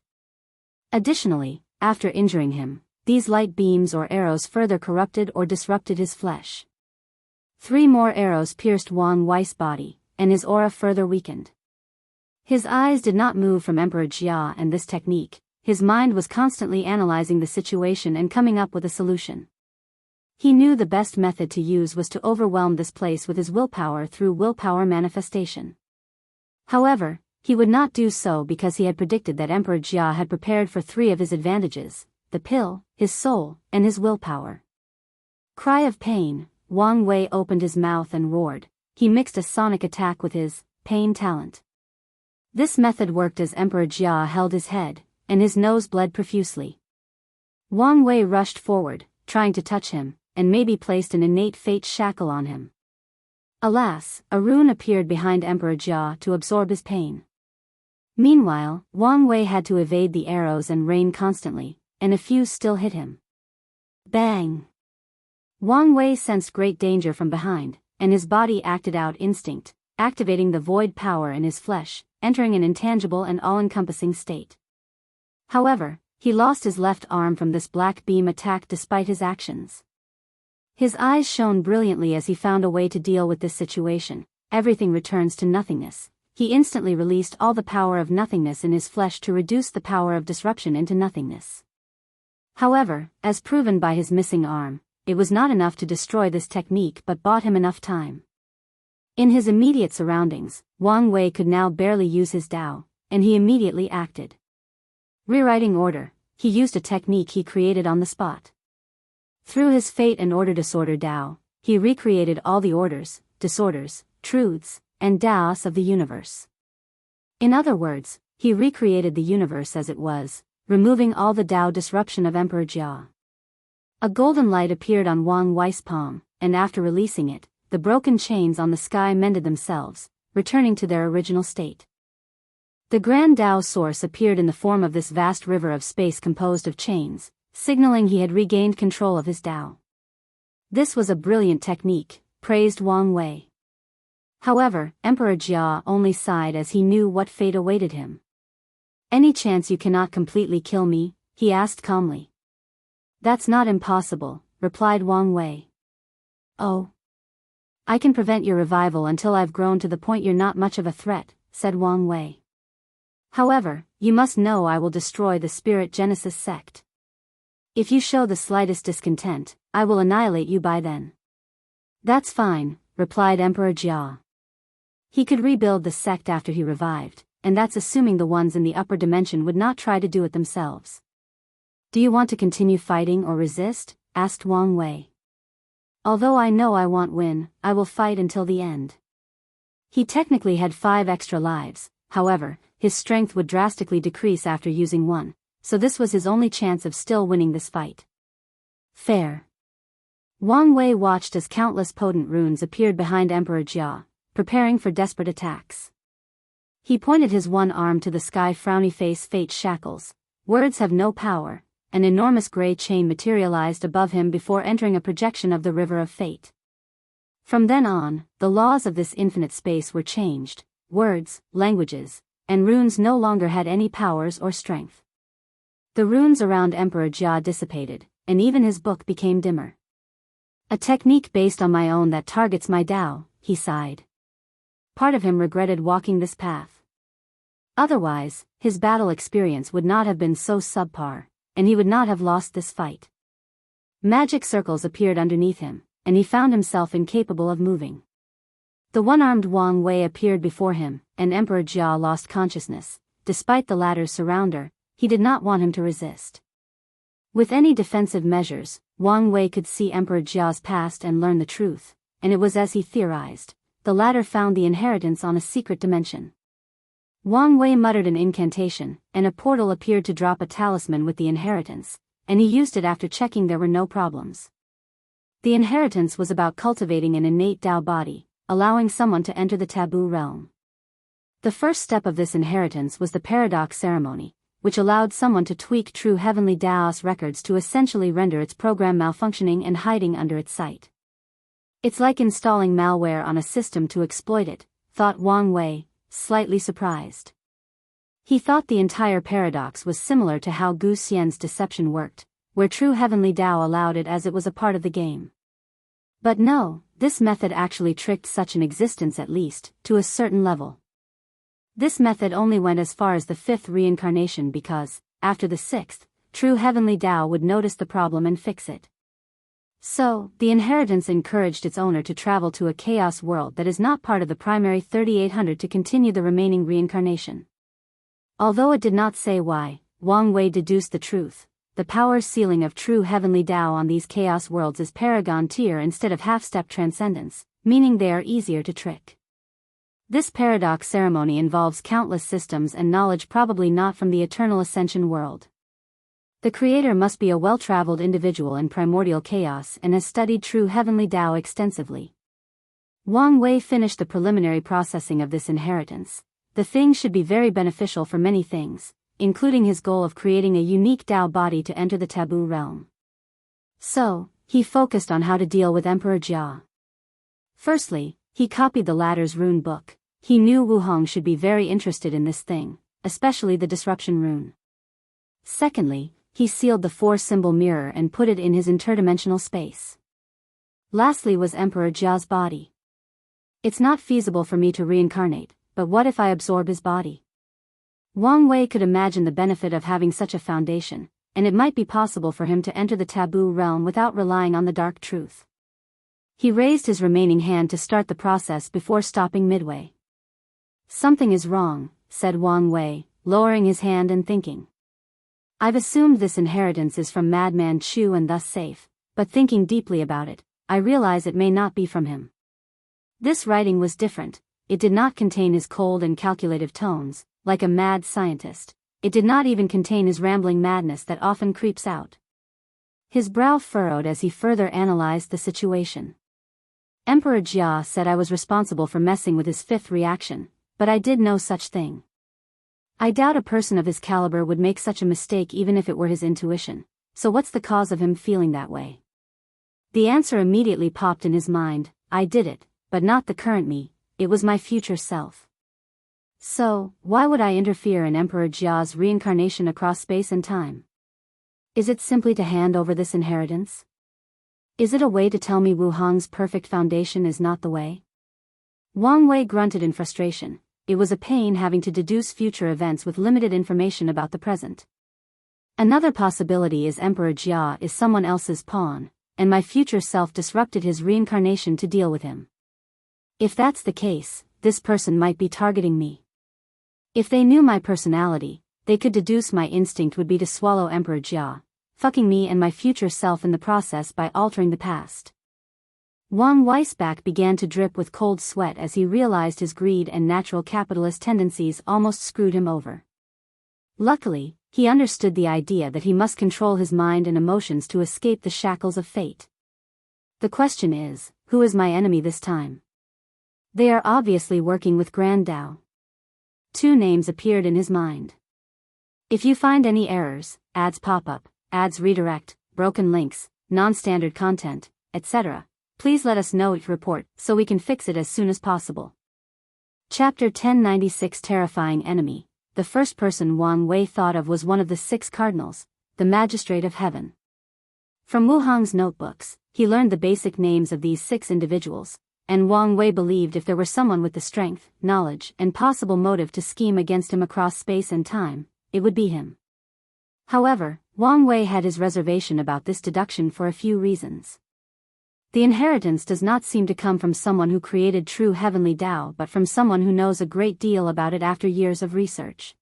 Additionally, after injuring him, these light beams or arrows further corrupted or disrupted his flesh. 3 more arrows pierced Wang Wei's body, and his aura further weakened. His eyes did not move from Emperor Jia and this technique. His mind was constantly analyzing the situation and coming up with a solution. He knew the best method to use was to overwhelm this place with his willpower through willpower manifestation. However, he would not do so because he had predicted that Emperor Jia had prepared for 3 of his advantages: the pill, his soul, and his willpower. Cry of pain, Wang Wei opened his mouth and roared. He mixed a sonic attack with his pain talent. This method worked as Emperor Jia held his head, and his nose bled profusely. Wang Wei rushed forward, trying to touch him, and maybe placed an innate fate shackle on him. Alas, a rune appeared behind Emperor Jia to absorb his pain. Meanwhile, Wang Wei had to evade the arrows and rain constantly, and a few still hit him. Bang! Wang Wei sensed great danger from behind, and his body acted out instinct, activating the void power in his flesh, entering an intangible and all-encompassing state. However, he lost his left arm from this black beam attack despite his actions. His eyes shone brilliantly as he found a way to deal with this situation. Everything returns to nothingness. He instantly released all the power of nothingness in his flesh to reduce the power of disruption into nothingness. However, as proven by his missing arm, it was not enough to destroy this technique but bought him enough time. In his immediate surroundings, Wang Wei could now barely use his Dao, and he immediately acted. Rewriting order, he used a technique he created on the spot. Through his fate and order disorder Dao, he recreated all the orders, disorders, truths, and Daos of the universe. In other words, he recreated the universe as it was, removing all the Dao disruption of Emperor Jia. A golden light appeared on Wang Wei's palm, and after releasing it, the broken chains on the sky mended themselves, returning to their original state. The grand Dao source appeared in the form of this vast river of space composed of chains, signaling he had regained control of his Dao. This was a brilliant technique, praised Wang Wei. However, Emperor Jia only sighed as he knew what fate awaited him. "Any chance you cannot completely kill me?" he asked calmly. "That's not impossible," replied Wang Wei. "Oh. I can prevent your revival until I've grown to the point you're not much of a threat," said Wang Wei. "However, you must know I will destroy the Spirit Genesis sect. If you show the slightest discontent, I will annihilate you by then." "That's fine," replied Emperor Jia. He could rebuild the sect after he revived, and that's assuming the ones in the upper dimension would not try to do it themselves. "Do you want to continue fighting or resist?" asked Wang Wei. "Although I know I won't win, I will fight until the end." He technically had 5 extra lives, however, his strength would drastically decrease after using one, so this was his only chance of still winning this fight. Fair. Wang Wei watched as countless potent runes appeared behind Emperor Jia, preparing for desperate attacks. He pointed his one arm to the sky. Frowny face fate shackles. Words have no power. An enormous gray chain materialized above him before entering a projection of the river of fate. From then on, the laws of this infinite space were changed. Words, languages, and runes no longer had any powers or strength. The runes around Emperor Jia dissipated, and even his book became dimmer. "A technique based on my own that targets my Dao," he sighed. Part of him regretted walking this path. Otherwise, his battle experience would not have been so subpar, and he would not have lost this fight. Magic circles appeared underneath him, and he found himself incapable of moving. The one-armed Wang Wei appeared before him, and Emperor Jia lost consciousness. Despite the latter's surrounder, he did not want him to resist. With any defensive measures, Wang Wei could see Emperor Jia's past and learn the truth, and it was as he theorized. The latter found the inheritance on a secret dimension. Wang Wei muttered an incantation, and a portal appeared to drop a talisman with the inheritance, and he used it after checking there were no problems. The inheritance was about cultivating an innate Dao body, allowing someone to enter the taboo realm. The first step of this inheritance was the paradox ceremony, which allowed someone to tweak true heavenly Daos records to essentially render its program malfunctioning and hiding under its sight. "It's like installing malware on a system to exploit it," thought Wang Wei, slightly surprised. He thought the entire paradox was similar to how Gu Xian's deception worked, where true heavenly Dao allowed it as it was a part of the game. But no, this method actually tricked such an existence, at least, to a certain level. This method only went as far as the 5th reincarnation because, after the 6th, true heavenly Dao would notice the problem and fix it. So, the inheritance encouraged its owner to travel to a chaos world that is not part of the primary 3800 to continue the remaining reincarnation. Although it did not say why, Wang Wei deduced the truth. The power ceiling of true heavenly Dao on these chaos worlds is paragon tier instead of half-step transcendence, meaning they are easier to trick. This paradox ceremony involves countless systems and knowledge probably not from the eternal ascension world. The creator must be a well-traveled individual in primordial chaos and has studied true heavenly Dao extensively. Wang Wei finished the preliminary processing of this inheritance. The thing should be very beneficial for many things, including his goal of creating a unique Dao body to enter the taboo realm. So, he focused on how to deal with Emperor Jia. Firstly, he copied the latter's rune book. He knew Wuhong should be very interested in this thing, especially the disruption rune. Secondly, he sealed the 4-symbol mirror and put it in his interdimensional space. Lastly was Emperor Jia's body. It's not feasible for me to reincarnate, but what if I absorb his body? Wang Wei could imagine the benefit of having such a foundation, and it might be possible for him to enter the taboo realm without relying on the dark truth. He raised his remaining hand to start the process before stopping midway. Something is wrong, said Wang Wei, lowering his hand and thinking. I've assumed this inheritance is from Madman Chu and thus safe, but thinking deeply about it, I realize it may not be from him. This writing was different. It did not contain his cold and calculative tones, like a mad scientist. It did not even contain his rambling madness that often creeps out. His brow furrowed as he further analyzed the situation. Emperor Jia said I was responsible for messing with his 5th reaction, but I did no such thing. I doubt a person of his caliber would make such a mistake even if it were his intuition, so what's the cause of him feeling that way? The answer immediately popped in his mind, I did it, but not the current me, it was my future self. So, why would I interfere in Emperor Jia's reincarnation across space and time? Is it simply to hand over this inheritance? Is it a way to tell me Wuhong's perfect foundation is not the way? Wang Wei grunted in frustration. It was a pain having to deduce future events with limited information about the present. Another possibility is Emperor Jia is someone else's pawn, and my future self disrupted his reincarnation to deal with him. If that's the case, this person might be targeting me. If they knew my personality, they could deduce my instinct would be to swallow Emperor Jia, fucking me and my future self in the process by altering the past. Wang Wei's back began to drip with cold sweat as he realized his greed and natural capitalist tendencies almost screwed him over. Luckily, he understood the idea that he must control his mind and emotions to escape the shackles of fate. The question is, who is my enemy this time? They are obviously working with Grand Dao. 2 names appeared in his mind. If you find any errors, ads pop up, ads redirect, broken links, non-standard content, etc., please let us know each report so we can fix it as soon as possible. Chapter 1096 Terrifying Enemy. The first person Wang Wei thought of was one of the 6 cardinals, the Magistrate of Heaven. From Wuhong's notebooks, he learned the basic names of these 6 individuals, and Wang Wei believed if there were someone with the strength, knowledge, and possible motive to scheme against him across space and time, it would be him. However, Wang Wei had his reservation about this deduction for a few reasons. The inheritance does not seem to come from someone who created true heavenly Dao but from someone who knows a great deal about it after years of research.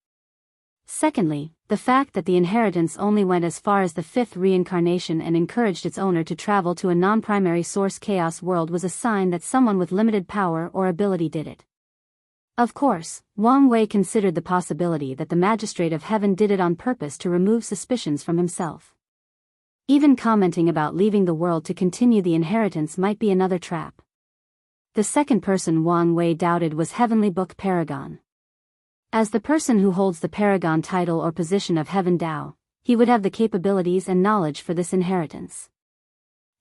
Secondly, the fact that the inheritance only went as far as the 5th reincarnation and encouraged its owner to travel to a non-primary source chaos world was a sign that someone with limited power or ability did it. Of course, Wang Wei considered the possibility that the Magistrate of Heaven did it on purpose to remove suspicions from himself. Even commenting about leaving the world to continue the inheritance might be another trap. The second person Wang Wei doubted was Heavenly Book Paragon. As the person who holds the Paragon title or position of Heaven Dao, he would have the capabilities and knowledge for this inheritance.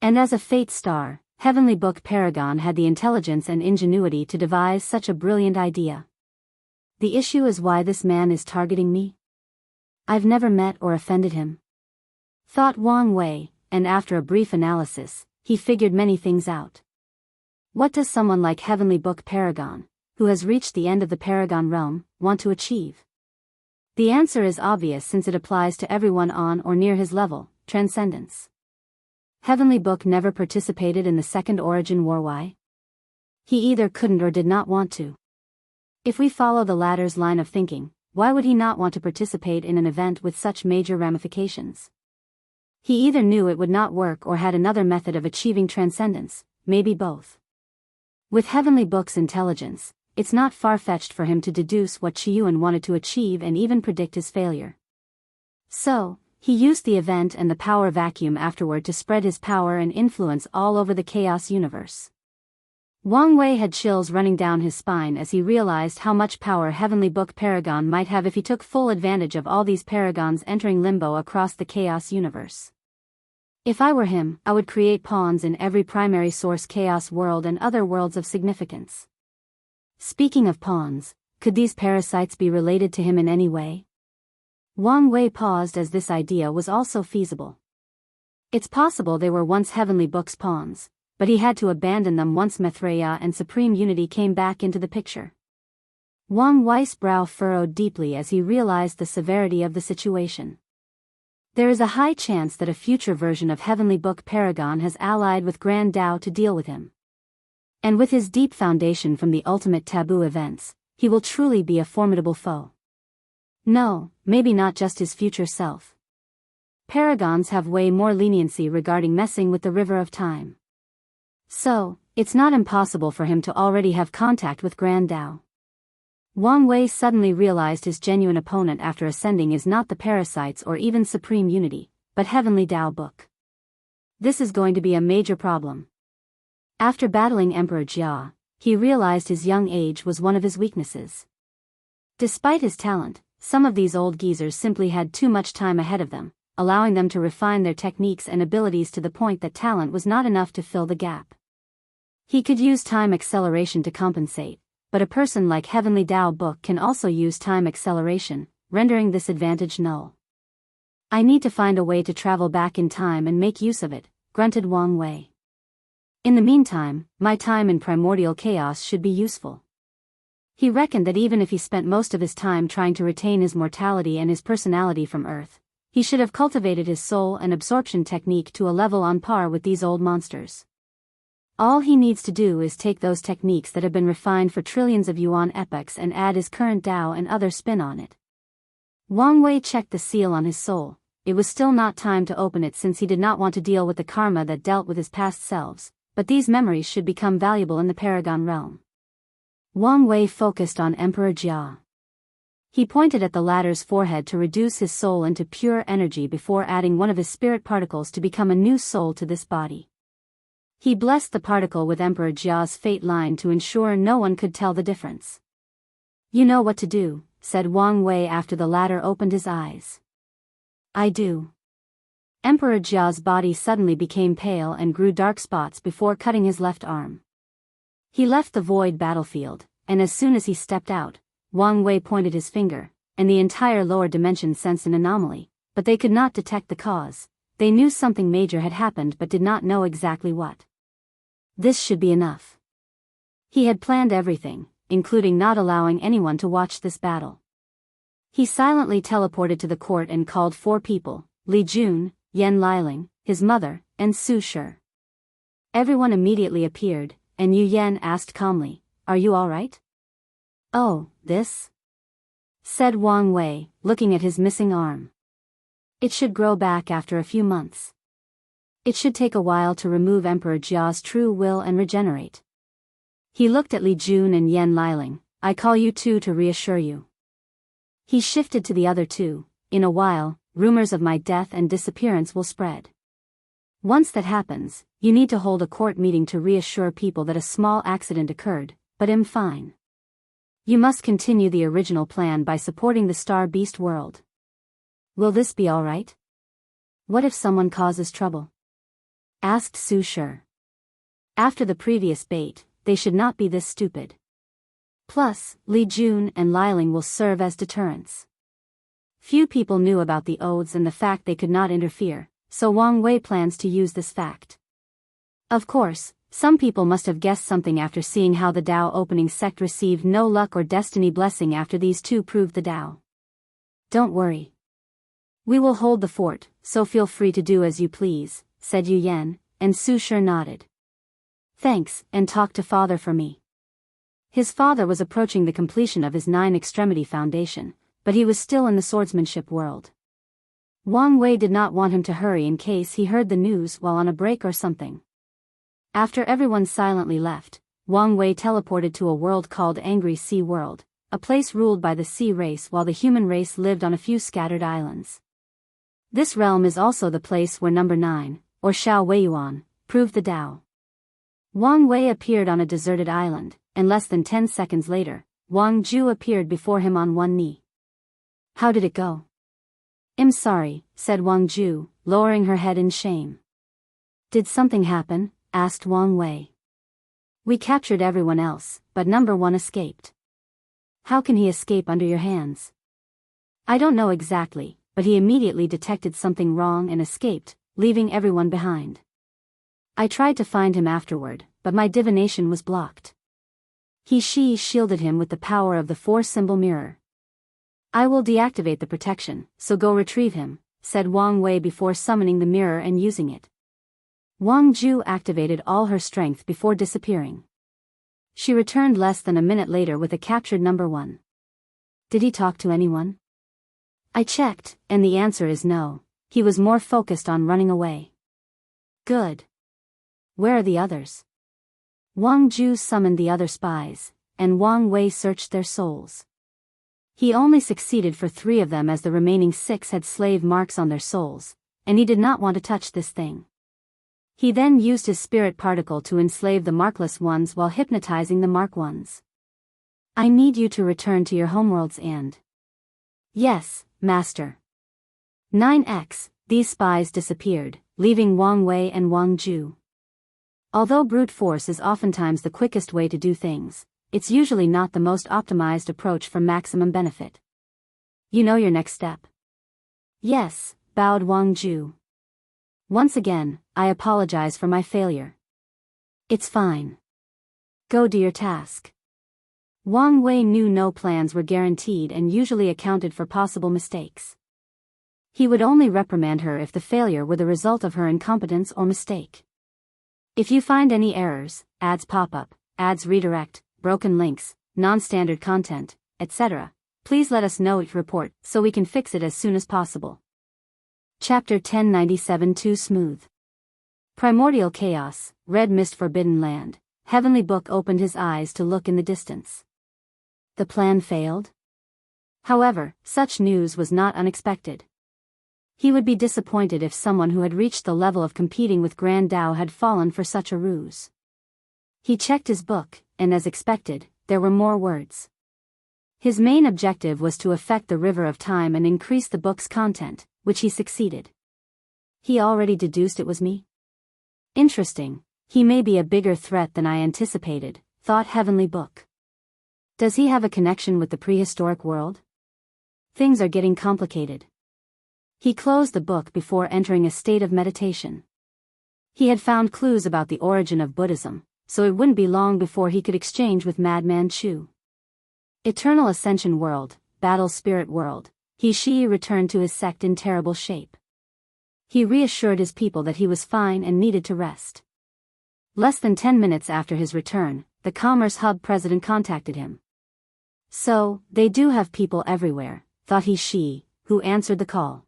And as a fate star, Heavenly Book Paragon had the intelligence and ingenuity to devise such a brilliant idea. The issue is why this man is targeting me? I've never met or offended him. Thought Wang Wei, and after a brief analysis, he figured many things out. What does someone like Heavenly Book Paragon, who has reached the end of the Paragon realm, want to achieve? The answer is obvious since it applies to everyone on or near his level, Transcendence. Heavenly Book never participated in the Second Origin War. Why? He either couldn't or did not want to. If we follow the latter's line of thinking, why would he not want to participate in an event with such major ramifications? He either knew it would not work or had another method of achieving transcendence, maybe both. With Heavenly Book's intelligence, it's not far-fetched for him to deduce what Qiyuan wanted to achieve and even predict his failure. So, he used the event and the power vacuum afterward to spread his power and influence all over the chaos universe. Wang Wei had chills running down his spine as he realized how much power Heavenly Book Paragon might have if he took full advantage of all these paragons entering limbo across the chaos universe. If I were him, I would create pawns in every primary source chaos world and other worlds of significance. Speaking of pawns, could these parasites be related to him in any way? Wang Wei paused as this idea was also feasible. It's possible they were once Heavenly Book's pawns, but he had to abandon them once Maitreya and Supreme Unity came back into the picture. Wang Wei's brow furrowed deeply as he realized the severity of the situation. There is a high chance that a future version of Heavenly Book Paragon has allied with Grand Dao to deal with him. And with his deep foundation from the ultimate taboo events, he will truly be a formidable foe. No, maybe not just his future self. Paragons have way more leniency regarding messing with the river of time. So, it's not impossible for him to already have contact with Grand Dao. Wang Wei suddenly realized his genuine opponent after ascending is not the parasites or even Supreme Unity, but Heavenly Dao Book. This is going to be a major problem. After battling Emperor Jia, he realized his young age was one of his weaknesses. Despite his talent, some of these old geezers simply had too much time ahead of them, allowing them to refine their techniques and abilities to the point that talent was not enough to fill the gap. He could use time acceleration to compensate, but a person like Heavenly Dao Book can also use time acceleration, rendering this advantage null. I need to find a way to travel back in time and make use of it, grunted Wang Wei. In the meantime, my time in primordial chaos should be useful. He reckoned that even if he spent most of his time trying to retain his mortality and his personality from Earth, he should have cultivated his soul and absorption technique to a level on par with these old monsters. All he needs to do is take those techniques that have been refined for trillions of yuan epochs and add his current Dao and other spin on it. Wang Wei checked the seal on his soul. It was still not time to open it since he did not want to deal with the karma that dealt with his past selves, but these memories should become valuable in the Paragon realm. Wang Wei focused on Emperor Jia. He pointed at the latter's forehead to reduce his soul into pure energy before adding one of his spirit particles to become a new soul to this body. He blessed the particle with Emperor Jia's fate line to ensure no one could tell the difference. You know what to do, said Wang Wei after the latter opened his eyes. I do. Emperor Jia's body suddenly became pale and grew dark spots before cutting his left arm. He left the void battlefield, and as soon as he stepped out, Wang Wei pointed his finger, and the entire lower dimension sensed an anomaly, but they could not detect the cause. They knew something major had happened but did not know exactly what. This should be enough. He had planned everything, including not allowing anyone to watch this battle. He silently teleported to the court and called 4 people, Li Jun, Yan Liling, his mother, and Su Shi. Everyone immediately appeared, and Yu Yan asked calmly, "Are you all right?" "Oh, this?" said Wang Wei, looking at his missing arm. "It should grow back after a few months. It should take a while to remove Emperor Jia's true will and regenerate." He looked at Li Jun and Yan Liling. "I call you two to reassure you." He shifted to the other 2. "In a while, rumors of my death and disappearance will spread. Once that happens, you need to hold a court meeting to reassure people that a small accident occurred, but I'm fine. You must continue the original plan by supporting the Star Beast world. Will this be all right? What if someone causes trouble?" asked Su Shi. After the previous bait, they should not be this stupid. Plus, Li Jun and Liling will serve as deterrents. Few people knew about the oaths and the fact they could not interfere, so Wang Wei plans to use this fact. Of course, some people must have guessed something after seeing how the Dao opening sect received no luck or destiny blessing after these 2 proved the Dao. Don't worry. We will hold the fort, so feel free to do as you please, said Yu Yan, and Su Shi nodded. Thanks, and talk to father for me. His father was approaching the completion of his 9-extremity foundation, but he was still in the swordsmanship world. Wang Wei did not want him to hurry in case he heard the news while on a break or something. After everyone silently left, Wang Wei teleported to a world called Angry Sea World, a place ruled by the sea race while the human race lived on a few scattered islands. This realm is also the place where number 9, or Xiao Weiyuan, proved the Dao. Wang Wei appeared on a deserted island, and less than 10 seconds later, Wang Ju appeared before him on one knee. How did it go? I'm sorry, said Wang Ju, lowering her head in shame. Did something happen? Asked Wang Wei. We captured everyone else, but number 1 escaped. How can he escape under your hands? I don't know exactly, but he immediately detected something wrong and escaped, leaving everyone behind. I tried to find him afterward, but my divination was blocked. She shielded him with the power of the 4-symbol mirror. I will deactivate the protection, so go retrieve him, said Wang Wei before summoning the mirror and using it. Wang Ju activated all her strength before disappearing. She returned less than a minute later with a captured number 1. Did he talk to anyone? I checked, and the answer is no. He was more focused on running away. Good. Where are the others? Wang Ju summoned the other spies, and Wang Wei searched their souls. He only succeeded for 3 of them as the remaining 6 had slave marks on their souls, and he did not want to touch this thing. He then used his spirit particle to enslave the markless ones while hypnotizing the mark ones. I need you to return to your homeworlds and... Yes, Master. 9x, these spies disappeared, leaving Wang Wei and Wang Ju. Although brute force is oftentimes the quickest way to do things, it's usually not the most optimized approach for maximum benefit. You know your next step? Yes, bowed Wang Ju. Once again, I apologize for my failure. It's fine. Go do your task. Wang Wei knew no plans were guaranteed and usually accounted for possible mistakes. He would only reprimand her if the failure were the result of her incompetence or mistake. If you find any errors, ads pop up, ads redirect, broken links, non-standard content, etc., please let us know it report so we can fix it as soon as possible. Chapter 1097 Too Smooth. Primordial Chaos, Red Mist Forbidden Land. Heavenly Book opened his eyes to look in the distance. The plan failed? However, such news was not unexpected. He would be disappointed if someone who had reached the level of competing with Grand Dao had fallen for such a ruse. He checked his book, and as expected, there were more words. His main objective was to affect the river of time and increase the book's content, which he succeeded. He already deduced it was me? Interesting, he may be a bigger threat than I anticipated, thought Heavenly Book. Does he have a connection with the prehistoric world? Things are getting complicated. He closed the book before entering a state of meditation. He had found clues about the origin of Buddhism, so it wouldn't be long before he could exchange with Madman Chu. Eternal Ascension World, Battle Spirit World. He returned to his sect in terrible shape. He reassured his people that he was fine and needed to rest. Less than 10 minutes after his return, the Commerce Hub president contacted him. So, they do have people everywhere, thought he, who answered the call.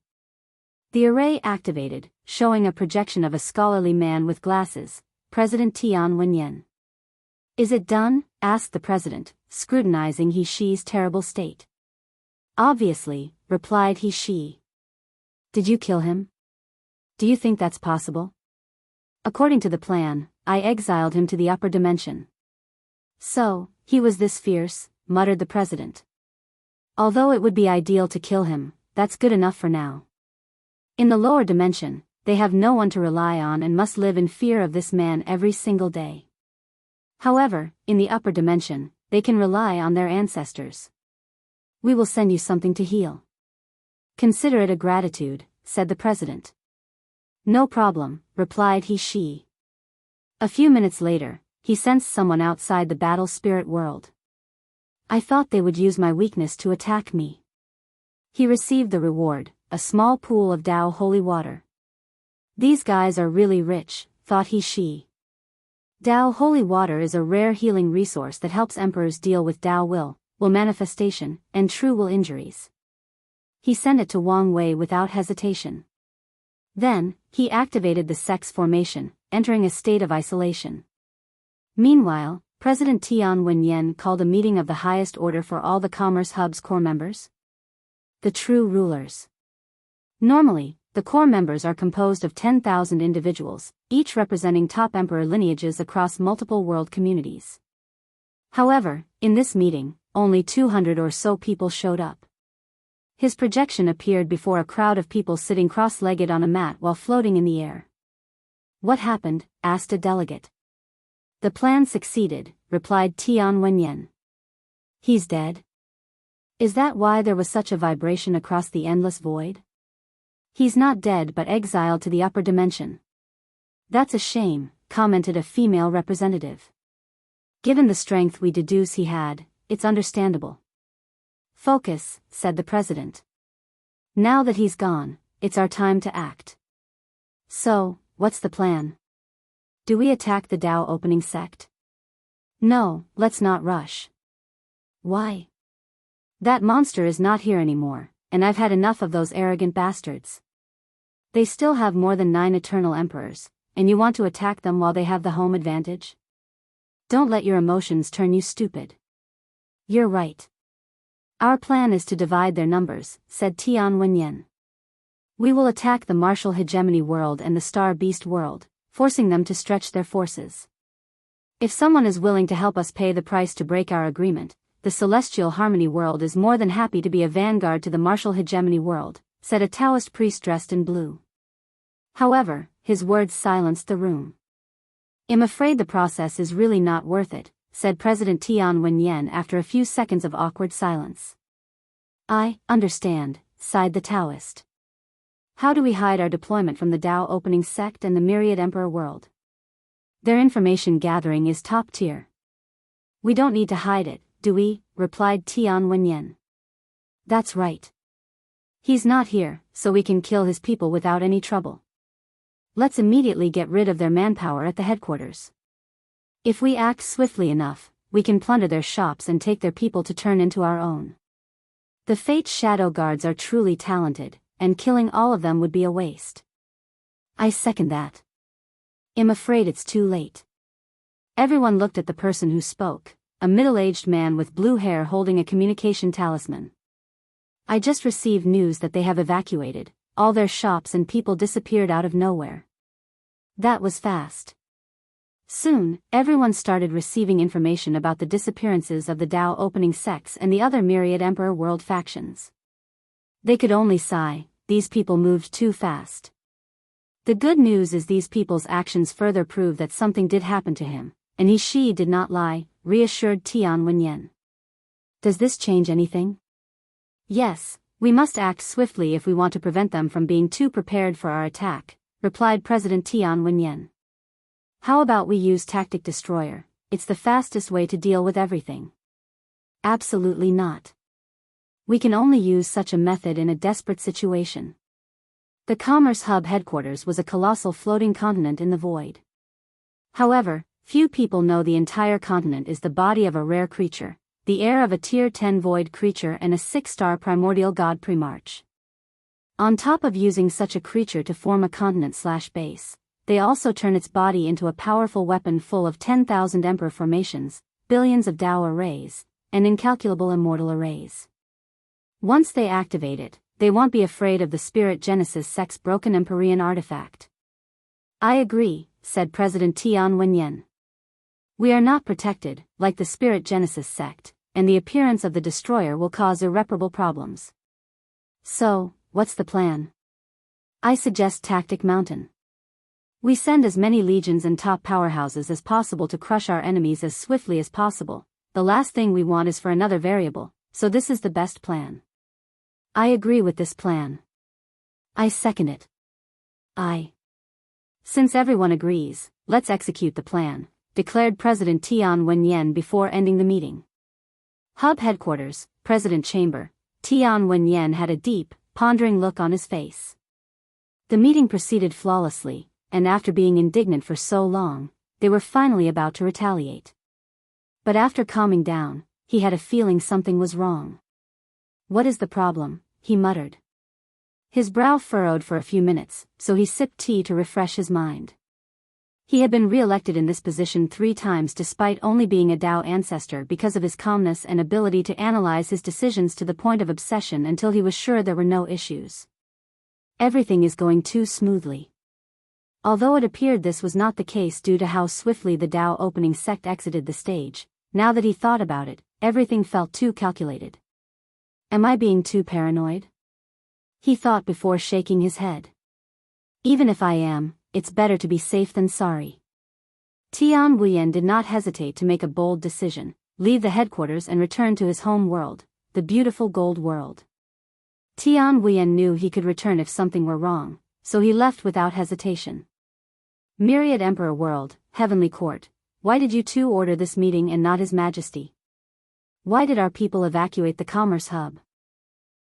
The array activated, showing a projection of a scholarly man with glasses, President Tian Wenyan. Is it done? Asked the president, scrutinizing He-Shi's terrible state. Obviously, replied He-Shi. Did you kill him? Do you think that's possible? According to the plan, I exiled him to the upper dimension. So, he was this fierce, muttered the president. Although it would be ideal to kill him, that's good enough for now. In the lower dimension, they have no one to rely on and must live in fear of this man every single day. However, in the upper dimension, they can rely on their ancestors. We will send you something to heal. Consider it a gratitude, said the president. No problem, replied He-Shi. A few minutes later, he sensed someone outside the battle spirit world. I thought they would use my weakness to attack me. He received the reward, a small pool of Dao holy water. These guys are really rich, thought she. Dao holy water is a rare healing resource that helps emperors deal with Dao will manifestation, and true will injuries. He sent it to Wang Wei without hesitation. Then, he activated the sex formation, entering a state of isolation. Meanwhile, President Tian Wenyan called a meeting of the highest order for all the Commerce Hub's core members. The true rulers. Normally, the core members are composed of 10,000 individuals, each representing top emperor lineages across multiple world communities. However, in this meeting, only 200 or so people showed up. His projection appeared before a crowd of people sitting cross-legged on a mat while floating in the air. What happened? Asked a delegate. The plan succeeded, replied Tian Wenyan. He's dead? Is that why there was such a vibration across the endless void? He's not dead but exiled to the upper dimension. That's a shame, commented a female representative. Given the strength we deduce he had, it's understandable. Focus, said the president. Now that he's gone, it's our time to act. So, what's the plan? Do we attack the Dao opening sect? No, let's not rush. Why? That monster is not here anymore, and I've had enough of those arrogant bastards. They still have more than 9 eternal emperors, and you want to attack them while they have the home advantage? Don't let your emotions turn you stupid. You're right. Our plan is to divide their numbers, said Tian Wenyan. We will attack the martial hegemony world and the star beast world, forcing them to stretch their forces. If someone is willing to help us pay the price to break our agreement, the celestial harmony world is more than happy to be a vanguard to the martial hegemony world, said a Taoist priest dressed in blue. However, his words silenced the room. I'm afraid the process is really not worth it, said President Tian Wenyan after a few seconds of awkward silence. I understand, sighed the Taoist. How do we hide our deployment from the Dao opening sect and the myriad emperor world? Their information gathering is top tier. We don't need to hide it, do we? Replied Tian Wenyan. That's right. He's not here, so we can kill his people without any trouble. Let's immediately get rid of their manpower at the headquarters. If we act swiftly enough, we can plunder their shops and take their people to turn into our own. The Fate's shadow guards are truly talented, and killing all of them would be a waste. I second that. I'm afraid it's too late. Everyone looked at the person who spoke, a middle-aged man with blue hair holding a communication talisman. I just received news that they have evacuated, all their shops and people disappeared out of nowhere. That was fast. Soon, everyone started receiving information about the disappearances of the Dao opening sects and the other myriad emperor world factions. They could only sigh, these people moved too fast. The good news is these people's actions further prove that something did happen to him, and she did not lie, reassured Tian Wenyan. Does this change anything? Yes, we must act swiftly if we want to prevent them from being too prepared for our attack, replied President Tian Wenyan. How about we use tactic destroyer? It's the fastest way to deal with everything. Absolutely not. We can only use such a method in a desperate situation. The Commerce Hub headquarters was a colossal floating continent in the void. However, few people know the entire continent is the body of a rare creature, the heir of a Tier 10 void creature and a 6-star primordial god Primarch. On top of using such a creature to form a continent/base, they also turn its body into a powerful weapon full of 10,000 emperor formations, billions of Dao arrays, and incalculable immortal arrays. Once they activate it, they won't be afraid of the Spirit Genesis sect's broken Empyrean artifact. I agree, said President Tian Wenyan. We are not protected, like the Spirit Genesis sect, and the appearance of the destroyer will cause irreparable problems. So, what's the plan? I suggest Tactic Mountain. We send as many legions and top powerhouses as possible to crush our enemies as swiftly as possible. The last thing we want is for another variable, so this is the best plan. I agree with this plan. I second it. Since everyone agrees, let's execute the plan, declared President Tian Wenyan before ending the meeting. Hub headquarters, President Chamber, Tian Wenyan had a deep, pondering look on his face. The meeting proceeded flawlessly, and after being indignant for so long, they were finally about to retaliate. But after calming down, he had a feeling something was wrong. "What is the problem?" he muttered. His brow furrowed for a few minutes, so he sipped tea to refresh his mind. He had been re-elected in this position 3 times despite only being a Dao ancestor because of his calmness and ability to analyze his decisions to the point of obsession until he was sure there were no issues. Everything is going too smoothly. Although it appeared this was not the case due to how swiftly the Dao opening sect exited the stage, now that he thought about it, everything felt too calculated. Am I being too paranoid? He thought before shaking his head. Even if I am, it's better to be safe than sorry. Tian Wuyen did not hesitate to make a bold decision, leave the headquarters and return to his home world, the beautiful gold world. Tian Wuyen knew he could return if something were wrong, so he left without hesitation. Myriad Emperor World, Heavenly Court, why did you two order this meeting and not His Majesty? Why did our people evacuate the commerce hub?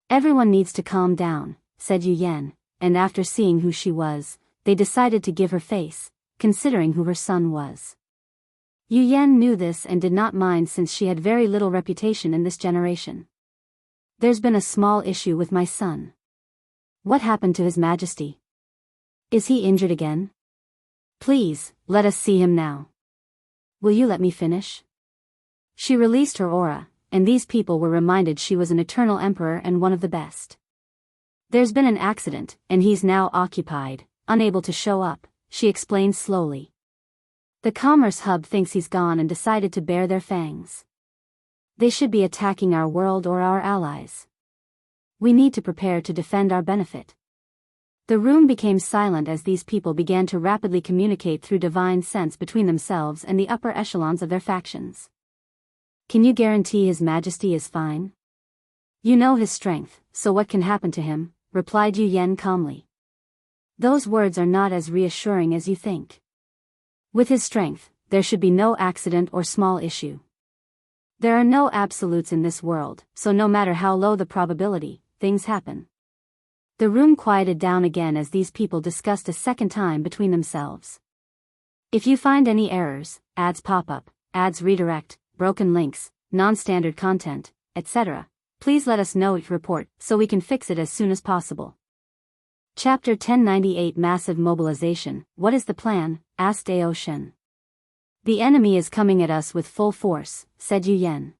Everyone needs to calm down, said Yu Yan, and after seeing who she was, they decided to give her face, considering who her son was. Yu Yan knew this and did not mind since she had very little reputation in this generation. There's been a small issue with my son. What happened to His Majesty? Is he injured again? Please, let us see him now. Will you let me finish? She released her aura, and these people were reminded she was an eternal emperor and one of the best. There's been an accident, and he's now occupied, unable to show up, she explained slowly. The Commerce Hub thinks he's gone and decided to bare their fangs. They should be attacking our world or our allies. We need to prepare to defend our benefit. The room became silent as these people began to rapidly communicate through divine sense between themselves and the upper echelons of their factions. Can you guarantee His Majesty is fine? You know his strength, so what can happen to him? Replied Yu Yan calmly. Those words are not as reassuring as you think. With his strength, there should be no accident or small issue. There are no absolutes in this world, so no matter how low the probability, things happen. The room quieted down again as these people discussed a second time between themselves. If you find any errors, ads pop up, ads redirect, broken links, non-standard content, etc., please let us know each report so we can fix it as soon as possible. Chapter 1098 Massive Mobilization. What is the plan? Asked Ao Shen. The enemy is coming at us with full force, said Yu Yan.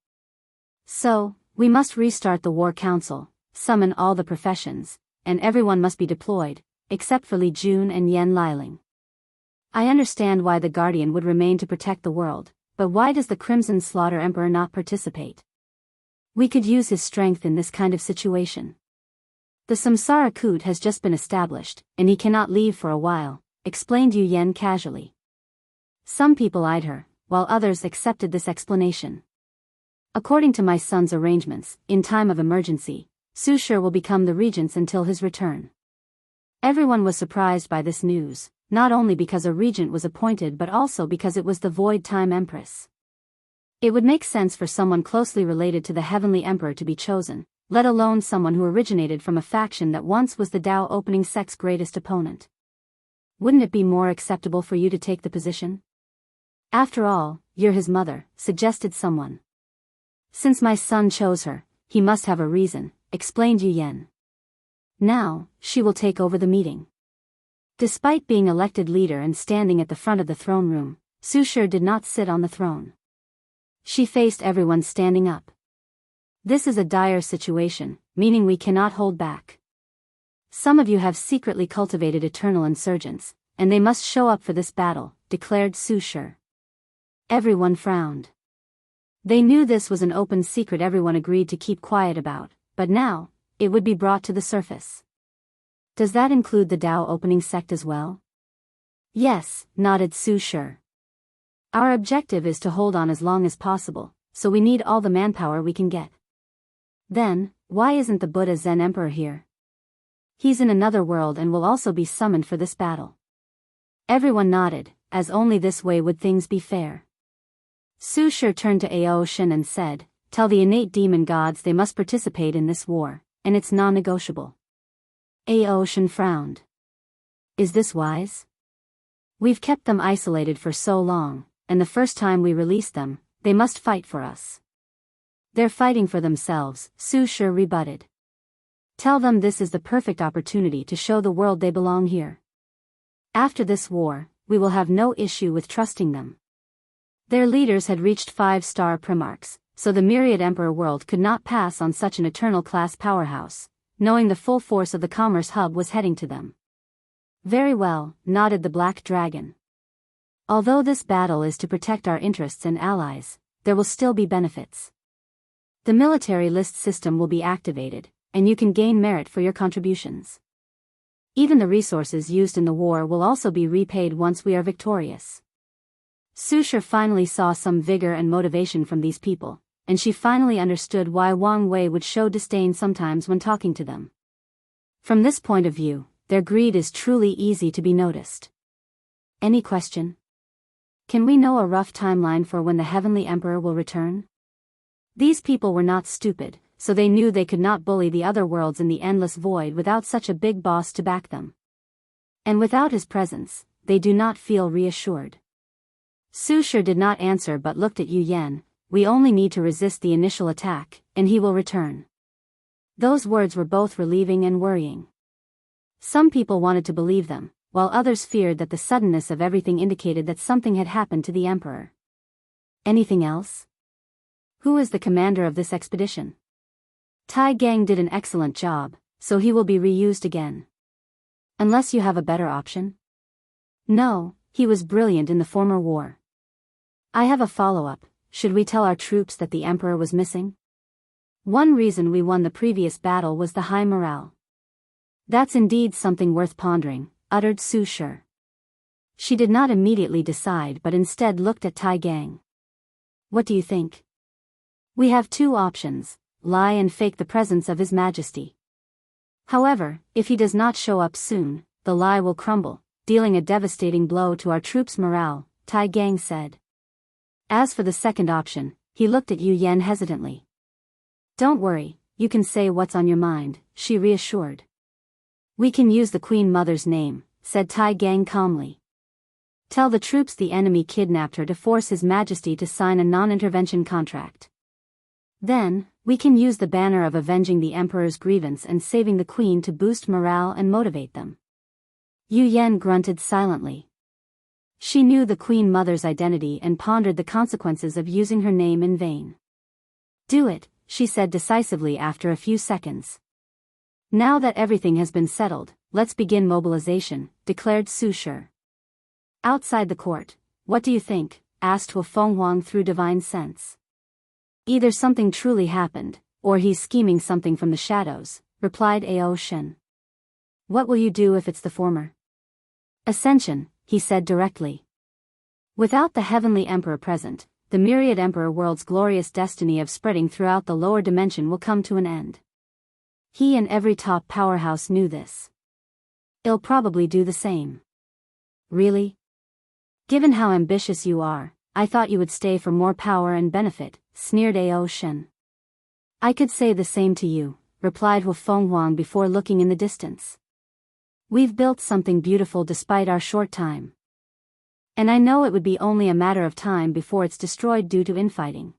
So, we must restart the War Council, summon all the professions, and everyone must be deployed, except for Li Jun and Yan Liling. I understand why the Guardian would remain to protect the world, but why does the Crimson Slaughter Emperor not participate? We could use his strength in this kind of situation. The Samsara Kut has just been established, and he cannot leave for a while, explained Yu Yan casually. Some people eyed her, while others accepted this explanation. According to my son's arrangements, in time of emergency, Su Shi will become the regents until his return. Everyone was surprised by this news, not only because a regent was appointed but also because it was the Void Time Empress. It would make sense for someone closely related to the Heavenly Emperor to be chosen, let alone someone who originated from a faction that once was the Dao opening sect's greatest opponent. Wouldn't it be more acceptable for you to take the position? After all, you're his mother, suggested someone. Since my son chose her, he must have a reason, explained Yu Yan. Now, she will take over the meeting. Despite being elected leader and standing at the front of the throne room, Su Shi did not sit on the throne. She faced everyone standing up. This is a dire situation, meaning we cannot hold back. Some of you have secretly cultivated eternal insurgents, and they must show up for this battle, declared Su Shi. Everyone frowned. They knew this was an open secret everyone agreed to keep quiet about, but now, it would be brought to the surface. Does that include the Dao opening sect as well? Yes, nodded Su Shi. Our objective is to hold on as long as possible, so we need all the manpower we can get. Then, why isn't the Buddha Zen Emperor here? He's in another world and will also be summoned for this battle. Everyone nodded, as only this way would things be fair. Su Shi turned to Ao Shen and said, tell the innate demon gods they must participate in this war, and it's non-negotiable. Ao Shen frowned. Is this wise? We've kept them isolated for so long, and the first time we release them, they must fight for us. They're fighting for themselves, Su Shi rebutted. Tell them this is the perfect opportunity to show the world they belong here. After this war, we will have no issue with trusting them. Their leaders had reached 5-star primarchs, so the myriad emperor world could not pass on such an eternal class powerhouse, knowing the full force of the commerce hub was heading to them. Very well, nodded the Black Dragon. Although this battle is to protect our interests and allies, there will still be benefits. The military list system will be activated, and you can gain merit for your contributions. Even the resources used in the war will also be repaid once we are victorious. Su Shi finally saw some vigor and motivation from these people, and she finally understood why Wang Wei would show disdain sometimes when talking to them. From this point of view, their greed is truly easy to be noticed. Any question? Can we know a rough timeline for when the Heavenly Emperor will return? These people were not stupid, so they knew they could not bully the other worlds in the endless void without such a big boss to back them. And without his presence, they do not feel reassured. Su Shi did not answer but looked at Yu Yan. We only need to resist the initial attack, and he will return. Those words were both relieving and worrying. Some people wanted to believe them, while others feared that the suddenness of everything indicated that something had happened to the emperor. Anything else? Who is the commander of this expedition? Tai Gang did an excellent job, so he will be reused again. Unless you have a better option? No, he was brilliant in the former war. I have a follow-up. Should we tell our troops that the emperor was missing? One reason we won the previous battle was the high morale. That's indeed something worth pondering, uttered Su Shi. She did not immediately decide but instead looked at Tai Gang. What do you think? We have two options, lie and fake the presence of His Majesty. However, if he does not show up soon, the lie will crumble, dealing a devastating blow to our troops' morale, Tai Gang said. As for the second option, he looked at Yu Yan hesitantly. Don't worry, you can say what's on your mind, she reassured. We can use the Queen Mother's name, said Tai Gang calmly. Tell the troops the enemy kidnapped her to force His Majesty to sign a non-intervention contract. Then, we can use the banner of avenging the Emperor's grievance and saving the Queen to boost morale and motivate them. Yu Yan grunted silently. She knew the Queen Mother's identity and pondered the consequences of using her name in vain. Do it, she said decisively after a few seconds. Now that everything has been settled, let's begin mobilization, declared Su Shi. Outside the court, what do you think? Asked Hu Fenghuang through divine sense. Either something truly happened, or he's scheming something from the shadows, replied Ao Shen. What will you do if it's the former? Ascension, he said directly. Without the Heavenly Emperor present, the myriad emperor world's glorious destiny of spreading throughout the lower dimension will come to an end. He and every top powerhouse knew this. I'll probably do the same. Really? Given how ambitious you are, I thought you would stay for more power and benefit, sneered Ao Shen. I could say the same to you, replied Hu Fenghuang before looking in the distance. We've built something beautiful despite our short time. And I know it would be only a matter of time before it's destroyed due to infighting.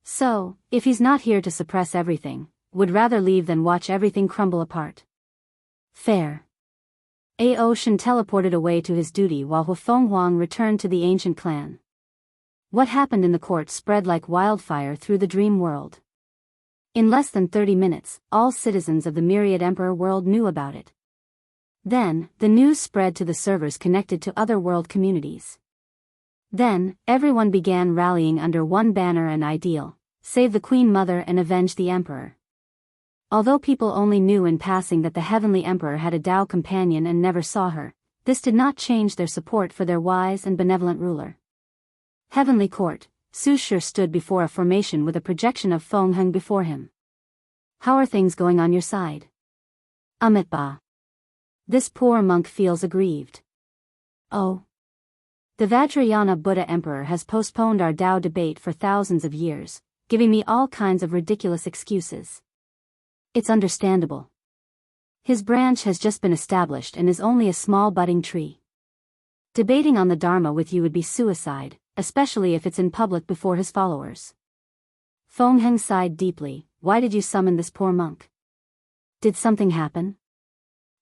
So, if he's not here to suppress everything, would rather leave than watch everything crumble apart. Fair. Ao Shen teleported away to his duty while Hu Fenghuang returned to the ancient clan. What happened in the court spread like wildfire through the dream world. In less than 30 minutes, all citizens of the myriad emperor world knew about it. Then, the news spread to the servers connected to other world communities. Then, everyone began rallying under one banner and ideal: save the Queen Mother and avenge the Emperor. Although people only knew in passing that the Heavenly Emperor had a Dao companion and never saw her, this did not change their support for their wise and benevolent ruler. Heavenly Court, Su Shi stood before a formation with a projection of Feng Heng before him. How are things going on your side? Amitabha. This poor monk feels aggrieved. Oh. The Vajrayana Buddha Emperor has postponed our Dao debate for thousands of years, giving me all kinds of ridiculous excuses. It's understandable. His branch has just been established and is only a small budding tree. Debating on the Dharma with you would be suicide, especially if it's in public before his followers. Feng Heng sighed deeply. Why did you summon this poor monk? Did something happen?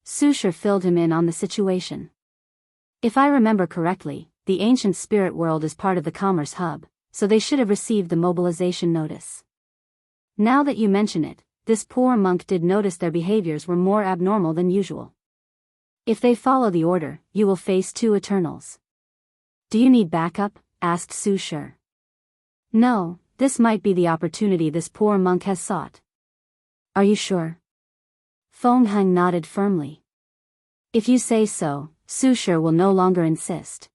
Su Shi filled him in on the situation. If I remember correctly, the ancient spirit world is part of the commerce hub, so they should have received the mobilization notice. Now that you mention it, this poor monk did notice their behaviors were more abnormal than usual. If they follow the order, you will face 2 Eternals. Do you need backup? Asked Su Shi. No, this might be the opportunity this poor monk has sought. Are you sure? Feng Heng nodded firmly. If you say so, Su Shi will no longer insist.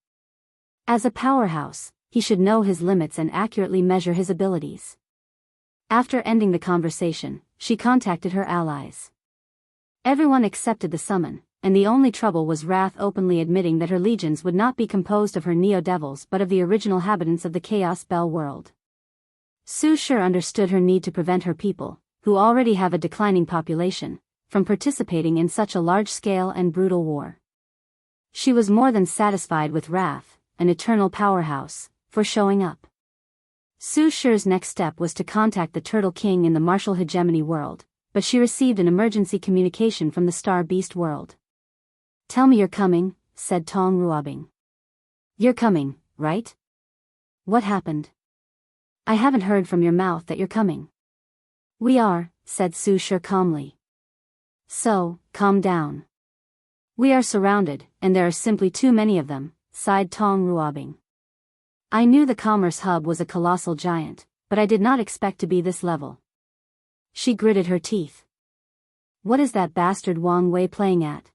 As a powerhouse, he should know his limits and accurately measure his abilities. After ending the conversation, she contacted her allies. Everyone accepted the summon, and the only trouble was Wrath openly admitting that her legions would not be composed of her neo-devils but of the original inhabitants of the Chaos Bell world. Su Shi understood her need to prevent her people, who already have a declining population, from participating in such a large-scale and brutal war. She was more than satisfied with Wrath, an eternal powerhouse, for showing up. Su Shi's next step was to contact the Turtle King in the Martial Hegemony world, but she received an emergency communication from the Star Beast world. Tell me you're coming, said Tong Ruobing. You're coming, right? What happened? I haven't heard from your mouth that you're coming. We are, said Su Shi calmly. So, calm down. We are surrounded, and there are simply too many of them, sighed Tong Ruobing. I knew the commerce hub was a colossal giant, but I did not expect to be this level. She gritted her teeth. What is that bastard Wang Wei playing at?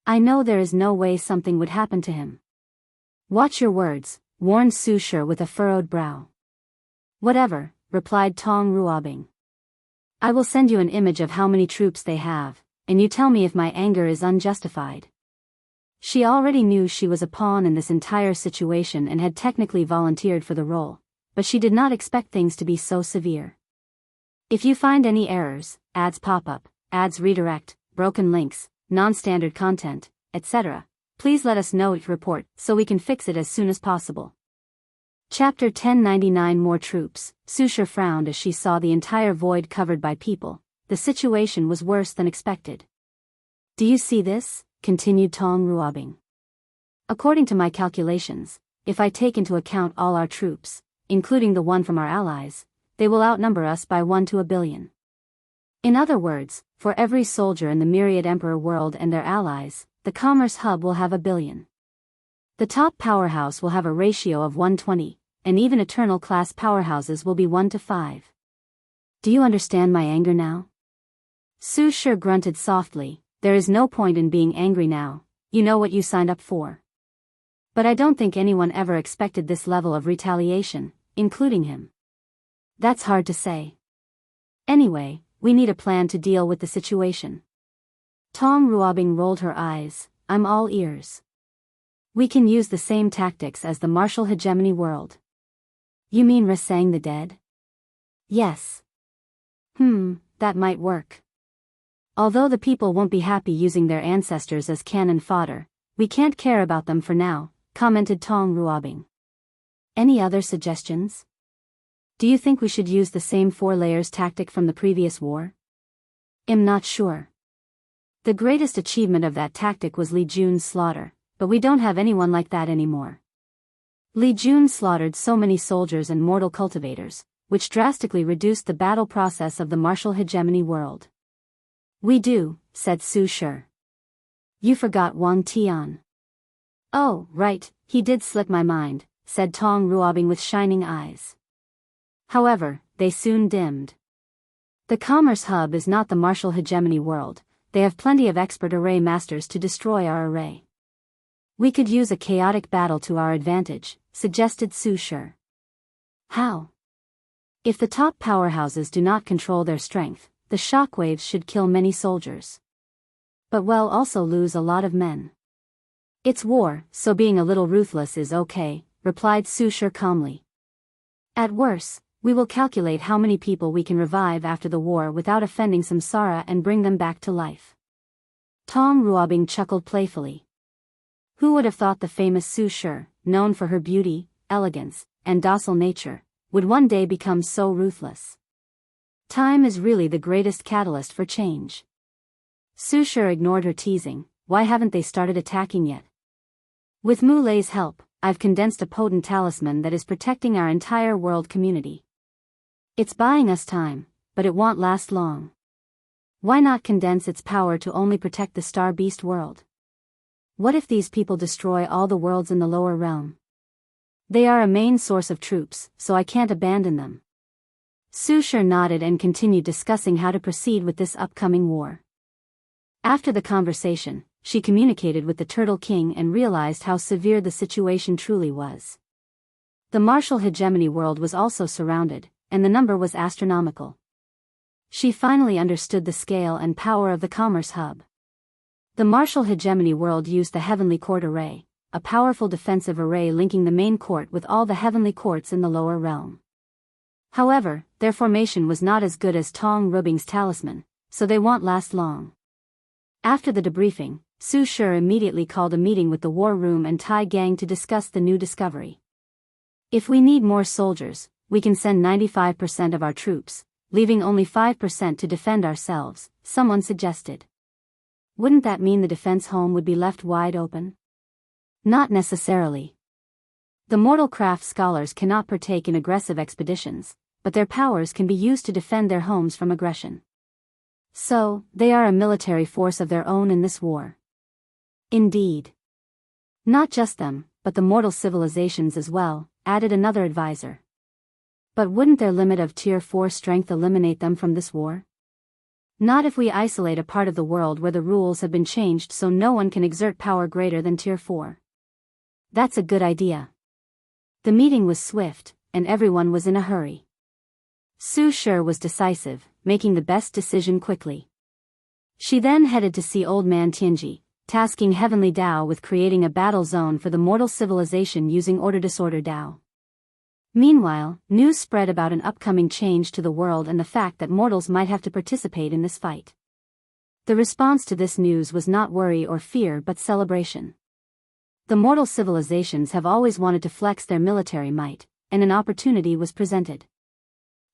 I know there is no way something would happen to him. Watch your words, warned Su Shi with a furrowed brow. Whatever, replied Tong Ruobing. I will send you an image of how many troops they have, and you tell me if my anger is unjustified. She already knew she was a pawn in this entire situation and had technically volunteered for the role, but she did not expect things to be so severe. If you find any errors, ads pop up, ads redirect, broken links, non-standard content, etc., please let us know each report so we can fix it as soon as possible. Chapter 1099 More troops. Su Shi frowned as she saw the entire void covered by people. The situation was worse than expected. Do you see this? Continued Tong Ruobing. According to my calculations, if I take into account all our troops, including the one from our allies, they will outnumber us by 1 to a billion. In other words, for every soldier in the myriad emperor world and their allies, the commerce hub will have 1 billion. The top powerhouse will have a ratio of 120, and even eternal class powerhouses will be 1 to 5. Do you understand my anger now? Su Shi grunted softly. There is no point in being angry now, you know what you signed up for. But I don't think anyone ever expected this level of retaliation, including him. That's hard to say. Anyway, we need a plan to deal with the situation. Tong Ruobing rolled her eyes. I'm all ears. We can use the same tactics as the Martial Hegemony world. You mean resang the dead? Yes. That might work. Although the people won't be happy using their ancestors as cannon fodder, we can't care about them for now, commented Tong Ruobing. Any other suggestions? Do you think we should use the same 4 layers tactic from the previous war? I'm not sure. The greatest achievement of that tactic was Li Jun's slaughter, but we don't have anyone like that anymore. Li Jun slaughtered so many soldiers and mortal cultivators, which drastically reduced the battle process of the Martial Hegemony world. We do, said Su Shi. You forgot Wang Tian. Oh, right, he did slip my mind, said Tong Ruobing with shining eyes. However, they soon dimmed. The commerce hub is not the Martial Hegemony world, they have plenty of expert array masters to destroy our array. We could use a chaotic battle to our advantage, suggested Su Shi. How? If the top powerhouses do not control their strength, the shockwaves should kill many soldiers. But we'll also lose a lot of men. It's war, so being a little ruthless is okay, replied Su Shi calmly. At worst, we will calculate how many people we can revive after the war without offending Samsara and bring them back to life. Tong Ruobing chuckled playfully. Who would have thought the famous Su Shi, known for her beauty, elegance, and docile nature, would one day become so ruthless? Time is really the greatest catalyst for change. Su Shi ignored her teasing. Why haven't they started attacking yet? With Mulei's help, I've condensed a potent talisman that is protecting our entire world community. It's buying us time, but it won't last long. Why not condense its power to only protect the Star Beast world? What if these people destroy all the worlds in the lower realm? They are a main source of troops, so I can't abandon them. Su Shi nodded and continued discussing how to proceed with this upcoming war. After the conversation, she communicated with the Turtle King and realized how severe the situation truly was. The martial hegemony world was also surrounded, and the number was astronomical. She finally understood the scale and power of the commerce hub. The martial hegemony world used the Heavenly Court Array, a powerful defensive array linking the main court with all the heavenly courts in the lower realm. However, their formation was not as good as Tong Ruobing's talisman, so they won't last long. After the debriefing, Su Shi immediately called a meeting with the War Room and Tai Gang to discuss the new discovery. If we need more soldiers, we can send 95% of our troops, leaving only 5% to defend ourselves, someone suggested. Wouldn't that mean the defense home would be left wide open? Not necessarily. The mortal craft scholars cannot partake in aggressive expeditions, but their powers can be used to defend their homes from aggression. So, they are a military force of their own in this war. Indeed. Not just them, but the mortal civilizations as well, added another advisor. But wouldn't their limit of Tier 4 strength eliminate them from this war? Not if we isolate a part of the world where the rules have been changed so no one can exert power greater than Tier 4. That's a good idea. The meeting was swift, and everyone was in a hurry. Su Shi was decisive, making the best decision quickly. She then headed to see Old Man Tianji, tasking Heavenly Dao with creating a battle zone for the mortal civilization using Order-Disorder Dao. Meanwhile, news spread about an upcoming change to the world and the fact that mortals might have to participate in this fight. The response to this news was not worry or fear but celebration. The mortal civilizations have always wanted to flex their military might, and an opportunity was presented.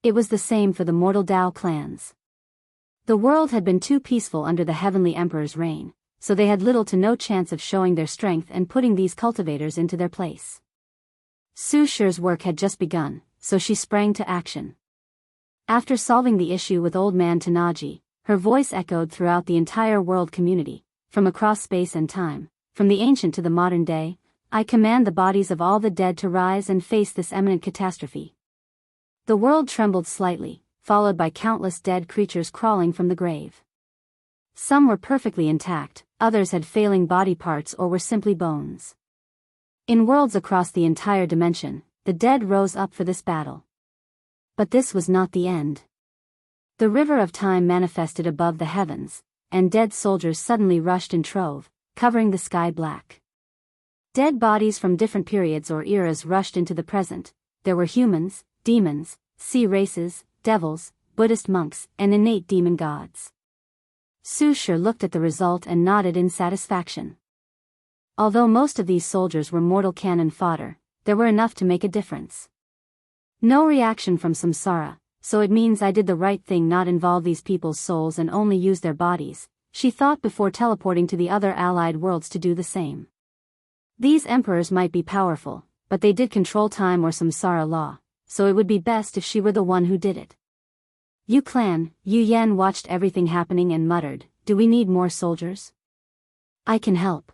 It was the same for the mortal Dao clans. The world had been too peaceful under the Heavenly Emperor's reign, so they had little to no chance of showing their strength and putting these cultivators into their place. Su Shi's work had just begun, so she sprang to action. After solving the issue with Old Man Tanaji, her voice echoed throughout the entire world community, from across space and time, from the ancient to the modern day. I command the bodies of all the dead to rise and face this imminent catastrophe. The world trembled slightly, followed by countless dead creatures crawling from the grave. Some were perfectly intact, others had failing body parts or were simply bones. In worlds across the entire dimension, the dead rose up for this battle. But this was not the end. The river of time manifested above the heavens, and dead soldiers suddenly rushed in trove, covering the sky black. Dead bodies from different periods or eras rushed into the present. There were humans, demons, sea races, devils, Buddhist monks, and innate demon gods. Su Shi looked at the result and nodded in satisfaction. Although most of these soldiers were mortal cannon fodder, there were enough to make a difference. No reaction from samsara, so it means I did the right thing, not involve these people's souls and only use their bodies, she thought before teleporting to the other allied worlds to do the same. These emperors might be powerful, but they did control time or samsara law, so it would be best if she were the one who did it. Yu Clan, Yu Yan watched everything happening and muttered, "Do we need more soldiers? I can help."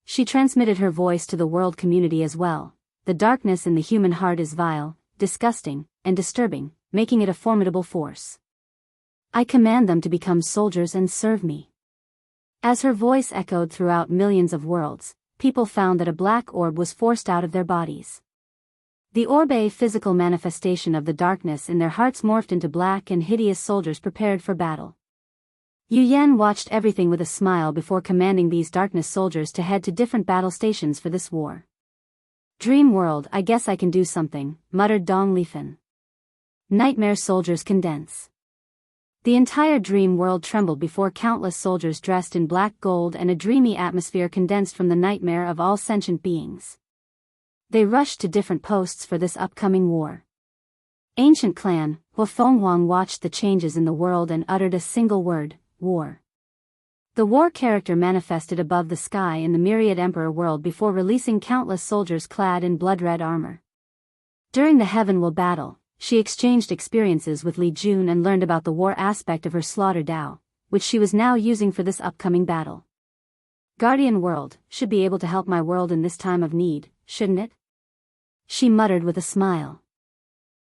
She transmitted her voice to the world community as well. The darkness in the human heart is vile, disgusting, and disturbing, making it a formidable force. I command them to become soldiers and serve me. As her voice echoed throughout millions of worlds, people found that a black orb was forced out of their bodies. The orb, a physical manifestation of the darkness in their hearts, morphed into black and hideous soldiers prepared for battle. Yu Yan watched everything with a smile before commanding these darkness soldiers to head to different battle stations for this war. Dream world, I guess I can do something, muttered Dong Lifan. Nightmare soldiers condense. The entire dream world trembled before countless soldiers dressed in black gold, and a dreamy atmosphere condensed from the nightmare of all sentient beings. They rushed to different posts for this upcoming war. Ancient clan, Huafenghuang watched the changes in the world and uttered a single word: war. The war character manifested above the sky in the myriad emperor world before releasing countless soldiers clad in blood-red armor. During the Heavenwell battle, she exchanged experiences with Li Jun and learned about the war aspect of her slaughter Dao, which she was now using for this upcoming battle. Guardian world should be able to help my world in this time of need, shouldn't it? She muttered with a smile.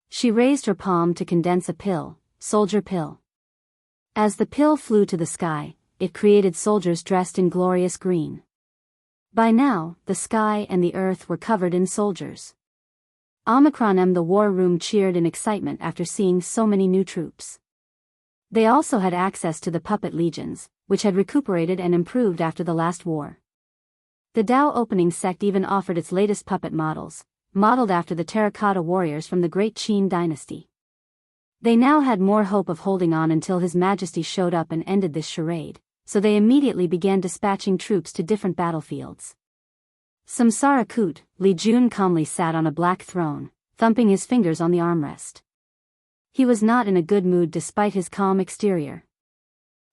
She raised her palm to condense a pill, soldier pill. As the pill flew to the sky, it created soldiers dressed in glorious green. By now, the sky and the earth were covered in soldiers. The war room cheered in excitement after seeing so many new troops. They also had access to the puppet legions, which had recuperated and improved after the last war. The Dao opening sect even offered its latest puppet models, modeled after the terracotta warriors from the great Qin dynasty. They now had more hope of holding on until His Majesty showed up and ended this charade, so they immediately began dispatching troops to different battlefields. Samsara Kut, Li Jun calmly sat on a black throne, thumping his fingers on the armrest. He was not in a good mood despite his calm exterior.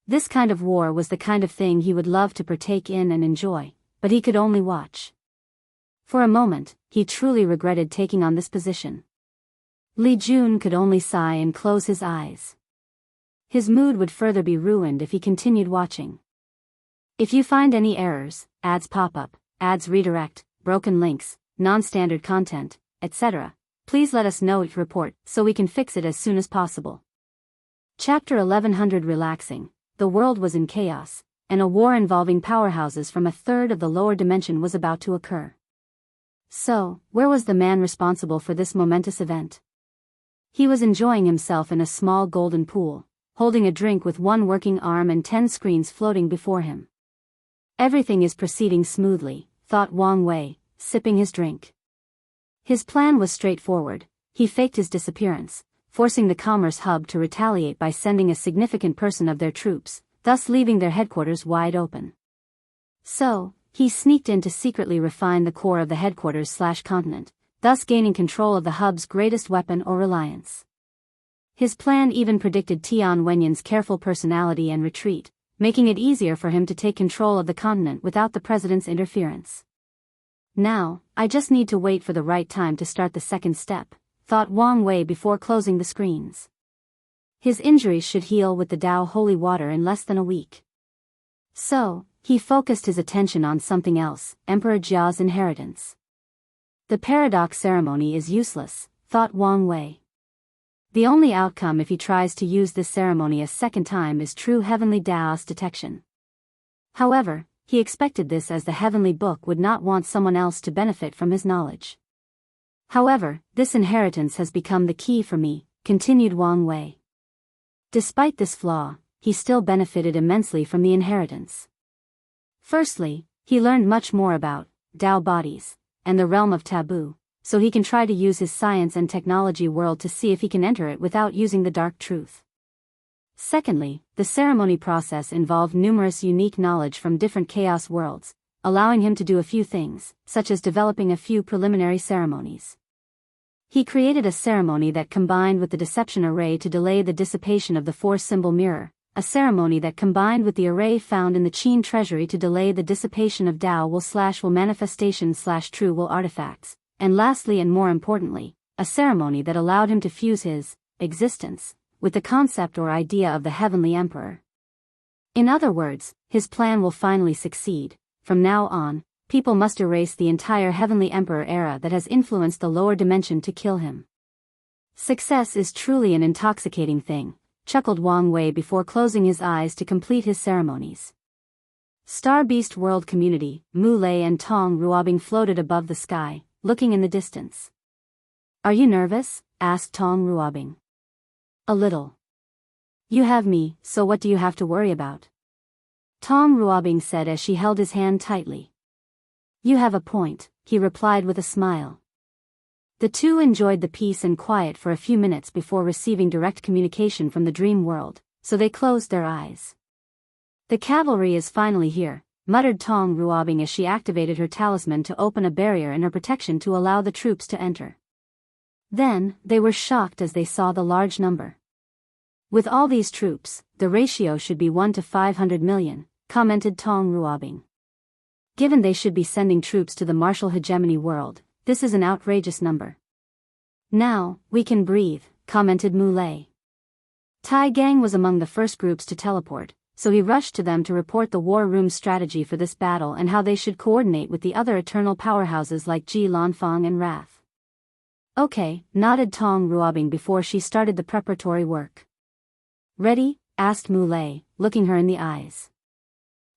This kind of war was the kind of thing he would love to partake in and enjoy, but he could only watch. For a moment, he truly regretted taking on this position. Li Jun could only sigh and close his eyes. His mood would further be ruined if he continued watching. If you find any errors, ads pop up, ads redirect, broken links, non-standard content, etc., please let us know each report so we can fix it as soon as possible. Chapter 1100 Relaxing. The world was in chaos, and a war involving powerhouses from a third of the lower dimension was about to occur. So, where was the man responsible for this momentous event? He was enjoying himself in a small golden pool, holding a drink with one working arm and 10 screens floating before him. Everything is proceeding smoothly, thought Wang Wei, sipping his drink. His plan was straightforward. He faked his disappearance, forcing the commerce hub to retaliate by sending a significant portion of their troops, thus leaving their headquarters wide open. So, he sneaked in to secretly refine the core of the headquarters/continent, thus gaining control of the hub's greatest weapon or reliance. His plan even predicted Tian Wenyan's careful personality and retreat, making it easier for him to take control of the continent without the president's interference. Now, I just need to wait for the right time to start the second step, thought Wang Wei before closing the screens. His injuries should heal with the Dao holy water in less than a week. So, he focused his attention on something else, Emperor Jia's inheritance. The paradox ceremony is useless, thought Wang Wei. The only outcome if he tries to use this ceremony a second time is true heavenly Daos detection. However, he expected this as the heavenly book would not want someone else to benefit from his knowledge. However, this inheritance has become the key for me, continued Wang Wei. Despite this flaw, he still benefited immensely from the inheritance. Firstly, he learned much more about Dao bodies and the realm of taboo, so he can try to use his science and technology world to see if he can enter it without using the dark truth. Secondly, the ceremony process involved numerous unique knowledge from different chaos worlds, allowing him to do a few things, such as developing a few preliminary ceremonies. He created a ceremony that combined with the deception array to delay the dissipation of the four-symbol mirror, a ceremony that combined with the array found in the Qin Treasury to delay the dissipation of Dao will manifestation/true will artifacts, and lastly and more importantly, a ceremony that allowed him to fuse his existence with the concept or idea of the heavenly emperor. In other words, his plan will finally succeed. From now on, people must erase the entire heavenly emperor era that has influenced the lower dimension to kill him. Success is truly an intoxicating thing, chuckled Wang Wei before closing his eyes to complete his ceremonies. Star Beast World Community, Mu Lei and Tong Ruobing floated above the sky, looking in the distance. Are you nervous? Asked Tong Ruobing. A little. You have me, so what do you have to worry about? Tong Ruobing said as she held his hand tightly. You have a point, he replied with a smile. The two enjoyed the peace and quiet for a few minutes before receiving direct communication from the dream world, so they closed their eyes. "The cavalry is finally here," muttered Tong Ruobing as she activated her talisman to open a barrier in her protection to allow the troops to enter. Then, they were shocked as they saw the large number. "With all these troops, the ratio should be 1 to 500 million, commented Tong Ruobing. "Given they should be sending troops to the martial hegemony world, this is an outrageous number." "Now, we can breathe," commented Muley. Tai Gang was among the first groups to teleport, so he rushed to them to report the war room strategy for this battle and how they should coordinate with the other eternal powerhouses like Ji Lanfang and Wrath. "Okay," nodded Tong Ruobing before she started the preparatory work. "Ready?" asked Muley, looking her in the eyes.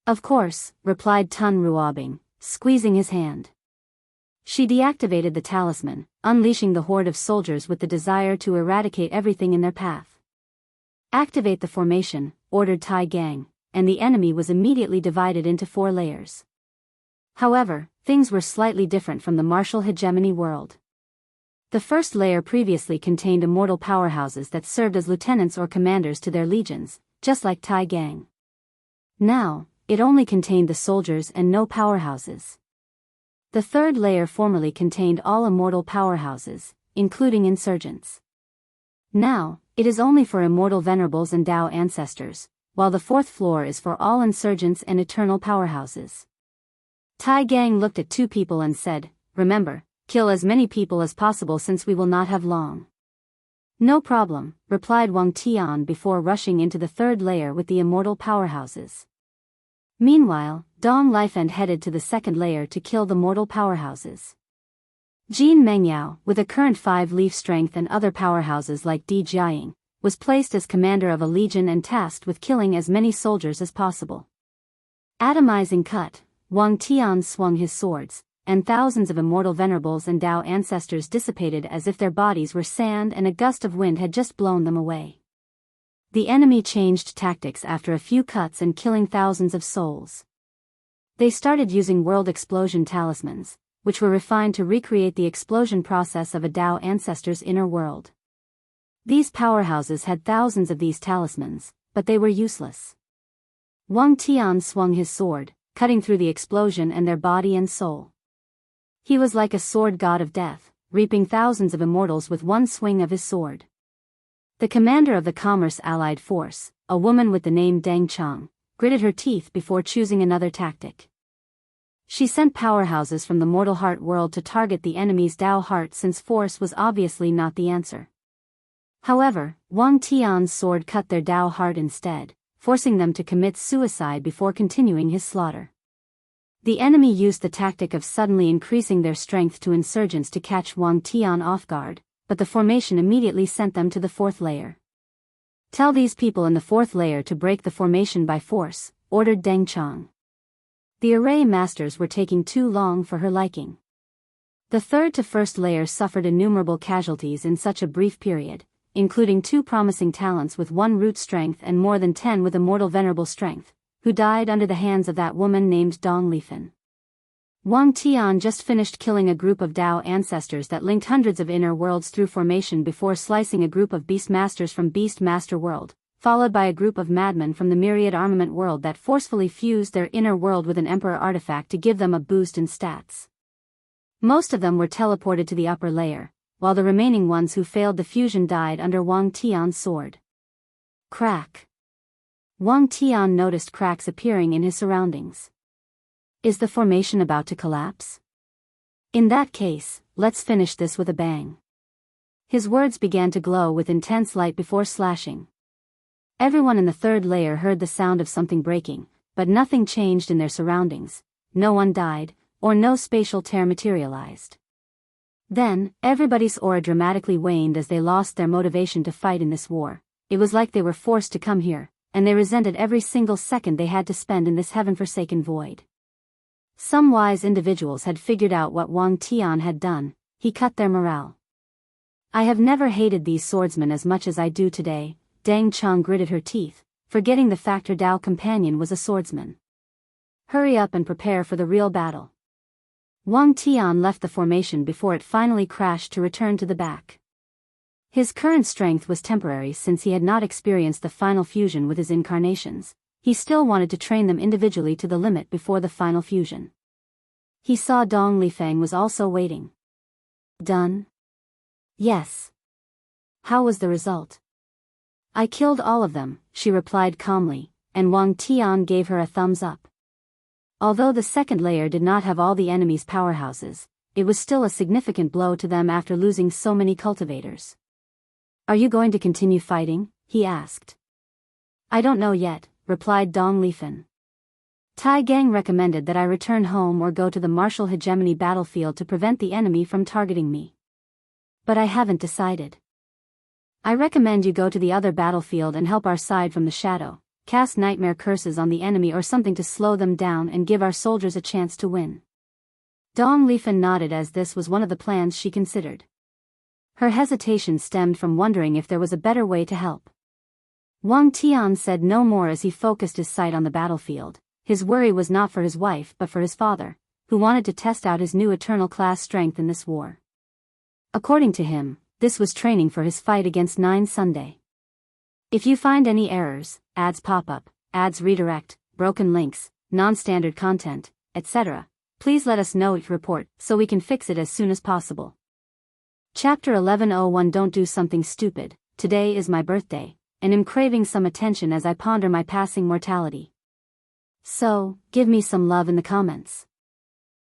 "Of course," replied Tun Ruobing, squeezing his hand. She deactivated the talisman, unleashing the horde of soldiers with the desire to eradicate everything in their path. "Activate the formation," ordered Tai Gang, and the enemy was immediately divided into 4 layers. However, things were slightly different from the martial hegemony world. The first layer previously contained immortal powerhouses that served as lieutenants or commanders to their legions, just like Tai Gang. Now, it only contained the soldiers and no powerhouses. The third layer formerly contained all immortal powerhouses, including insurgents. Now, it is only for immortal venerables and Dao ancestors, while the 4th floor is for all insurgents and eternal powerhouses. Tai Gang looked at 2 people and said, "Remember, kill as many people as possible since we will not have long." "No problem," replied Wang Tian before rushing into the 3rd layer with the immortal powerhouses. Meanwhile, Dong Lifeng headed to the 2nd layer to kill the mortal powerhouses. Jin Mengyao, with a current 5-leaf strength and other powerhouses like Di Jiaying, was placed as commander of a legion and tasked with killing as many soldiers as possible. Atomizing cut, Wang Tian swung his swords, and thousands of immortal venerables and Dao ancestors dissipated as if their bodies were sand and a gust of wind had just blown them away. The enemy changed tactics after a few cuts and killing thousands of souls. They started using world explosion talismans, which were refined to recreate the explosion process of a Dao ancestor's inner world. These powerhouses had thousands of these talismans, but they were useless. Wang Tian swung his sword, cutting through the explosion and their body and soul. He was like a sword god of death, reaping thousands of immortals with one swing of his sword. The commander of the Commerce Allied Force, a woman with the name Deng Chang, gritted her teeth before choosing another tactic. She sent powerhouses from the mortal heart world to target the enemy's Dao heart since force was obviously not the answer. However, Wang Tian's sword cut their Dao heart instead, forcing them to commit suicide before continuing his slaughter. The enemy used the tactic of suddenly increasing their strength to insurgents to catch Wang Tian off guard, but the formation immediately sent them to the 4th layer. "Tell these people in the 4th layer to break the formation by force," ordered Deng Chang. The array masters were taking too long for her liking. The 3rd to 1st layer suffered innumerable casualties in such a brief period, including 2 promising talents with 1 root strength and more than 10 with immortal venerable strength, who died under the hands of that woman named Dong Lifeng. Wang Tian just finished killing a group of Dao ancestors that linked hundreds of inner worlds through formation before slicing a group of beast masters from Beast Master World, followed by a group of madmen from the Myriad Armament World that forcefully fused their inner world with an Emperor artifact to give them a boost in stats. Most of them were teleported to the upper layer, while the remaining ones who failed the fusion died under Wang Tian's sword. Crack. Wang Tian noticed cracks appearing in his surroundings. Is the formation about to collapse? In that case, let's finish this with a bang. His words began to glow with intense light before slashing. Everyone in the 3rd layer heard the sound of something breaking, but nothing changed in their surroundings. No one died, or no spatial tear materialized. Then, everybody's aura dramatically waned as they lost their motivation to fight in this war. It was like they were forced to come here, and they resented every single second they had to spend in this heaven-forsaken void. Some wise individuals had figured out what Wang Tian had done. He cut their morale. "I have never hated these swordsmen as much as I do today," Deng Chang gritted her teeth, forgetting the fact her Dao companion was a swordsman. "Hurry up and prepare for the real battle." Wang Tian left the formation before it finally crashed to return to the back. His current strength was temporary since he had not experienced the final fusion with his incarnations. He still wanted to train them individually to the limit before the final fusion. He saw Dong Lifeng was also waiting. Done? Yes. How was the result? I killed all of them, she replied calmly, and Wang Tian gave her a thumbs up. Although the second layer did not have all the enemy's powerhouses, it was still a significant blow to them after losing so many cultivators. Are you going to continue fighting? He asked. I don't know yet, replied Dong Lifen. Tai Gang recommended that I return home or go to the martial hegemony battlefield to prevent the enemy from targeting me. But I haven't decided. I recommend you go to the other battlefield and help our side from the shadow, cast nightmare curses on the enemy or something to slow them down and give our soldiers a chance to win. Dong Lifen nodded as this was one of the plans she considered. Her hesitation stemmed from wondering if there was a better way to help. Wang Tian said no more as he focused his sight on the battlefield. His worry was not for his wife but for his father, who wanted to test out his new eternal class strength in this war. According to him, this was training for his fight against 9 Sunday. If you find any errors, ads pop up, ads redirect, broken links, non-standard content, etc., please let us know each report so we can fix it as soon as possible. Chapter 1101 Don't do something stupid. Today is my birthday, and am craving some attention as I ponder my passing mortality. So, give me some love in the comments.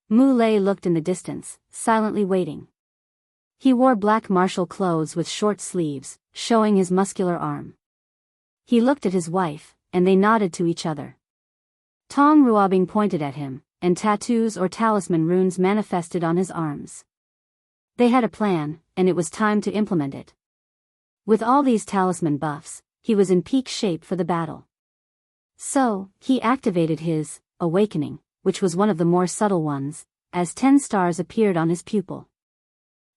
Mu Lei looked in the distance, silently waiting. He wore black martial clothes with short sleeves, showing his muscular arm. He looked at his wife, and they nodded to each other. Tong Ruobing pointed at him, and tattoos or talisman runes manifested on his arms. They had a plan, and it was time to implement it. With all these talisman buffs, he was in peak shape for the battle. So, he activated his awakening, which was one of the more subtle ones, as 10 stars appeared on his pupil.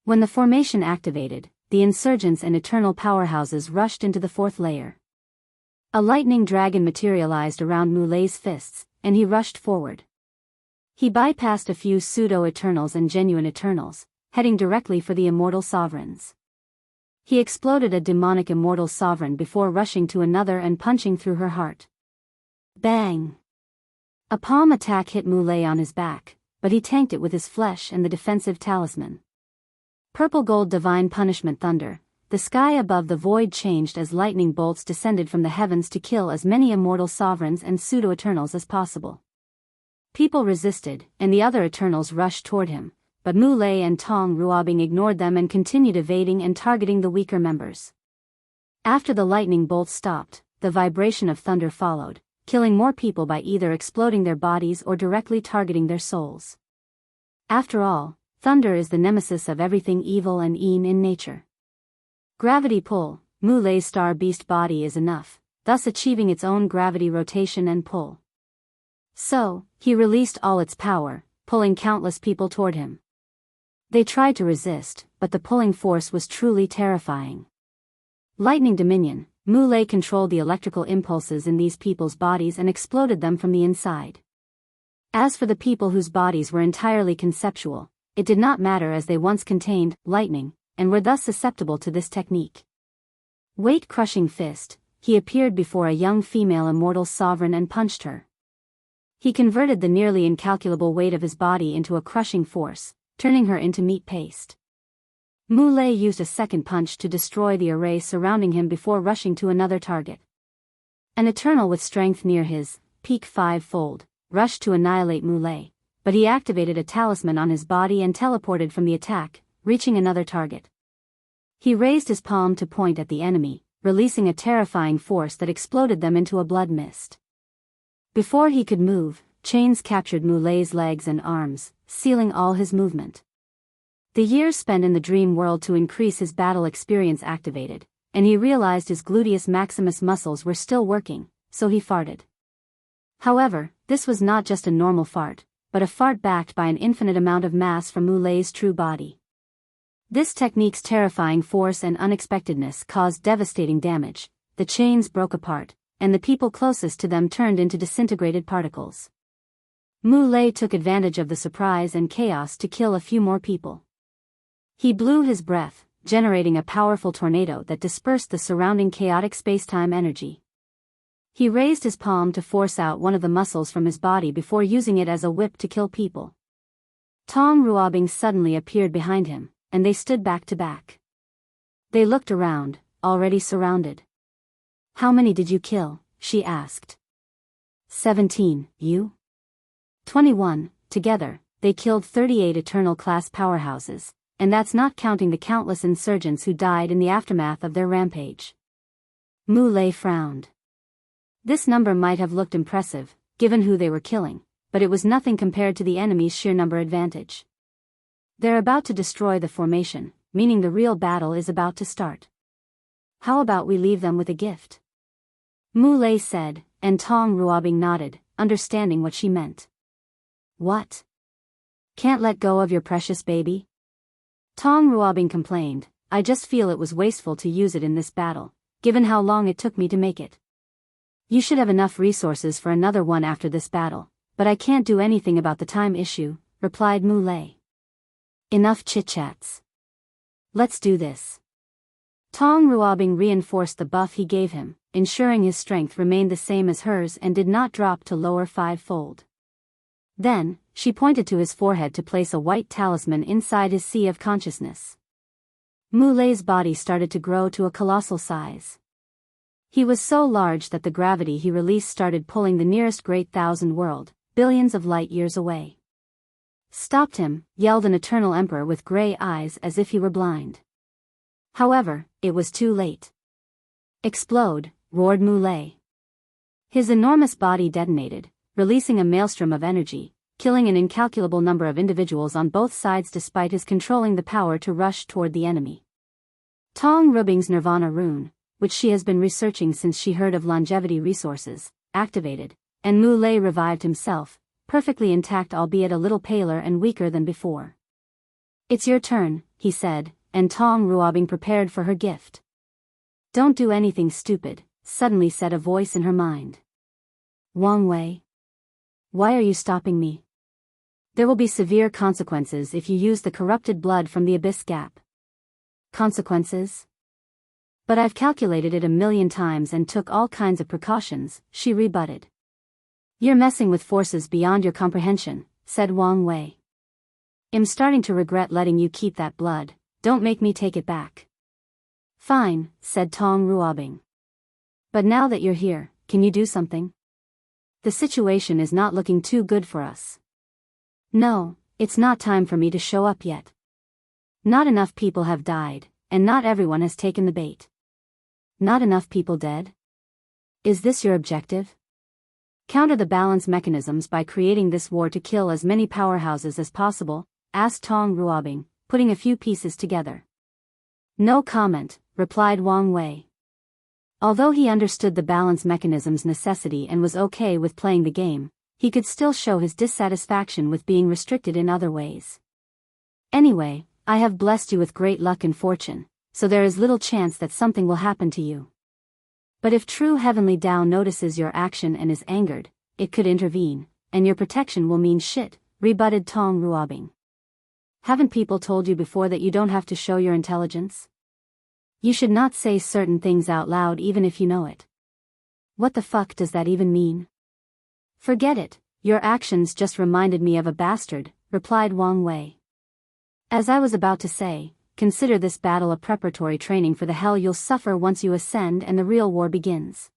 When the formation activated, the insurgents and eternal powerhouses rushed into the 4th layer. A lightning dragon materialized around Mu Lei's fists, and he rushed forward. He bypassed a few pseudo-eternals and genuine eternals, heading directly for the immortal sovereigns. He exploded a demonic immortal sovereign before rushing to another and punching through her heart. Bang! A palm attack hit Mu Lei on his back, but he tanked it with his flesh and the defensive talisman. Purple gold divine punishment thunder. The sky above the void changed as lightning bolts descended from the heavens to kill as many immortal sovereigns and pseudo-eternals as possible. People resisted, and the other eternals rushed toward him, but Mu Lei and Tong Ruobing ignored them and continued evading and targeting the weaker members. After the lightning bolts stopped, the vibration of thunder followed, killing more people by either exploding their bodies or directly targeting their souls. After all, thunder is the nemesis of everything evil and mean in nature. Gravity pull. Mu Lei's star beast body is enough, thus achieving its own gravity rotation and pull. So, he released all its power, pulling countless people toward him. They tried to resist, but the pulling force was truly terrifying. Lightning Dominion. Mu Lei controlled the electrical impulses in these people's bodies and exploded them from the inside. As for the people whose bodies were entirely conceptual, it did not matter as they once contained lightning, and were thus susceptible to this technique. Weight-crushing fist. He appeared before a young female immortal sovereign and punched her. He converted the nearly incalculable weight of his body into a crushing force, turning her into meat paste. Mu Lei used a second punch to destroy the array surrounding him before rushing to another target. An eternal with strength near his peak 5-fold rushed to annihilate Mu Lei, but he activated a talisman on his body and teleported from the attack, reaching another target. He raised his palm to point at the enemy, releasing a terrifying force that exploded them into a blood mist. Before he could move, chains captured Mu Lei's legs and arms, sealing all his movement. The years spent in the dream world to increase his battle experience activated, and he realized his gluteus maximus muscles were still working, so he farted. However, this was not just a normal fart, but a fart backed by an infinite amount of mass from Mu Lei's true body. This technique's terrifying force and unexpectedness caused devastating damage. The chains broke apart, and the people closest to them turned into disintegrated particles. Mu Lei took advantage of the surprise and chaos to kill a few more people. He blew his breath, generating a powerful tornado that dispersed the surrounding chaotic space-time energy. He raised his palm to force out one of the muscles from his body before using it as a whip to kill people. Tong Ruobing suddenly appeared behind him, and they stood back to back. They looked around, already surrounded. "How many did you kill?" she asked. 17, you? 21, together, they killed 38 Eternal-class powerhouses, and that's not counting the countless insurgents who died in the aftermath of their rampage. Mu Lei frowned. This number might have looked impressive, given who they were killing, but it was nothing compared to the enemy's sheer number advantage. They're about to destroy the formation, meaning the real battle is about to start. How about we leave them with a gift? Mu Lei said, and Tong Ruobing nodded, understanding what she meant. What? Can't let go of your precious baby? Tong Ruobing complained, I just feel it was wasteful to use it in this battle, given how long it took me to make it. You should have enough resources for another one after this battle, but I can't do anything about the time issue, replied Mu Lei. Enough chit-chats. Let's do this. Tong Ruobing reinforced the buff he gave him, ensuring his strength remained the same as hers and did not drop to lower five-fold. Then, she pointed to his forehead to place a white talisman inside his sea of consciousness. Mu Lei's body started to grow to a colossal size. He was so large that the gravity he released started pulling the nearest great thousand world, billions of light years away. Stopped him, yelled an eternal emperor with gray eyes as if he were blind. However, it was too late. Explode, roared Mu Lei. His enormous body detonated, releasing a maelstrom of energy, killing an incalculable number of individuals on both sides despite his controlling the power to rush toward the enemy. Tong Ruobing's Nirvana rune, which she has been researching since she heard of longevity resources, activated, and Mu Lei revived himself, perfectly intact albeit a little paler and weaker than before. It's your turn, he said, and Tong Ruobing prepared for her gift. Don't do anything stupid, suddenly said a voice in her mind. Wang Wei. Why are you stopping me? There will be severe consequences if you use the corrupted blood from the Abyss Gap. Consequences? But I've calculated it 1,000,000 times and took all kinds of precautions, she rebutted. You're messing with forces beyond your comprehension, said Wang Wei. I'm starting to regret letting you keep that blood, don't make me take it back. Fine, said Tong Ruobing. But now that you're here, can you do something? The situation is not looking too good for us. No, it's not time for me to show up yet. Not enough people have died, and not everyone has taken the bait. Not enough people dead? Is this your objective? Counter the balance mechanisms by creating this war to kill as many powerhouses as possible, asked Tong Ruobing, putting a few pieces together. No comment, replied Wang Wei. Although he understood the balance mechanism's necessity and was okay with playing the game, he could still show his dissatisfaction with being restricted in other ways. Anyway, I have blessed you with great luck and fortune, so there is little chance that something will happen to you. But if true Heavenly Dao notices your action and is angered, it could intervene, and your protection will mean shit, rebutted Tong Ruobing. Haven't people told you before that you don't have to show your intelligence? You should not say certain things out loud even if you know it. What the fuck does that even mean? Forget it, your actions just reminded me of a bastard, replied Wang Wei. As I was about to say, consider this battle a preparatory training for the hell you'll suffer once you ascend and the real war begins.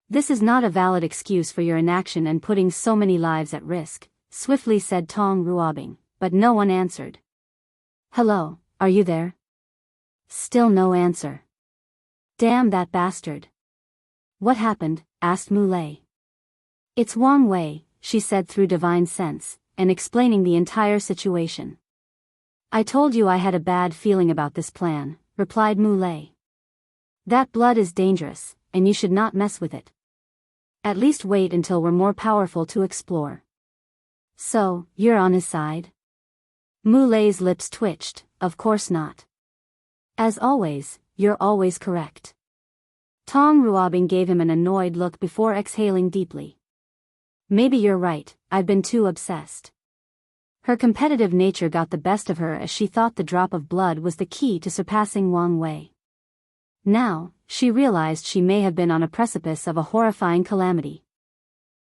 This is not a valid excuse for your inaction and putting so many lives at risk, swiftly said Tong Ruobing, but no one answered. Hello, are you there? Still no answer. Damn that bastard. What happened? Asked Mu Lei. It's Wang Wei, she said through divine sense, and explaining the entire situation. I told you I had a bad feeling about this plan, replied Mu Lei. That blood is dangerous, and you should not mess with it. At least wait until we're more powerful to explore. So, you're on his side? Mu Lei's lips twitched, of course not. As always, you're always correct. Tong Ruobing gave him an annoyed look before exhaling deeply. Maybe you're right, I've been too obsessed. Her competitive nature got the best of her as she thought the drop of blood was the key to surpassing Wang Wei. Now, she realized she may have been on a precipice of a horrifying calamity.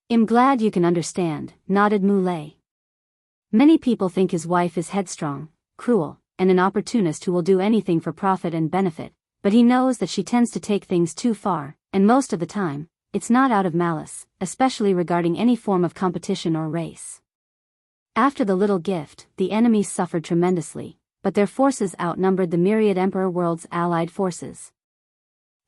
"I'm glad you can understand," nodded Mu Lei. Many people think his wife is headstrong, cruel, and an opportunist who will do anything for profit and benefit, but he knows that she tends to take things too far, and most of the time, it's not out of malice, especially regarding any form of competition or race. After the little gift, the enemies suffered tremendously, but their forces outnumbered the myriad Emperor world's allied forces.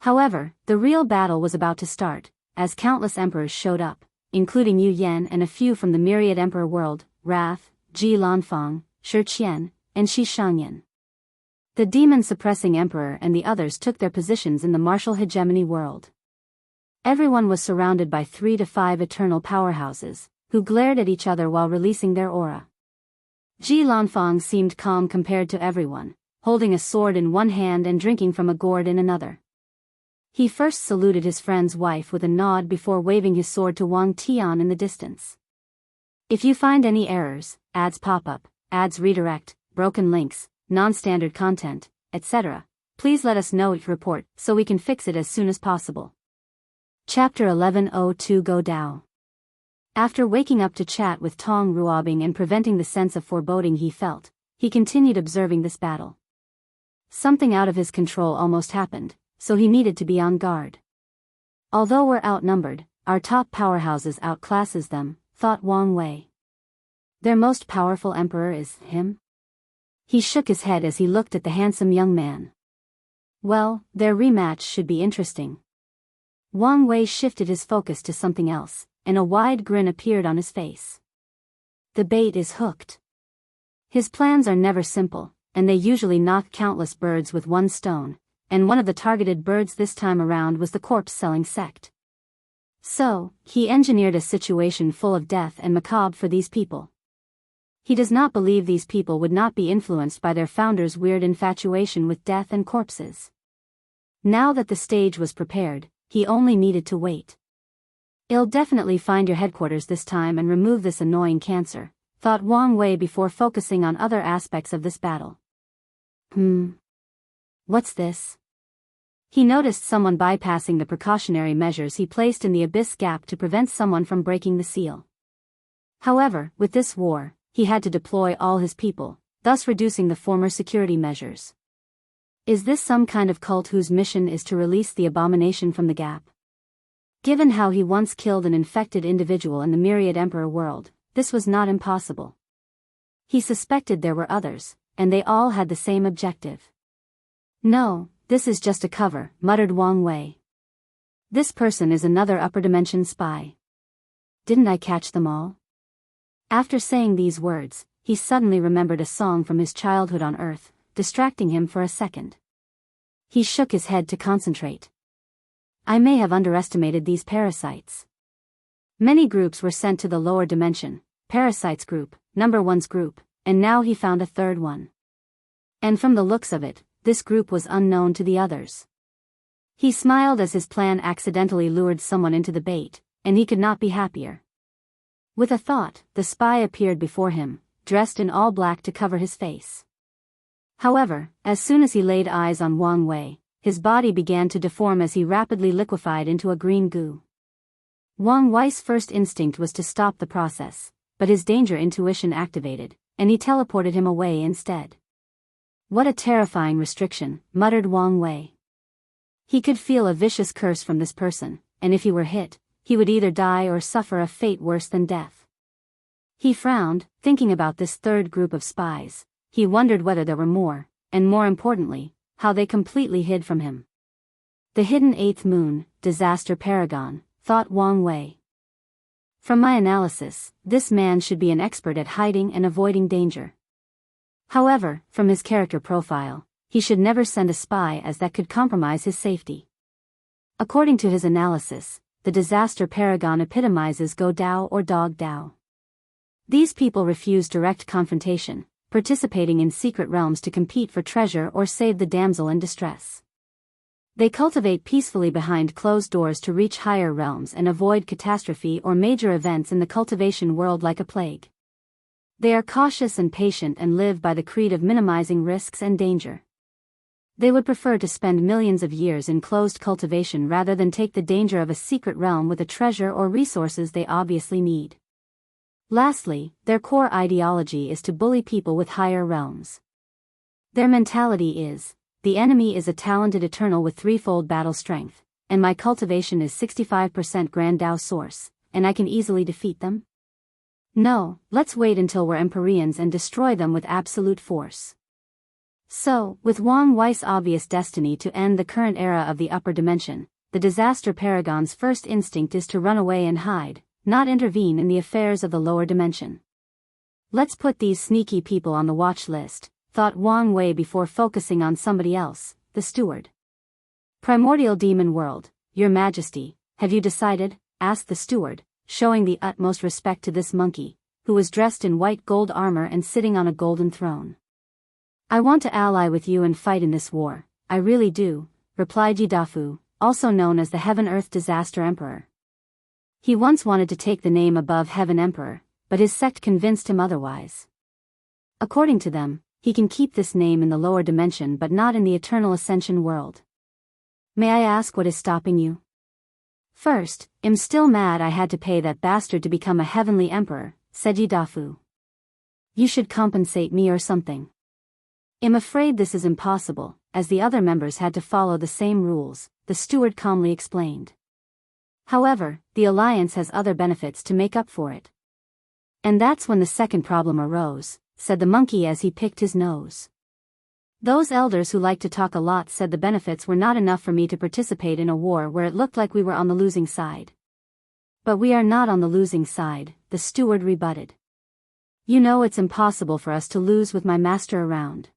However, the real battle was about to start, as countless emperors showed up, including Yu Yan and a few from the myriad Emperor world, Wrath, Ji Lanfang, Shi Qian, and Shi Shangyan. The demon-suppressing emperor and the others took their positions in the martial hegemony world. Everyone was surrounded by 3 to 5 eternal powerhouses, who glared at each other while releasing their aura. Ji Lanfang seemed calm compared to everyone, holding a sword in one hand and drinking from a gourd in another. He first saluted his friend's wife with a nod before waving his sword to Wang Tian in the distance. "If you find any errors, ads pop up, ads redirect, broken links, non-standard content, etc., please let us know each report so we can fix it as soon as possible." Chapter 1102 Gou Dao. After waking up to chat with Tong Ruobing and preventing the sense of foreboding he felt, he continued observing this battle. Something out of his control almost happened, so he needed to be on guard. Although we're outnumbered, our top powerhouses outclasses them, thought Wang Wei. Their most powerful emperor is him? He shook his head as he looked at the handsome young man. Well, their rematch should be interesting. Wang Wei shifted his focus to something else, and a wide grin appeared on his face. The bait is hooked. His plans are never simple, and they usually knock countless birds with one stone, and one of the targeted birds this time around was the corpse-selling sect. So, he engineered a situation full of death and macabre for these people. He does not believe these people would not be influenced by their founder's weird infatuation with death and corpses. Now that the stage was prepared, he only needed to wait. "I'll definitely find your headquarters this time and remove this annoying cancer," thought Wang Wei before focusing on other aspects of this battle. What's this? He noticed someone bypassing the precautionary measures he placed in the abyss gap to prevent someone from breaking the seal. However, with this war, he had to deploy all his people, thus reducing the former security measures. Is this some kind of cult whose mission is to release the abomination from the gap? Given how he once killed an infected individual in the myriad Emperor world, this was not impossible. He suspected there were others, and they all had the same objective. "No, this is just a cover," muttered Wang Wei. "This person is another upper dimension spy. Didn't I catch them all?" After saying these words, he suddenly remembered a song from his childhood on Earth, distracting him for a second. He shook his head to concentrate. I may have underestimated these parasites. Many groups were sent to the lower dimension, Parasites group, Number One's group, and now he found a third one. And from the looks of it, this group was unknown to the others. He smiled as his plan accidentally lured someone into the bait, and he could not be happier. With a thought, the spy appeared before him, dressed in all black to cover his face. However, as soon as he laid eyes on Wang Wei, his body began to deform as he rapidly liquefied into a green goo. Wang Wei's first instinct was to stop the process, but his danger intuition activated, and he teleported him away instead. What a terrifying restriction, muttered Wang Wei. He could feel a vicious curse from this person, and if he were hit, he would either die or suffer a fate worse than death. He frowned, thinking about this third group of spies. He wondered whether there were more, and more importantly, how they completely hid from him. The hidden eighth moon, disaster paragon, thought Wang Wei. From my analysis, this man should be an expert at hiding and avoiding danger. However, from his character profile, he should never send a spy as that could compromise his safety. According to his analysis, the disaster paragon epitomizes Gou Dao or Dog Dao. These people refuse direct confrontation, participating in secret realms to compete for treasure or save the damsel in distress. They cultivate peacefully behind closed doors to reach higher realms and avoid catastrophe or major events in the cultivation world like a plague. They are cautious and patient and live by the creed of minimizing risks and danger. They would prefer to spend millions of years in closed cultivation rather than take the danger of a secret realm with a treasure or resources they obviously need. Lastly, their core ideology is to bully people with higher realms. Their mentality is, the enemy is a talented eternal with threefold battle strength, and my cultivation is 65% Grand Dao source, and I can easily defeat them? No, let's wait until we're Empyreans and destroy them with absolute force. So, with Wang Wei's obvious destiny to end the current era of the upper dimension, the disaster paragon's first instinct is to run away and hide, not intervene in the affairs of the lower dimension. Let's put these sneaky people on the watch list, thought Wang Wei before focusing on somebody else, the steward. Primordial demon world, Your Majesty, have you decided? Asked the steward, showing the utmost respect to this monkey, who was dressed in white gold armor and sitting on a golden throne. I want to ally with you and fight in this war, I really do, replied Yidafu, also known as the Heaven-Earth Disaster Emperor. He once wanted to take the name above Heaven Emperor, but his sect convinced him otherwise. According to them, he can keep this name in the lower dimension but not in the eternal ascension world. May I ask what is stopping you? First, I'm still mad I had to pay that bastard to become a heavenly emperor, said Yidafu. You should compensate me or something. I'm afraid this is impossible, as the other members had to follow the same rules, the steward calmly explained. However, the alliance has other benefits to make up for it. And that's when the second problem arose, said the monkey as he picked his nose. Those elders who like to talk a lot said the benefits were not enough for me to participate in a war where it looked like we were on the losing side. But we are not on the losing side, the steward rebutted. You know it's impossible for us to lose with my master around.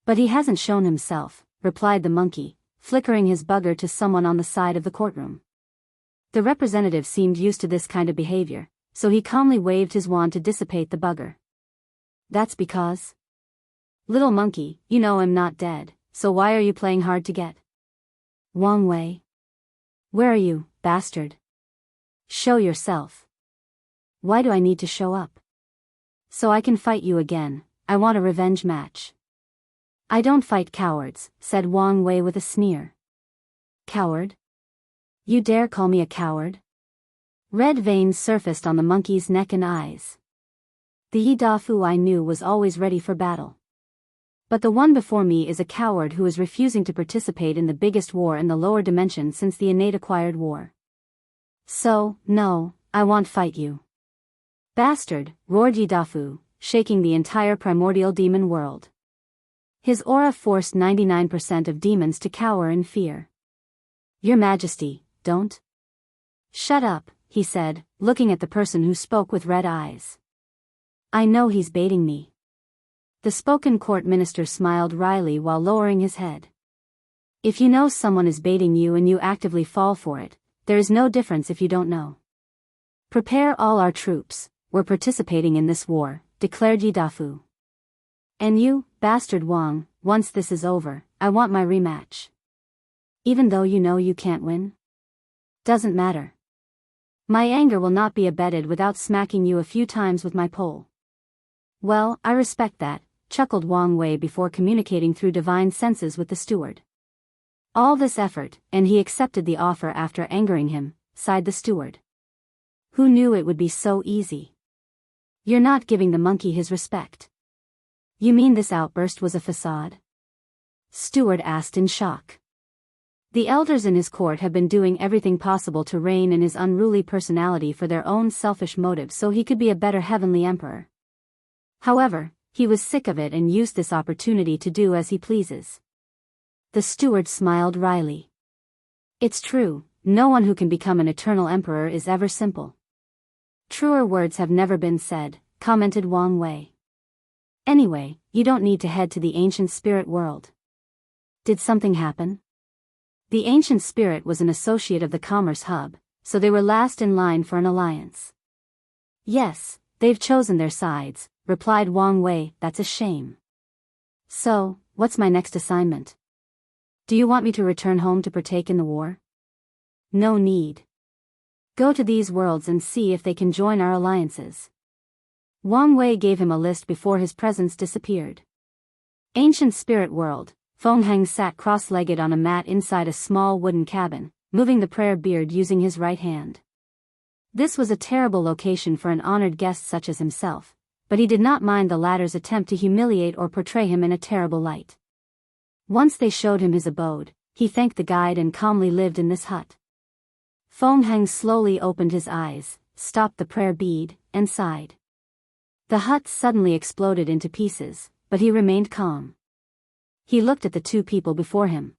But he hasn't shown himself, replied the monkey, flickering his bugger to someone on the side of the courtroom. The representative seemed used to this kind of behavior, so he calmly waved his wand to dissipate the bugger. That's because... Little monkey, you know I'm not dead, so why are you playing hard to get? Wang Wei. Where are you, bastard? Show yourself. Why do I need to show up? So I can fight you again, I want a revenge match. I don't fight cowards, said Wang Wei with a sneer. Coward? You dare call me a coward? Red veins surfaced on the monkey's neck and eyes. The Yidafu I knew was always ready for battle. But the one before me is a coward who is refusing to participate in the biggest war in the lower dimension since the innate acquired war. So, no, I won't fight you. Bastard, roared Yidafu, shaking the entire primordial demon world. His aura forced 99% of demons to cower in fear. Your Majesty, don't. Shut up, he said, looking at the person who spoke with red eyes. I know he's baiting me. The spoken court minister smiled wryly while lowering his head. If you know someone is baiting you and you actively fall for it, there is no difference if you don't know. Prepare all our troops, we're participating in this war, declared Yidafu. And you, bastard Wang, once this is over, I want my rematch. Even though you know you can't win? Doesn't matter. My anger will not be abated without smacking you a few times with my pole. Well, I respect that, chuckled Wang Wei before communicating through divine senses with the steward. All this effort, and he accepted the offer after angering him, sighed the steward. Who knew it would be so easy? You're not giving the monkey his respect. You mean this outburst was a facade? Steward asked in shock. The elders in his court have been doing everything possible to rein in his unruly personality for their own selfish motives so he could be a better heavenly emperor. However, he was sick of it and used this opportunity to do as he pleases. The steward smiled wryly. It's true, no one who can become an eternal emperor is ever simple. Truer words have never been said, commented Wang Wei. Anyway, you don't need to head to the ancient spirit world. Did something happen? The ancient spirit was an associate of the Commerce Hub, so they were last in line for an alliance. Yes, they've chosen their sides, replied Wang Wei, that's a shame. So, what's my next assignment? Do you want me to return home to partake in the war? No need. Go to these worlds and see if they can join our alliances. Wang Wei gave him a list before his presence disappeared. Ancient Spirit World. Feng Heng sat cross-legged on a mat inside a small wooden cabin, moving the prayer beard using his right hand. This was a terrible location for an honored guest such as himself, but he did not mind the latter's attempt to humiliate or portray him in a terrible light. Once they showed him his abode, he thanked the guide and calmly lived in this hut. Feng Heng slowly opened his eyes, stopped the prayer bead, and sighed. The hut suddenly exploded into pieces, but he remained calm. He looked at the two people before him.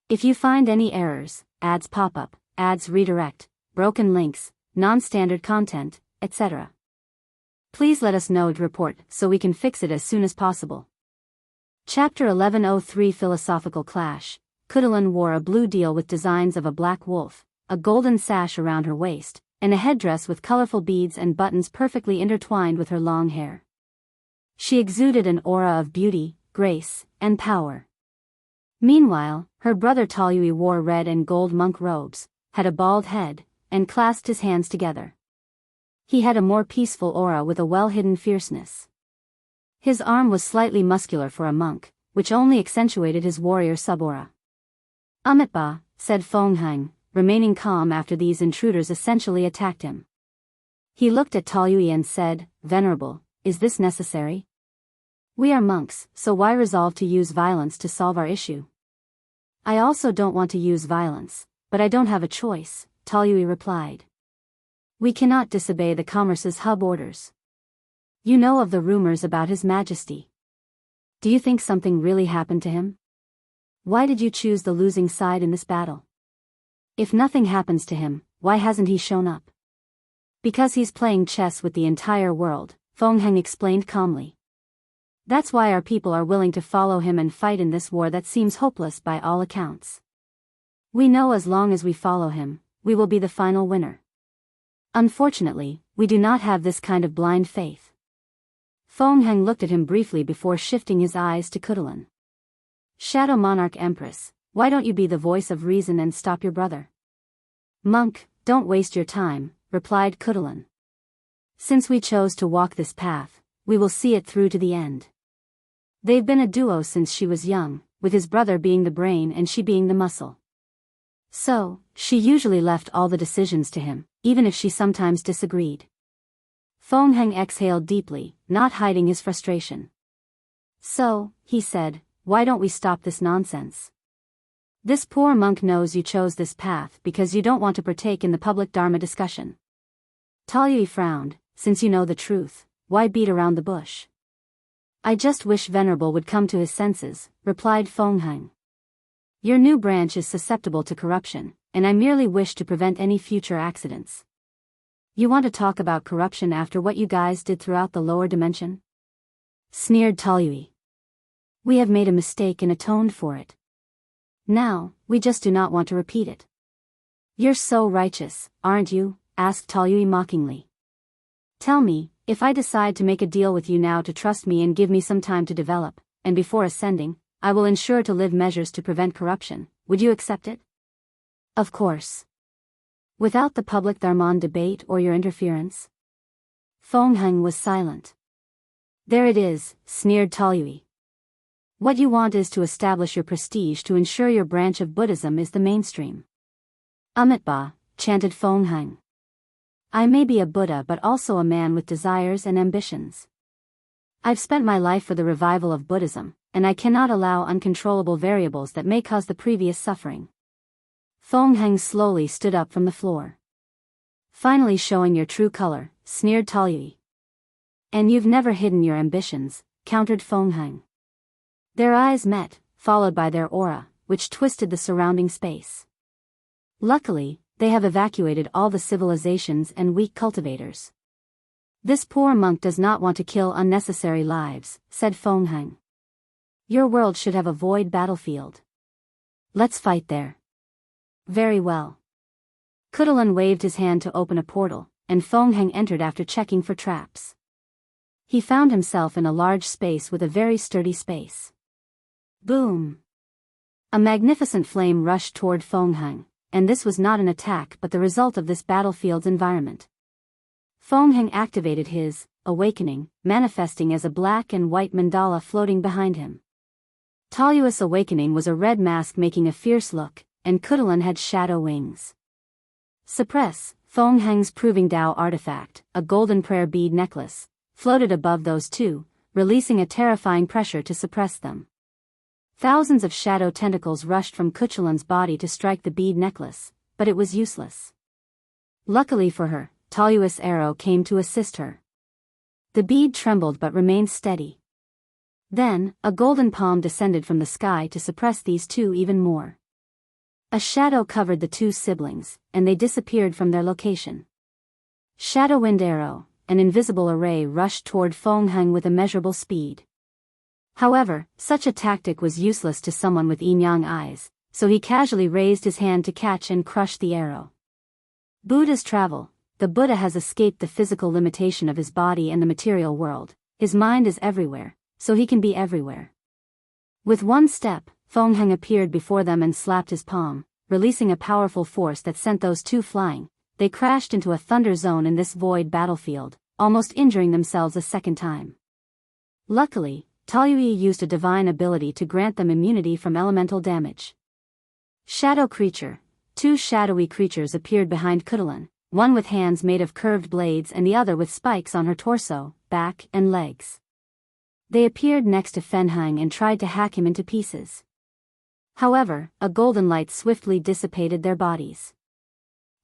If you find any errors, ads pop up, ads redirect, broken links, non-standard content, etc., please let us know to report so we can fix it as soon as possible. Chapter 1103 Philosophical Clash. Khutulun wore a blue deal with designs of a black wolf, a golden sash around her waist, and a headdress with colorful beads and buttons perfectly intertwined with her long hair. She exuded an aura of beauty, grace, and power. Meanwhile, her brother Taoyui wore red and gold monk robes, had a bald head, and clasped his hands together. He had a more peaceful aura with a well-hidden fierceness. His arm was slightly muscular for a monk, which only accentuated his warrior subaura. Amitba, said Feng Heng, remaining calm after these intruders essentially attacked him. He looked at Taoyui and said, Venerable, is this necessary? We are monks, so why resolve to use violence to solve our issue? I also don't want to use violence, but I don't have a choice, Taoyui replied. We cannot disobey the commerce's hub orders. You know of the rumors about His Majesty. Do you think something really happened to him? Why did you choose the losing side in this battle? If nothing happens to him, why hasn't he shown up? Because he's playing chess with the entire world, Feng Heng explained calmly. That's why our people are willing to follow him and fight in this war that seems hopeless by all accounts. We know as long as we follow him, we will be the final winner. Unfortunately, we do not have this kind of blind faith. Feng Heng looked at him briefly before shifting his eyes to Khutulun. Shadow Monarch Empress, why don't you be the voice of reason and stop your brother? Monk, don't waste your time, replied Khutulun. Since we chose to walk this path, we will see it through to the end. They've been a duo since she was young, with his brother being the brain and she being the muscle. So, she usually left all the decisions to him, even if she sometimes disagreed. Feng Heng exhaled deeply, not hiding his frustration. So, he said, why don't we stop this nonsense? This poor monk knows you chose this path because you don't want to partake in the public dharma discussion. Taoyui frowned, since you know the truth, why beat around the bush? I just wish Venerable would come to his senses, replied Feng Heng. Your new branch is susceptible to corruption, and I merely wish to prevent any future accidents. You want to talk about corruption after what you guys did throughout the lower dimension? Sneered Taoyui. We have made a mistake and atoned for it. Now, we just do not want to repeat it. You're so righteous, aren't you? Asked Taoyui mockingly. Tell me, if I decide to make a deal with you now to trust me and give me some time to develop, and before ascending, I will ensure to live measures to prevent corruption, would you accept it? Of course. Without the public Dharman debate or your interference? Feng Heng was silent. There it is, sneered Taoyui. What you want is to establish your prestige to ensure your branch of Buddhism is the mainstream. Amitba, chanted Feng Heng. I may be a Buddha but also a man with desires and ambitions. I've spent my life for the revival of Buddhism, and I cannot allow uncontrollable variables that may cause the previous suffering. Feng Heng slowly stood up from the floor. Finally showing your true color, sneered Taoyui. And you've never hidden your ambitions, countered Feng Heng. Their eyes met, followed by their aura, which twisted the surrounding space. Luckily, they have evacuated all the civilizations and weak cultivators. This poor monk does not want to kill unnecessary lives, said Feng Heng. Your world should have a void battlefield. Let's fight there. Very well. Khutulun waved his hand to open a portal, and Feng Heng entered after checking for traps. He found himself in a large space with a very sturdy space. Boom! A magnificent flame rushed toward Feng Heng, and this was not an attack but the result of this battlefield's environment. Feng Heng activated his Awakening, manifesting as a black and white mandala floating behind him. Taoyu's awakening was a red mask making a fierce look, and Khutulun had shadow wings. Suppress, Feng Heng's proving Dao artifact, a golden prayer bead necklace, floated above those two, releasing a terrifying pressure to suppress them. Thousands of shadow tentacles rushed from Khutulun's body to strike the bead necklace, but it was useless. Luckily for her, Taoyu's arrow came to assist her. The bead trembled but remained steady. Then, a golden palm descended from the sky to suppress these two even more. A shadow covered the two siblings, and they disappeared from their location. Shadow Wind Arrow, an invisible array, rushed toward Feng Heng with immeasurable speed. However, such a tactic was useless to someone with yin-yang eyes, so he casually raised his hand to catch and crush the arrow. Buddha's travel. The Buddha has escaped the physical limitation of his body and the material world. His mind is everywhere, so he can be everywhere. With one step, Feng Heng appeared before them and slapped his palm, releasing a powerful force that sent those two flying. They crashed into a thunder zone in this void battlefield, almost injuring themselves a second time. Luckily, Taoyue used a divine ability to grant them immunity from elemental damage. Shadow Creature. Two shadowy creatures appeared behind Khutulun, one with hands made of curved blades and the other with spikes on her torso, back, and legs. They appeared next to Feng Heng and tried to hack him into pieces. However, a golden light swiftly dissipated their bodies.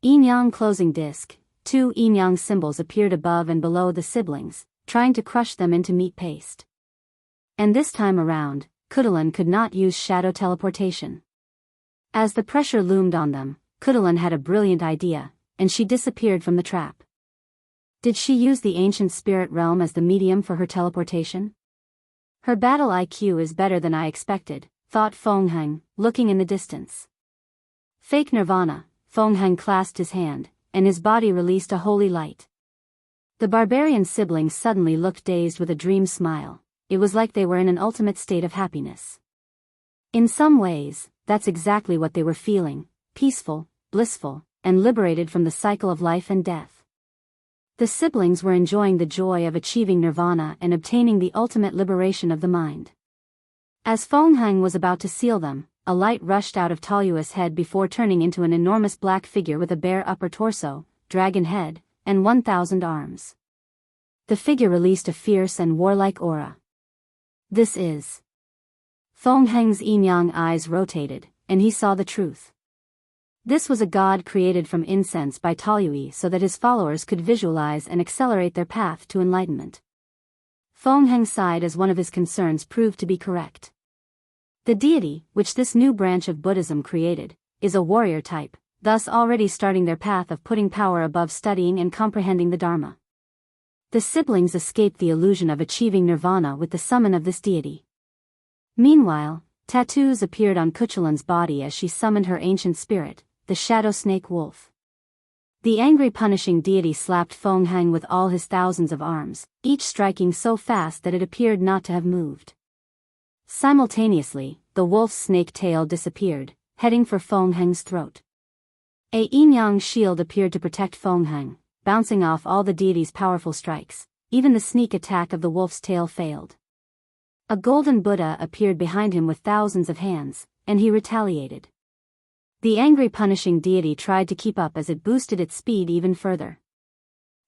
Yin-yang closing disc. Two yin-yang symbols appeared above and below the siblings, trying to crush them into meat paste. And this time around, Khutulun could not use shadow teleportation. As the pressure loomed on them, Khutulun had a brilliant idea, and she disappeared from the trap. Did she use the ancient spirit realm as the medium for her teleportation? Her battle IQ is better than I expected, thought Feng Heng, looking in the distance. Fake Nirvana. Feng Heng clasped his hand, and his body released a holy light. The barbarian siblings suddenly looked dazed with a dream smile. It was like they were in an ultimate state of happiness. In some ways, that's exactly what they were feeling, peaceful, blissful, and liberated from the cycle of life and death. The siblings were enjoying the joy of achieving nirvana and obtaining the ultimate liberation of the mind. As Feng Heng was about to seal them, a light rushed out of Taoyu's head before turning into an enormous black figure with a bare upper torso, dragon head, and 1,000 arms. The figure released a fierce and warlike aura. This is... Feng Heng's yin-yang eyes rotated, and he saw the truth. This was a god created from incense by Taoyue so that his followers could visualize and accelerate their path to enlightenment. Feng Heng sighed as one of his concerns proved to be correct. The deity, which this new branch of Buddhism created, is a warrior type, thus already starting their path of putting power above studying and comprehending the Dharma. The siblings escaped the illusion of achieving nirvana with the summon of this deity. Meanwhile, tattoos appeared on Khutulun's body as she summoned her ancient spirit, the shadow snake wolf. The angry punishing deity slapped Feng Heng with all his thousands of arms, each striking so fast that it appeared not to have moved. Simultaneously, the wolf's snake tail disappeared, heading for Feng Heng's throat. A yin-yang shield appeared to protect Feng Heng, bouncing off all the deity's powerful strikes. Even the sneak attack of the wolf's tail failed. A golden Buddha appeared behind him with thousands of hands, and he retaliated. The angry punishing deity tried to keep up as it boosted its speed even further.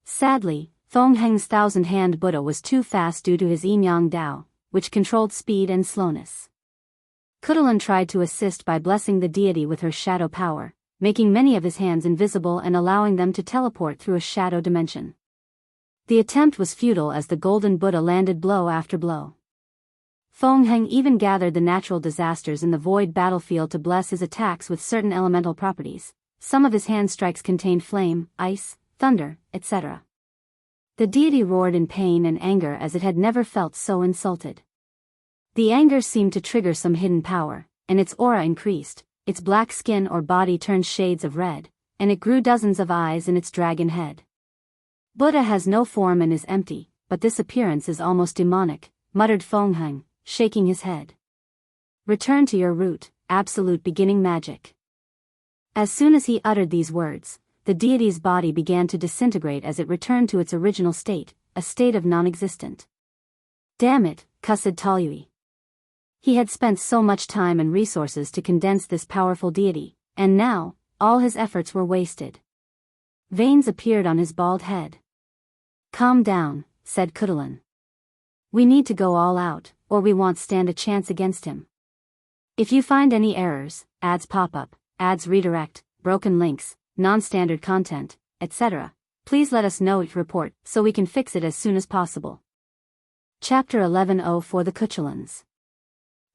Sadly, Feng Heng's 1,000-hand Buddha was too fast due to his yin-yang Dao, which controlled speed and slowness. Khutulun tried to assist by blessing the deity with her shadow power, making many of his hands invisible and allowing them to teleport through a shadow dimension. The attempt was futile as the golden Buddha landed blow after blow. Feng Heng even gathered the natural disasters in the void battlefield to bless his attacks with certain elemental properties. Some of his hand strikes contained flame, ice, thunder, etc. The deity roared in pain and anger as it had never felt so insulted. The anger seemed to trigger some hidden power, and its aura increased, its black skin or body turned shades of red, and it grew dozens of eyes in its dragon head. Buddha has no form and is empty, but this appearance is almost demonic, muttered Feng Heng, shaking his head. Return to your root, absolute beginning magic. As soon as he uttered these words, the deity's body began to disintegrate as it returned to its original state, a state of non-existent. Damn it, cussed Taoyui. He had spent so much time and resources to condense this powerful deity, and now, all his efforts were wasted. Veins appeared on his bald head. Calm down, said Khutulun. We need to go all out, or we won't stand a chance against him. If you find any errors, ads pop up, ads redirect, broken links, non-standard content, etc., please let us know each report so we can fix it as soon as possible. Chapter 11 for the Khutuluns.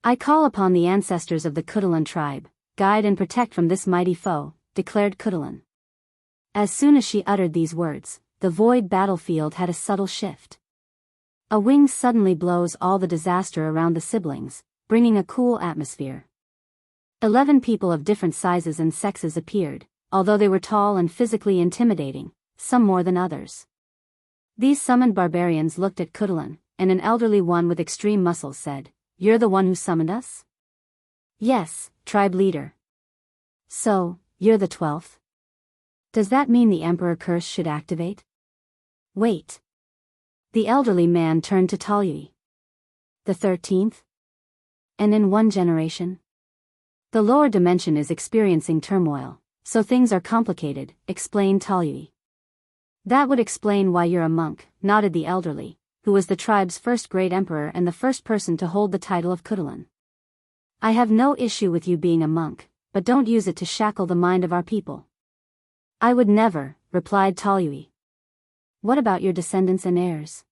I call upon the ancestors of the Khutulun tribe, guide and protect from this mighty foe, declared Khutulun. As soon as she uttered these words, the void battlefield had a subtle shift. A wind suddenly blows all the disaster around the siblings, bringing a cool atmosphere. 11 people of different sizes and sexes appeared, although they were tall and physically intimidating, some more than others. These summoned barbarians looked at Khutulun, and an elderly one with extreme muscles said, "You're the one who summoned us?" "Yes, tribe leader." "So, you're the 12th? Does that mean the Emperor curse should activate?" "Wait." The elderly man turned to Taoyui. "The 13th? And in one generation?" "The lower dimension is experiencing turmoil, so things are complicated," explained Taoyui. "That would explain why you're a monk," nodded the elderly, who was the tribe's first great emperor and the first person to hold the title of Khutulun. "I have no issue with you being a monk, but don't use it to shackle the mind of our people." "I would never," replied Taoyui. "What about your descendants and heirs?"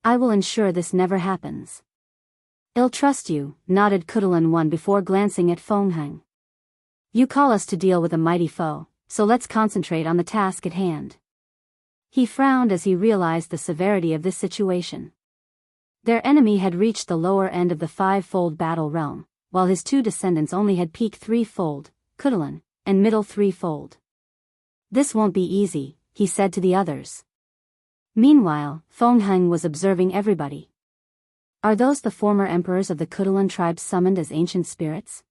"I will ensure this never happens." "I'll trust you," nodded Khutulun one before glancing at Fongheng. "You call us to deal with a mighty foe, so let's concentrate on the task at hand." He frowned as he realized the severity of this situation. Their enemy had reached the lower end of the 5-fold battle realm, while his 2 descendants only had peak 3-fold, Khutulun, and middle 3-fold. "This won't be easy," he said to the others. Meanwhile, Fongheng was observing everybody. Are those the former emperors of the Khutulun tribes summoned as ancient spirits?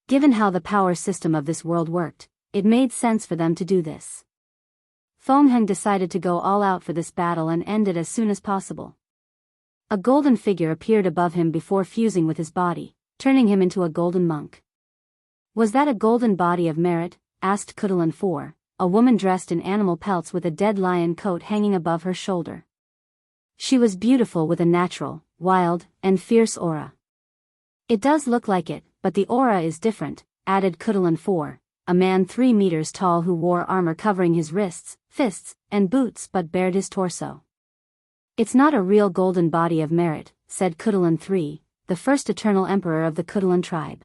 Given how the power system of this world worked, it made sense for them to do this. Fongheng decided to go all out for this battle and end it as soon as possible. A golden figure appeared above him before fusing with his body, turning him into a golden monk. "Was that a golden body of merit?" asked Khutulun 4, a woman dressed in animal pelts with a dead lion coat hanging above her shoulder. She was beautiful with a natural, wild, and fierce aura. "It does look like it, but the aura is different," added Khutulun 4, a man 3 meters tall who wore armor covering his wrists, fists, and boots but bared his torso. "It's not a real golden body of merit," said Khutulun 3, the first eternal emperor of the Khutulun tribe.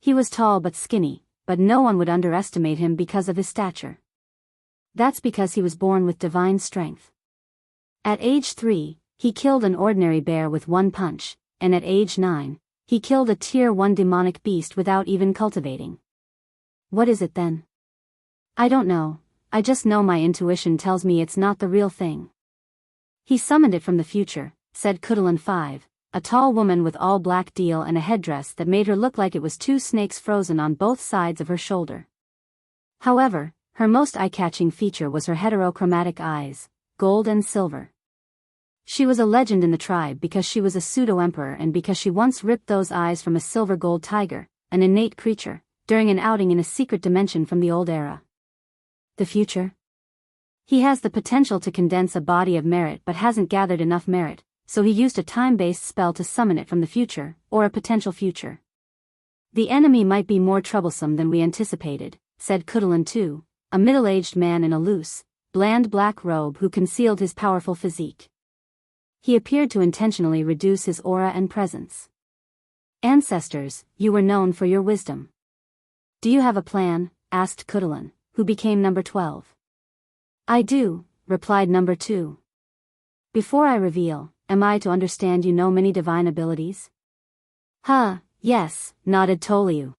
He was tall but skinny, but no one would underestimate him because of his stature. That's because he was born with divine strength. At age 3, he killed an ordinary bear with 1 punch, and at age 9, he killed a tier 1 demonic beast without even cultivating. "What is it then?" "I don't know, I just know my intuition tells me it's not the real thing." "He summoned it from the future," said Khutulun 5, a tall woman with all black deal and a headdress that made her look like it was 2 snakes frozen on both sides of her shoulder. However, her most eye-catching feature was her heterochromatic eyes, gold and silver. She was a legend in the tribe because she was a pseudo-emperor and because she once ripped those eyes from a silver-gold tiger, an innate creature, during an outing in a secret dimension from the old era. The future? He has the potential to condense a body of merit but hasn't gathered enough merit, so he used a time-based spell to summon it from the future, or a potential future. "The enemy might be more troublesome than we anticipated," said Khutulun 2, a middle-aged man in a loose, bland black robe who concealed his powerful physique. He appeared to intentionally reduce his aura and presence. "Ancestors, you were known for your wisdom. Do you have a plan?" asked Khutulun, who became number 12. "I do," replied number 2. "Before I reveal, am I to understand you know many divine abilities?" Yes, nodded Toliu.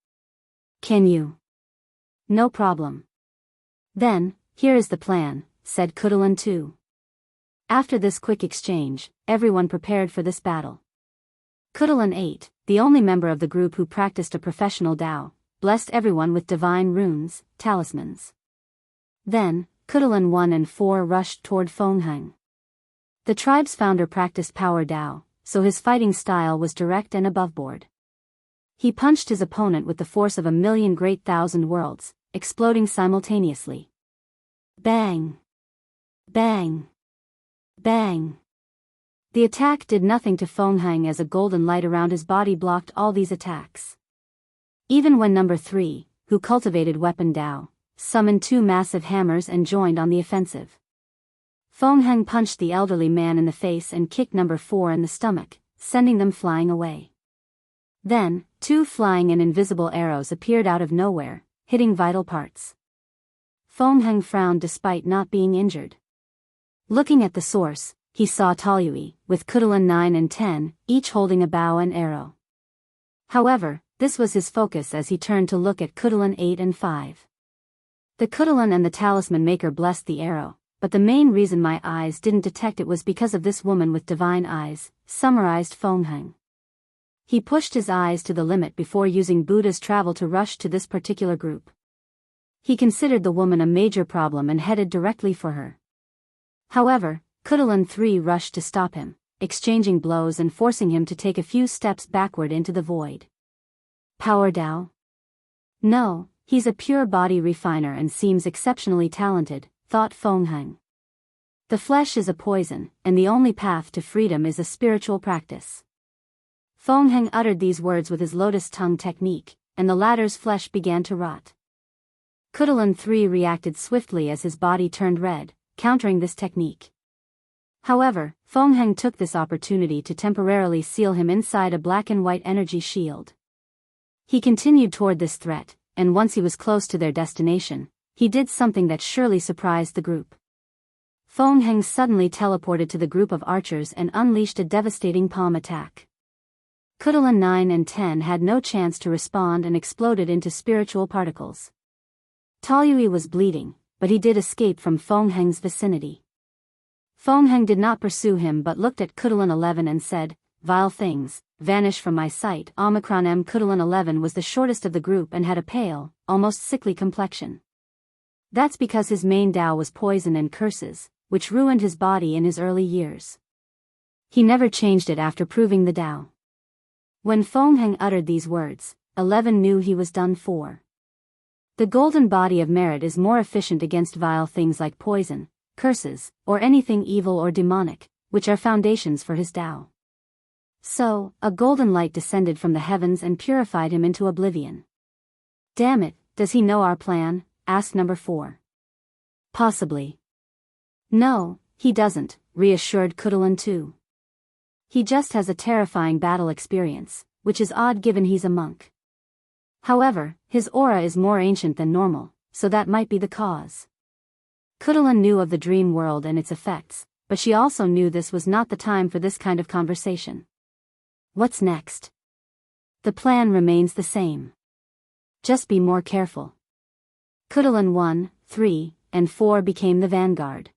"Can you?" "No problem." "Then, here is the plan," said Khutulun 2. After this quick exchange, everyone prepared for this battle. Khutulun 8, the only member of the group who practiced a professional Dao, blessed everyone with divine runes, talismans. Then, Khutulun 1 and 4 rushed toward Fongheng. The tribe's founder practiced Power Dao, so his fighting style was direct and aboveboard. He punched his opponent with the force of 1,000,000 great thousand worlds, exploding simultaneously. Bang! Bang! Bang! The attack did nothing to Feng Heng as a golden light around his body blocked all these attacks. Even when number 3, who cultivated Weapon Dao, summoned 2 massive hammers and joined on the offensive. Feng Heng punched the elderly man in the face and kicked number 4 in the stomach, sending them flying away. Then, 2 flying and invisible arrows appeared out of nowhere, hitting vital parts. Feng Heng frowned despite not being injured. Looking at the source, he saw Taoyui, with Khutulun 9 and 10, each holding a bow and arrow. However, this was his focus as he turned to look at Khutulun 8 and 5. The Khutulun and the talisman maker blessed the arrow, but the main reason my eyes didn't detect it was because of this woman with divine eyes, summarized Feng Heng. He pushed his eyes to the limit before using Buddha's travel to rush to this particular group. He considered the woman a major problem and headed directly for her. However, Khutulun 3 rushed to stop him, exchanging blows and forcing him to take a few steps backward into the void. Power Dao? No, he's a pure body refiner and seems exceptionally talented, thought Feng Heng. The flesh is a poison, and the only path to freedom is a spiritual practice. Feng Heng uttered these words with his lotus tongue technique, and the latter's flesh began to rot. Khutulun 3 reacted swiftly as his body turned red, countering this technique. However, Feng Heng took this opportunity to temporarily seal him inside a black and white energy shield. He continued toward this threat, and once he was close to their destination, he did something that surely surprised the group. Feng Heng suddenly teleported to the group of archers and unleashed a devastating palm attack. Khutulun 9 and 10 had no chance to respond and exploded into spiritual particles. Taoyui was bleeding, but he did escape from Feng Heng's vicinity. Feng Heng did not pursue him but looked at Khutulun 11 and said, "Vile things, vanish from my sight." Omicron M. Khutulun 11 was the shortest of the group and had a pale, almost sickly complexion. That's because his main Dao was poison and curses, which ruined his body in his early years. He never changed it after proving the Dao. When Feng Heng uttered these words, 11 knew he was done for. The golden body of merit is more efficient against vile things like poison, curses, or anything evil or demonic, which are foundations for his Dao. So, a golden light descended from the heavens and purified him into oblivion. "Damn it, does he know our plan?" asked number 4. "Possibly." "No, he doesn't," reassured Khutulun 2. "He just has a terrifying battle experience, which is odd given he's a monk. However, his aura is more ancient than normal, so that might be the cause." Khutulun knew of the dream world and its effects, but she also knew this was not the time for this kind of conversation. What's next? The plan remains the same. Just be more careful. Khutulun 1, 3, and 4 became the vanguard.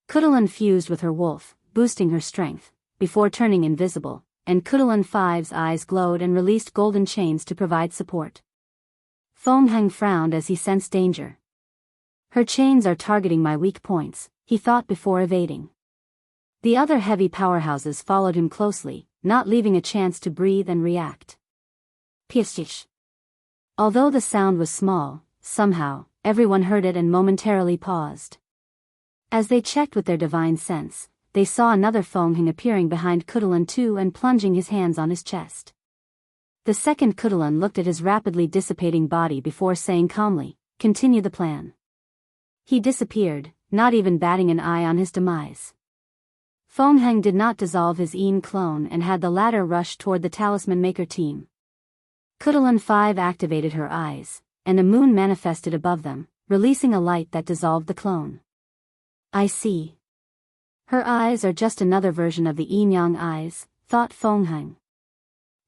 Khutulun fused with her wolf, boosting her strength, before turning invisible, and Khutulun 5's eyes glowed and released golden chains to provide support. Feng Heng frowned as he sensed danger. Her chains are targeting my weak points, he thought before evading. The other heavy powerhouses followed him closely, not leaving a chance to breathe and react. Pish. Although the sound was small, somehow, everyone heard it and momentarily paused. As they checked with their divine sense, they saw another Feng Heng appearing behind Khutulun 2 and plunging his hands on his chest. The second Khutulun looked at his rapidly dissipating body before saying calmly, "Continue the plan." He disappeared, not even batting an eye on his demise. Feng Heng did not dissolve his Yin clone and had the latter rush toward the talisman maker team. Khutulun 5 activated her eyes, and a moon manifested above them, releasing a light that dissolved the clone. "I see. Her eyes are just another version of the yin-yang eyes," thought Feng Heng.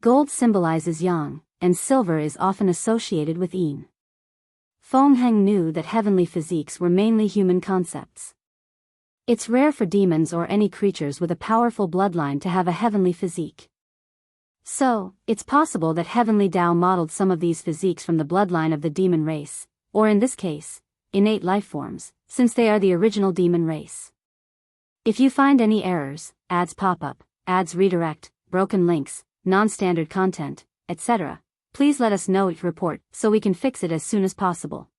Gold symbolizes yang, and silver is often associated with yin. Feng Heng knew that heavenly physiques were mainly human concepts. It's rare for demons or any creatures with a powerful bloodline to have a heavenly physique. So, it's possible that heavenly Dao modeled some of these physiques from the bloodline of the demon race, or in this case, innate life forms, since they are the original demon race. If you find any errors, ads pop up, ads redirect, broken links, non-standard content, etc., please let us know it report so we can fix it as soon as possible.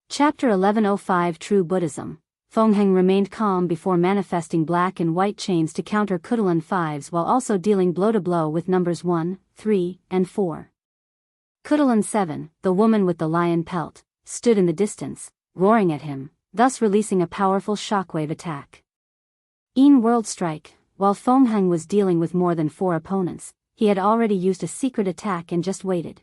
Chapter 1105 True Buddhism. Fengheng remained calm before manifesting black and white chains to counter Khutulun 5s while also dealing blow-to-blow with numbers 1, 3, and 4. Khutulun 7, the woman with the lion pelt, stood in the distance, roaring at him, thus releasing a powerful shockwave attack. World Strike. While Fengheng was dealing with more than 4 opponents, he had already used a secret attack and just waited.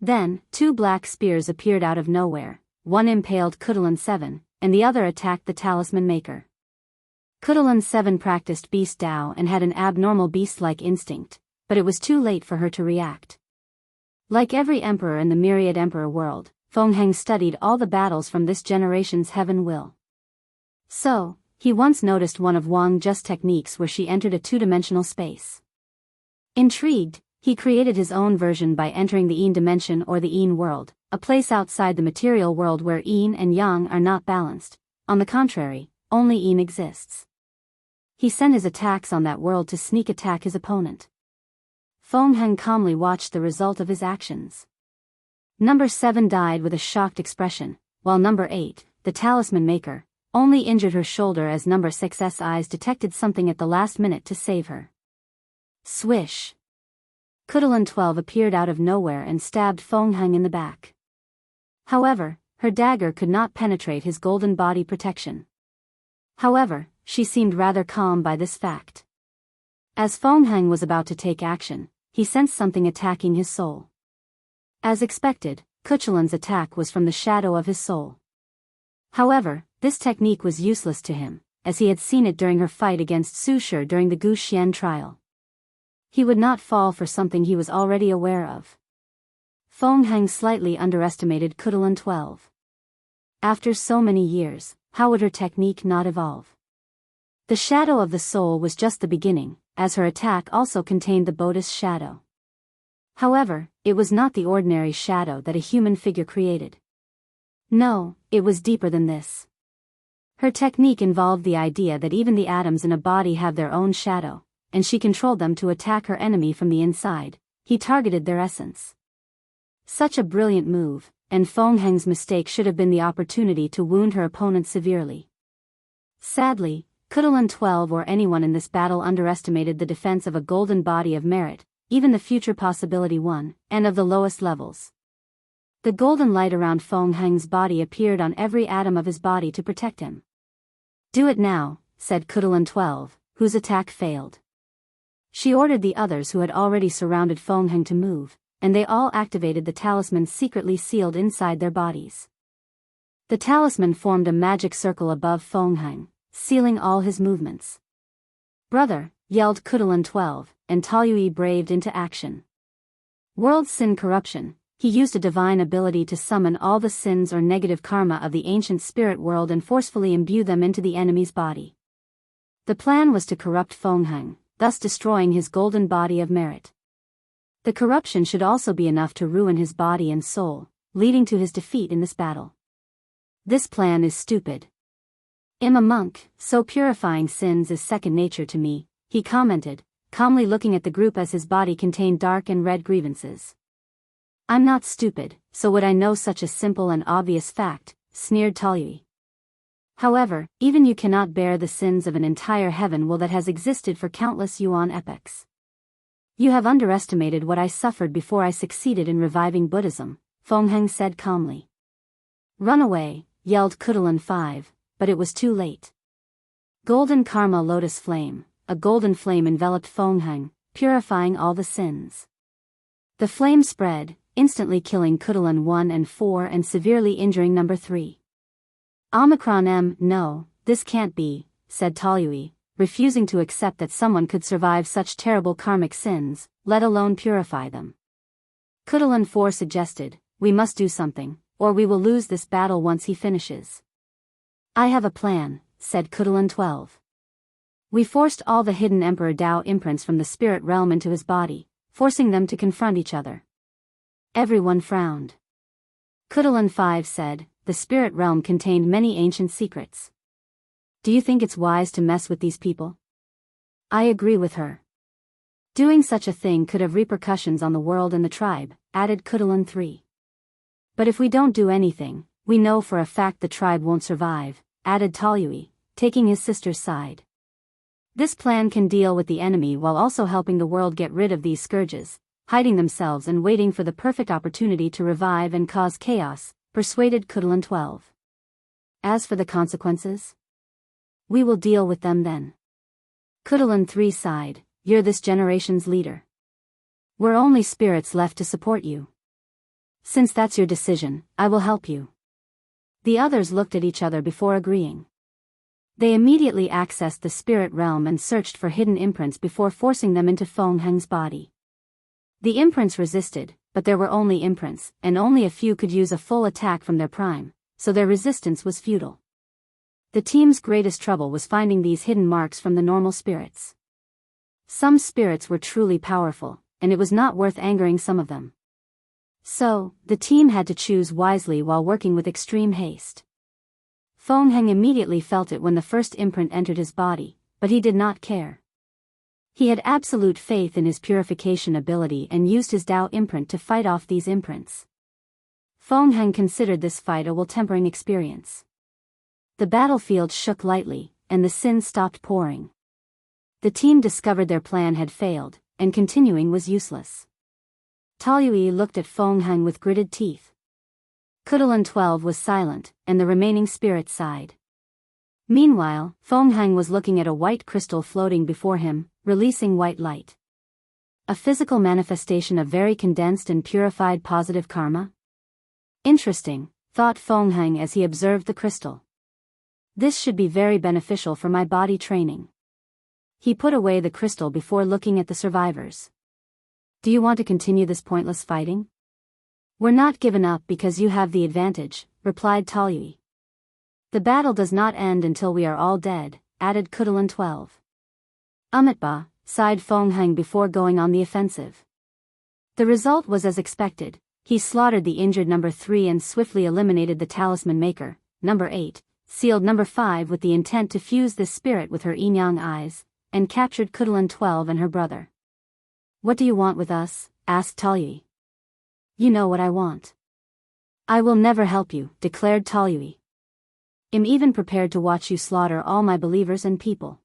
Then, 2 black spears appeared out of nowhere, one impaled Khutulun 7, and the other attacked the talisman maker. Khutulun 7 practiced Beast Dao and had an abnormal beast-like instinct, but it was too late for her to react. Like every emperor in the myriad emperor world, Fengheng studied all the battles from this generation's heaven will. So, he once noticed one of Wang Just techniques where she entered a 2-dimensional space. Intrigued, he created his own version by entering the Yin dimension or the Yin world, a place outside the material world where Yin and Yang are not balanced. On the contrary, only Yin exists. He sent his attacks on that world to sneak attack his opponent. Fengheng calmly watched the result of his actions. Number 7 died with a shocked expression, while number 8, the talisman maker, only injured her shoulder as number 6's eyes detected something at the last minute to save her. Swish! Khutulun 12 appeared out of nowhere and stabbed Fengheng in the back. However, her dagger could not penetrate his golden body protection. However, she seemed rather calm by this fact. As Fengheng was about to take action, he sensed something attacking his soul. As expected, Khutulun's attack was from the shadow of his soul. However, this technique was useless to him, as he had seen it during her fight against Su Shi during the Gu Xian trial. He would not fall for something he was already aware of. Fengheng slightly underestimated Khutulun 12. After so many years, how would her technique not evolve? The shadow of the soul was just the beginning, as her attack also contained the Bodhi's shadow. However, it was not the ordinary shadow that a human figure created. No, it was deeper than this. Her technique involved the idea that even the atoms in a body have their own shadow, and she controlled them to attack her enemy from the inside. He targeted their essence. Such a brilliant move, and Fengheng's mistake should have been the opportunity to wound her opponent severely. Sadly, Khutulun 12 or anyone in this battle underestimated the defense of a golden body of merit, even the future possibility one, and of the lowest levels. The golden light around Fengheng's body appeared on every atom of his body to protect him. Do it now, said Khutulun 12, whose attack failed. She ordered the others who had already surrounded Fengheng to move, and they all activated the talisman secretly sealed inside their bodies. The talisman formed a magic circle above Fengheng, sealing all his movements. Brother, yelled Khutulun 12, and Taoyui braved into action. World Sin Corruption. He used a divine ability to summon all the sins or negative karma of the ancient spirit world and forcefully imbue them into the enemy's body. The plan was to corrupt Fengheng, thus destroying his golden body of merit. The corruption should also be enough to ruin his body and soul, leading to his defeat in this battle. This plan is stupid. I'm a monk, so purifying sins is second nature to me, he commented, calmly looking at the group as his body contained dark and red grievances. I'm not stupid, so would I know such a simple and obvious fact, sneered Taoyui. However, even you cannot bear the sins of an entire heaven will that has existed for countless yuan epochs. You have underestimated what I suffered before I succeeded in reviving Buddhism, Fengheng said calmly. Run away, yelled Khutulun 5, but it was too late. Golden Karma Lotus Flame, a golden flame enveloped Fengheng, purifying all the sins. The flame spread, instantly killing Khutulun 1 and 4 and severely injuring number 3. Omicron M. No, this can't be, said Taoyui, refusing to accept that someone could survive such terrible karmic sins, let alone purify them. Khutulun 4 suggested, we must do something, or we will lose this battle once he finishes. I have a plan, said Khutulun 12. We forced all the hidden Emperor Dao imprints from the spirit realm into his body, forcing them to confront each other. Everyone frowned. Khutulun 5 said, the spirit realm contained many ancient secrets. Do you think it's wise to mess with these people? I agree with her. Doing such a thing could have repercussions on the world and the tribe, added Khutulun 3. But if we don't do anything, we know for a fact the tribe won't survive, added Talyui, taking his sister's side. This plan can deal with the enemy while also helping the world get rid of these scourges, hiding themselves and waiting for the perfect opportunity to revive and cause chaos, persuaded Khutulun 12. As for the consequences, we will deal with them then. Khutulun 3 sighed, you're this generation's leader. We're only spirits left to support you. Since that's your decision, I will help you. The others looked at each other before agreeing. They immediately accessed the spirit realm and searched for hidden imprints before forcing them into Feng Heng's body. The imprints resisted, but there were only imprints, and only a few could use a full attack from their prime, so their resistance was futile. The team's greatest trouble was finding these hidden marks from the normal spirits. Some spirits were truly powerful, and it was not worth angering some of them. So, the team had to choose wisely while working with extreme haste. Feng Heng immediately felt it when the first imprint entered his body, but he did not care. He had absolute faith in his purification ability and used his Dao imprint to fight off these imprints. Feng Heng considered this fight a will-tempering experience. The battlefield shook lightly, and the sin stopped pouring. The team discovered their plan had failed, and continuing was useless. Talyui looked at Feng Heng with gritted teeth. Khutulun 12 was silent, and the remaining spirits sighed. Meanwhile, Feng Heng was looking at a white crystal floating before him, releasing white light. A physical manifestation of very condensed and purified positive karma? Interesting, thought Feng Heng as he observed the crystal. This should be very beneficial for my body training. He put away the crystal before looking at the survivors. Do you want to continue this pointless fighting? We're not given up because you have the advantage, replied Talyui. The battle does not end until we are all dead, added Khutulun 12. Amitba, sighed Feng Heng before going on the offensive. The result was as expected. He slaughtered the injured number 3 and swiftly eliminated the talisman maker, number 8, sealed number 5 with the intent to fuse this spirit with her yin-yang eyes, and captured Khutulun 12 and her brother. What do you want with us? Asked Talyui. You know what I want. I will never help you, declared Talyui. I'm even prepared to watch you slaughter all my believers and people.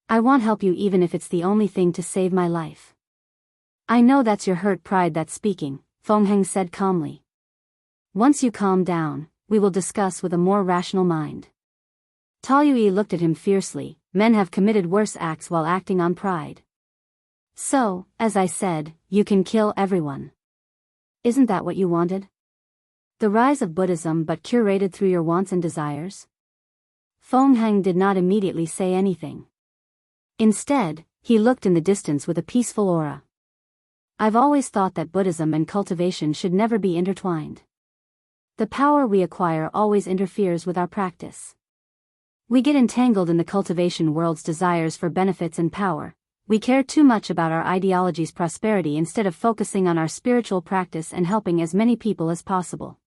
I won't help you even if it's the only thing to save my life. I know that's your hurt pride that's speaking, Feng Heng said calmly. Once you calm down, we will discuss with a more rational mind. Talyui looked at him fiercely. Men have committed worse acts while acting on pride. So, as I said, you can kill everyone. Isn't that what you wanted? The rise of Buddhism but curated through your wants and desires? Feng Heng did not immediately say anything. Instead, he looked in the distance with a peaceful aura. I've always thought that Buddhism and cultivation should never be intertwined. The power we acquire always interferes with our practice. We get entangled in the cultivation world's desires for benefits and power. We care too much about our ideology's prosperity instead of focusing on our spiritual practice and helping as many people as possible.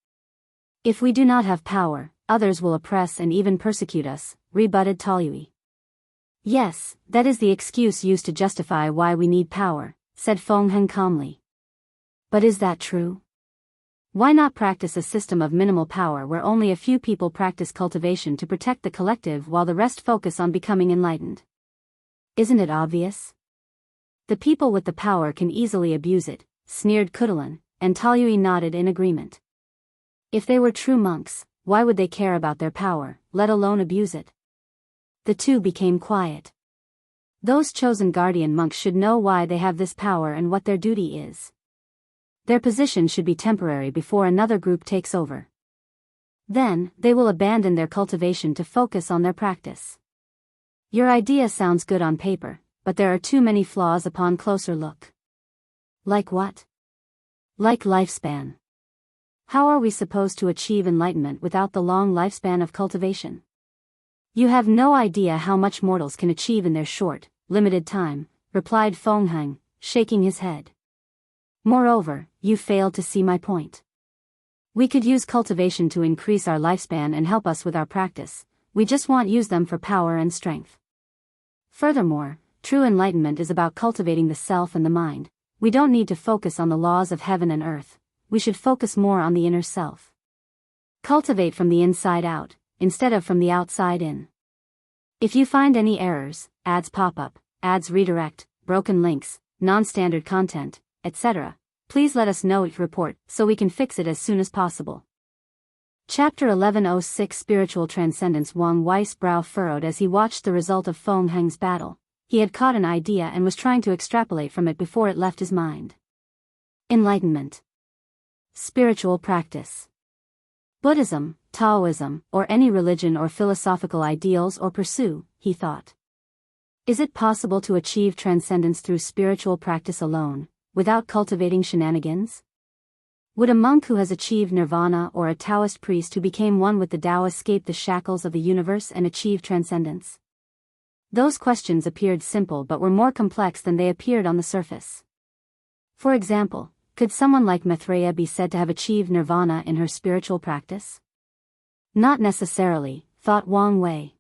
If we do not have power, others will oppress and even persecute us, rebutted Talyui. Yes, that is the excuse used to justify why we need power, said Feng Heng calmly. But is that true? Why not practice a system of minimal power where only a few people practice cultivation to protect the collective while the rest focus on becoming enlightened? Isn't it obvious? The people with the power can easily abuse it, sneered Khutulun, and Talyui nodded in agreement. If they were true monks, why would they care about their power, let alone abuse it? The two became quiet. Those chosen guardian monks should know why they have this power and what their duty is. Their position should be temporary before another group takes over. Then, they will abandon their cultivation to focus on their practice. Your idea sounds good on paper, but there are too many flaws upon closer look. Like what? Like lifespan. How are we supposed to achieve enlightenment without the long lifespan of cultivation? You have no idea how much mortals can achieve in their short, limited time, replied Feng Heng, shaking his head. Moreover, you failed to see my point. We could use cultivation to increase our lifespan and help us with our practice, we just want use them for power and strength. Furthermore, true enlightenment is about cultivating the self and the mind. We don't need to focus on the laws of heaven and earth, we should focus more on the inner self. Cultivate from the inside out, instead of from the outside in. If you find any errors, ads pop up, ads redirect, broken links, non-standard content, etc., please let us know each report so we can fix it as soon as possible. Chapter 1106 Spiritual Transcendence. Wang Wei's brow furrowed as he watched the result of Feng Heng's battle. He had caught an idea and was trying to extrapolate from it before it left his mind. Enlightenment. Spiritual practice. Buddhism, Taoism, or any religion or philosophical ideals or pursue, he thought. Is it possible to achieve transcendence through spiritual practice alone, without cultivating shenanigans? Would a monk who has achieved nirvana or a Taoist priest who became one with the Tao escape the shackles of the universe and achieve transcendence? Those questions appeared simple but were more complex than they appeared on the surface. For example, could someone like Maitreya be said to have achieved nirvana in her spiritual practice? Not necessarily, thought Wang Wei.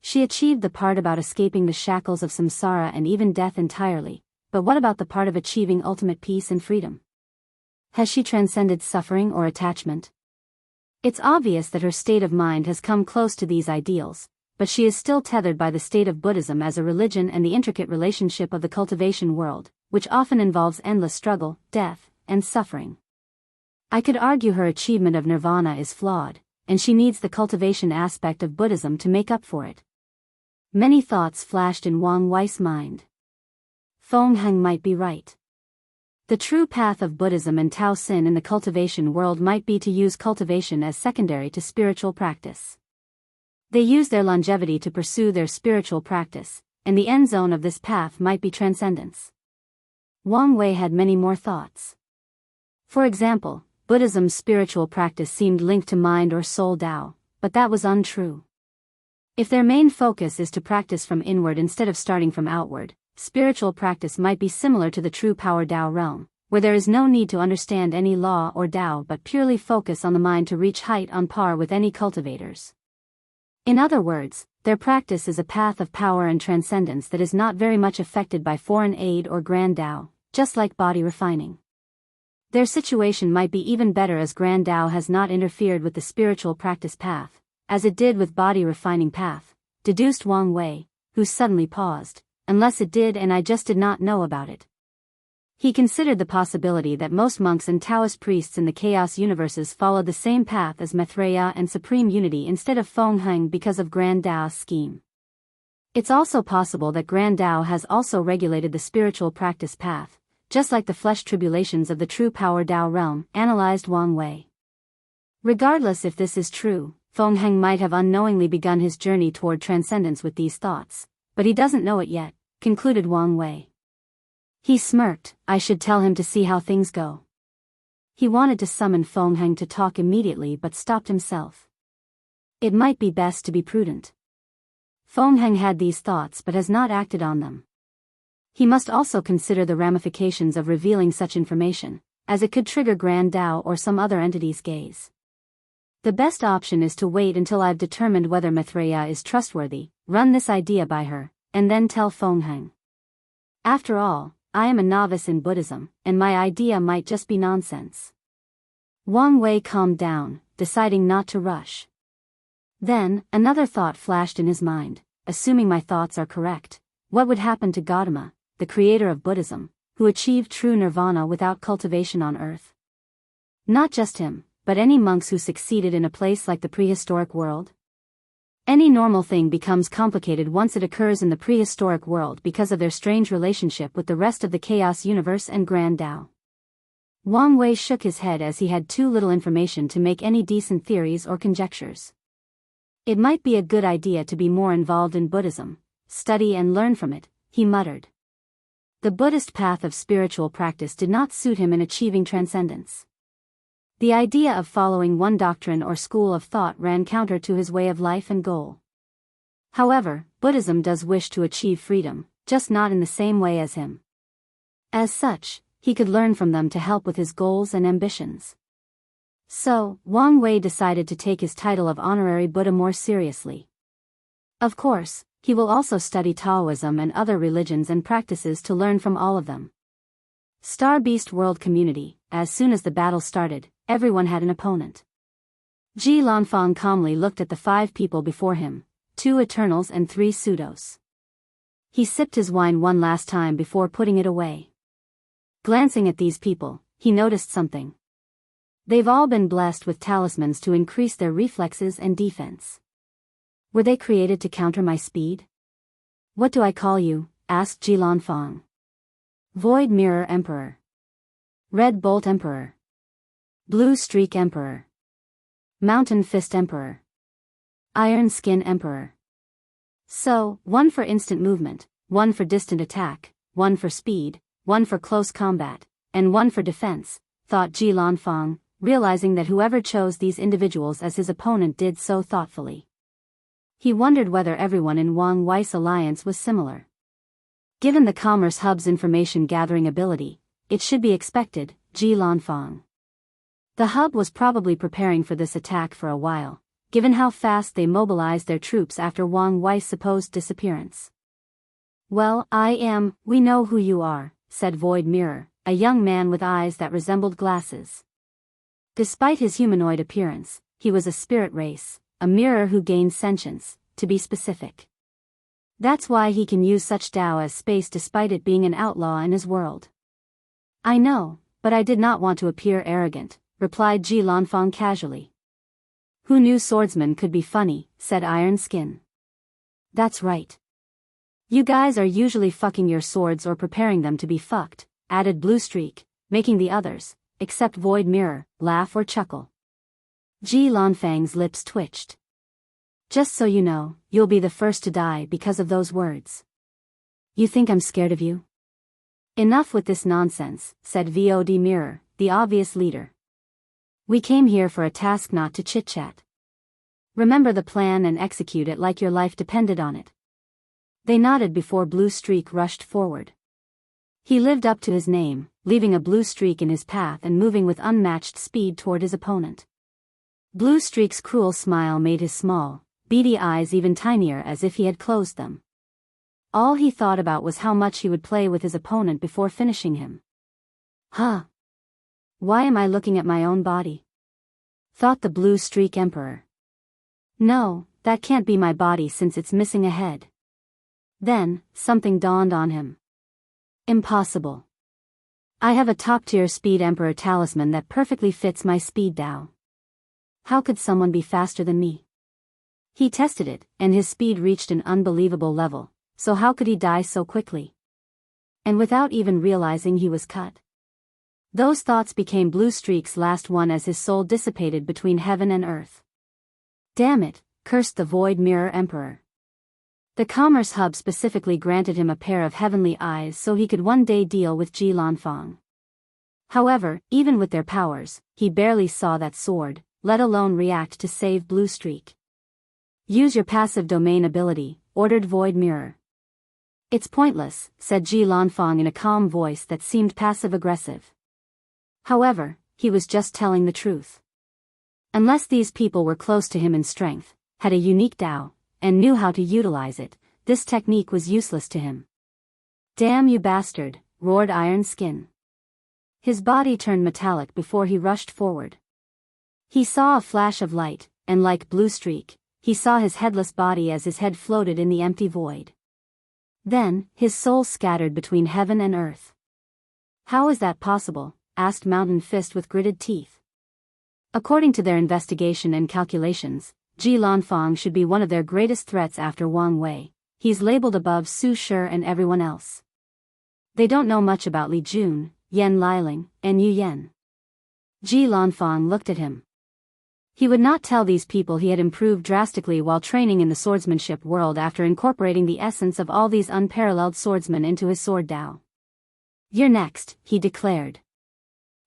She achieved the part about escaping the shackles of samsara and even death entirely, but what about the part of achieving ultimate peace and freedom? Has she transcended suffering or attachment? It's obvious that her state of mind has come close to these ideals, but she is still tethered by the state of Buddhism as a religion and the intricate relationship of the cultivation world, which often involves endless struggle, death, and suffering. I could argue her achievement of nirvana is flawed, and she needs the cultivation aspect of Buddhism to make up for it. Many thoughts flashed in Wang Wei's mind. Feng Heng might be right. The true path of Buddhism and Tao Sin in the cultivation world might be to use cultivation as secondary to spiritual practice. They use their longevity to pursue their spiritual practice, and the end zone of this path might be transcendence. Wang Wei had many more thoughts. For example, Buddhism's spiritual practice seemed linked to mind or soul Tao, but that was untrue. If their main focus is to practice from inward instead of starting from outward, spiritual practice might be similar to the true power Tao realm, where there is no need to understand any law or Tao but purely focus on the mind to reach height on par with any cultivators. In other words, their practice is a path of power and transcendence that is not very much affected by foreign aid or grand Tao, just like body refining. Their situation might be even better as grand Tao has not interfered with the spiritual practice path, as it did with body refining path, deduced Wang Wei, who suddenly paused, unless it did and I just did not know about it. He considered the possibility that most monks and Taoist priests in the chaos universes followed the same path as Maitreya and Supreme Unity instead of Feng Heng because of Grand Tao's scheme. It's also possible that Grand Tao has also regulated the spiritual practice path, just like the flesh tribulations of the true power Tao realm, analyzed Wang Wei. Regardless if this is true, Feng Heng might have unknowingly begun his journey toward transcendence with these thoughts, but he doesn't know it yet, concluded Wang Wei. He smirked. I should tell him to see how things go. He wanted to summon Feng Heng to talk immediately but stopped himself. It might be best to be prudent. Feng Heng had these thoughts but has not acted on them. He must also consider the ramifications of revealing such information, as it could trigger Grand Tao or some other entity's gaze. The best option is to wait until I've determined whether Maitreya is trustworthy, run this idea by her, and then tell Feng Heng. After all, I am a novice in Buddhism, and my idea might just be nonsense. Wang Wei calmed down, deciding not to rush. Then, another thought flashed in his mind. Assuming my thoughts are correct, what would happen to Gautama, the creator of Buddhism, who achieved true nirvana without cultivation on earth? Not just him, but any monks who succeeded in a place like the prehistoric world? Any normal thing becomes complicated once it occurs in the prehistoric world because of their strange relationship with the rest of the chaos universe and Grand Tao. Wang Wei shook his head as he had too little information to make any decent theories or conjectures. It might be a good idea to be more involved in Buddhism, study and learn from it, he muttered. The Buddhist path of spiritual practice did not suit him in achieving transcendence. The idea of following one doctrine or school of thought ran counter to his way of life and goal. However, Buddhism does wish to achieve freedom, just not in the same way as him. As such, he could learn from them to help with his goals and ambitions. So, Wang Wei decided to take his title of honorary Buddha more seriously. Of course, he will also study Taoism and other religions and practices to learn from all of them. Star Beast World Community. As soon as the battle started, everyone had an opponent. Ji Lanfang calmly looked at the 5 people before him, 2 Eternals and 3 Pseudos. He sipped his wine one last time before putting it away. Glancing at these people, he noticed something. They've all been blessed with talismans to increase their reflexes and defense. Were they created to counter my speed? What do I call you? Asked Ji Lanfang. Void Mirror Emperor. Red Bolt Emperor. Blue Streak Emperor. Mountain Fist Emperor. Iron Skin Emperor. So, 1 for instant movement, 1 for distant attack, 1 for speed, 1 for close combat, and 1 for defense, thought Ji Lanfang, realizing that whoever chose these individuals as his opponent did so thoughtfully. He wondered whether everyone in Wang Wei's alliance was similar. Given the Commerce Hub's information-gathering ability, it should be expected, Ji Lanfang. The Hub was probably preparing for this attack for a while, given how fast they mobilized their troops after Wang Wei's supposed disappearance. Well, we know who you are, said Void Mirror, a young man with eyes that resembled glasses. Despite his humanoid appearance, he was a spirit race, a mirror who gained sentience, to be specific. That's why he can use such Dao as space despite it being an outlaw in his world. I know, but I did not want to appear arrogant, replied Ji Lanfang casually. Who knew swordsmen could be funny, said Iron Skin. That's right. You guys are usually fucking your swords or preparing them to be fucked, added Blue Streak, making the others, except Void Mirror, laugh or chuckle. Ji Lanfang's lips twitched. Just so you know, you'll be the first to die because of those words. You think I'm scared of you? Enough with this nonsense, said VOD Mirror, the obvious leader. We came here for a task, not to chit-chat. Remember the plan and execute it like your life depended on it. They nodded before Blue Streak rushed forward. He lived up to his name, leaving a blue streak in his path and moving with unmatched speed toward his opponent. Blue Streak's cruel smile made his small, beady eyes even tinier as if he had closed them. All he thought about was how much he would play with his opponent before finishing him. Huh? Why am I looking at my own body? Thought the Blue Streak Emperor. No, that can't be my body since it's missing a head. Then, something dawned on him. Impossible. I have a top-tier Speed Emperor talisman that perfectly fits my speed Dao. How could someone be faster than me? He tested it, and his speed reached an unbelievable level, so how could he die so quickly? And without even realizing he was cut. Those thoughts became Blue Streak's last one as his soul dissipated between heaven and earth. Damn it, cursed the Void Mirror Emperor. The Commerce Hub specifically granted him a pair of heavenly eyes so he could one day deal with Ji Lanfang. However, even with their powers, he barely saw that sword, let alone react to save Blue Streak. Use your passive domain ability, ordered Void Mirror. It's pointless, said Ji Lanfang in a calm voice that seemed passive-aggressive. However, he was just telling the truth. Unless these people were close to him in strength, had a unique Dao, and knew how to utilize it, this technique was useless to him. Damn you bastard, roared Iron Skin. His body turned metallic before he rushed forward. He saw a flash of light, and like Blue Streak, he saw his headless body as his head floated in the empty void. Then, his soul scattered between heaven and earth. How is that possible? Asked Mountain Fist with gritted teeth. According to their investigation and calculations, Ji Lanfang should be one of their greatest threats after Wang Wei. He's labeled above Su Shi and everyone else. They don't know much about Li Jun, Yan Liling, and Yu Yan. Ji Lanfang looked at him. He would not tell these people he had improved drastically while training in the swordsmanship world after incorporating the essence of all these unparalleled swordsmen into his sword Dao. You're next, he declared.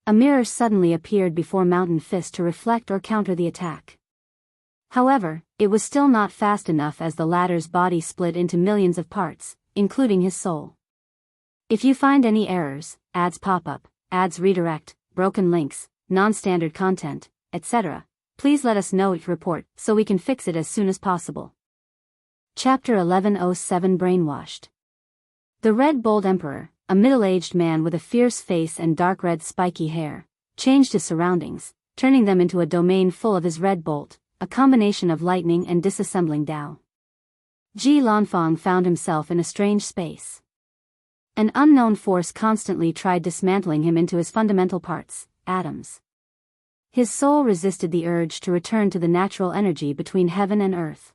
A mirror suddenly appeared before Mountain Fist to reflect or counter the attack. However, it was still not fast enough as the latter's body split into millions of parts, including his soul. If you find any errors, ads pop up, ads redirect, broken links, non-standard content, etc. Please let us know your report so we can fix it as soon as possible. Chapter 1107 Brainwashed. The Red Bolt Emperor, a middle-aged man with a fierce face and dark red spiky hair, changed his surroundings, turning them into a domain full of his red bolt, a combination of lightning and disassembling Dao. Ji Lanfang found himself in a strange space. An unknown force constantly tried dismantling him into his fundamental parts, atoms. His soul resisted the urge to return to the natural energy between heaven and earth.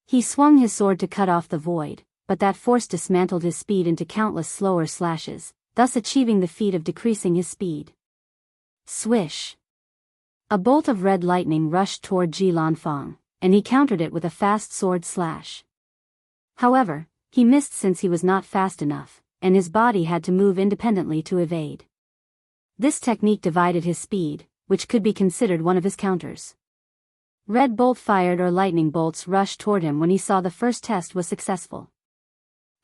He swung his sword to cut off the void, but that force dismantled his speed into countless slower slashes, thus achieving the feat of decreasing his speed. Swish! A bolt of red lightning rushed toward Ji Lanfang, and he countered it with a fast sword slash. However, he missed since he was not fast enough, and his body had to move independently to evade. This technique divided his speed, which could be considered one of his counters. Red bolt fired or lightning bolts rushed toward him when he saw the first test was successful.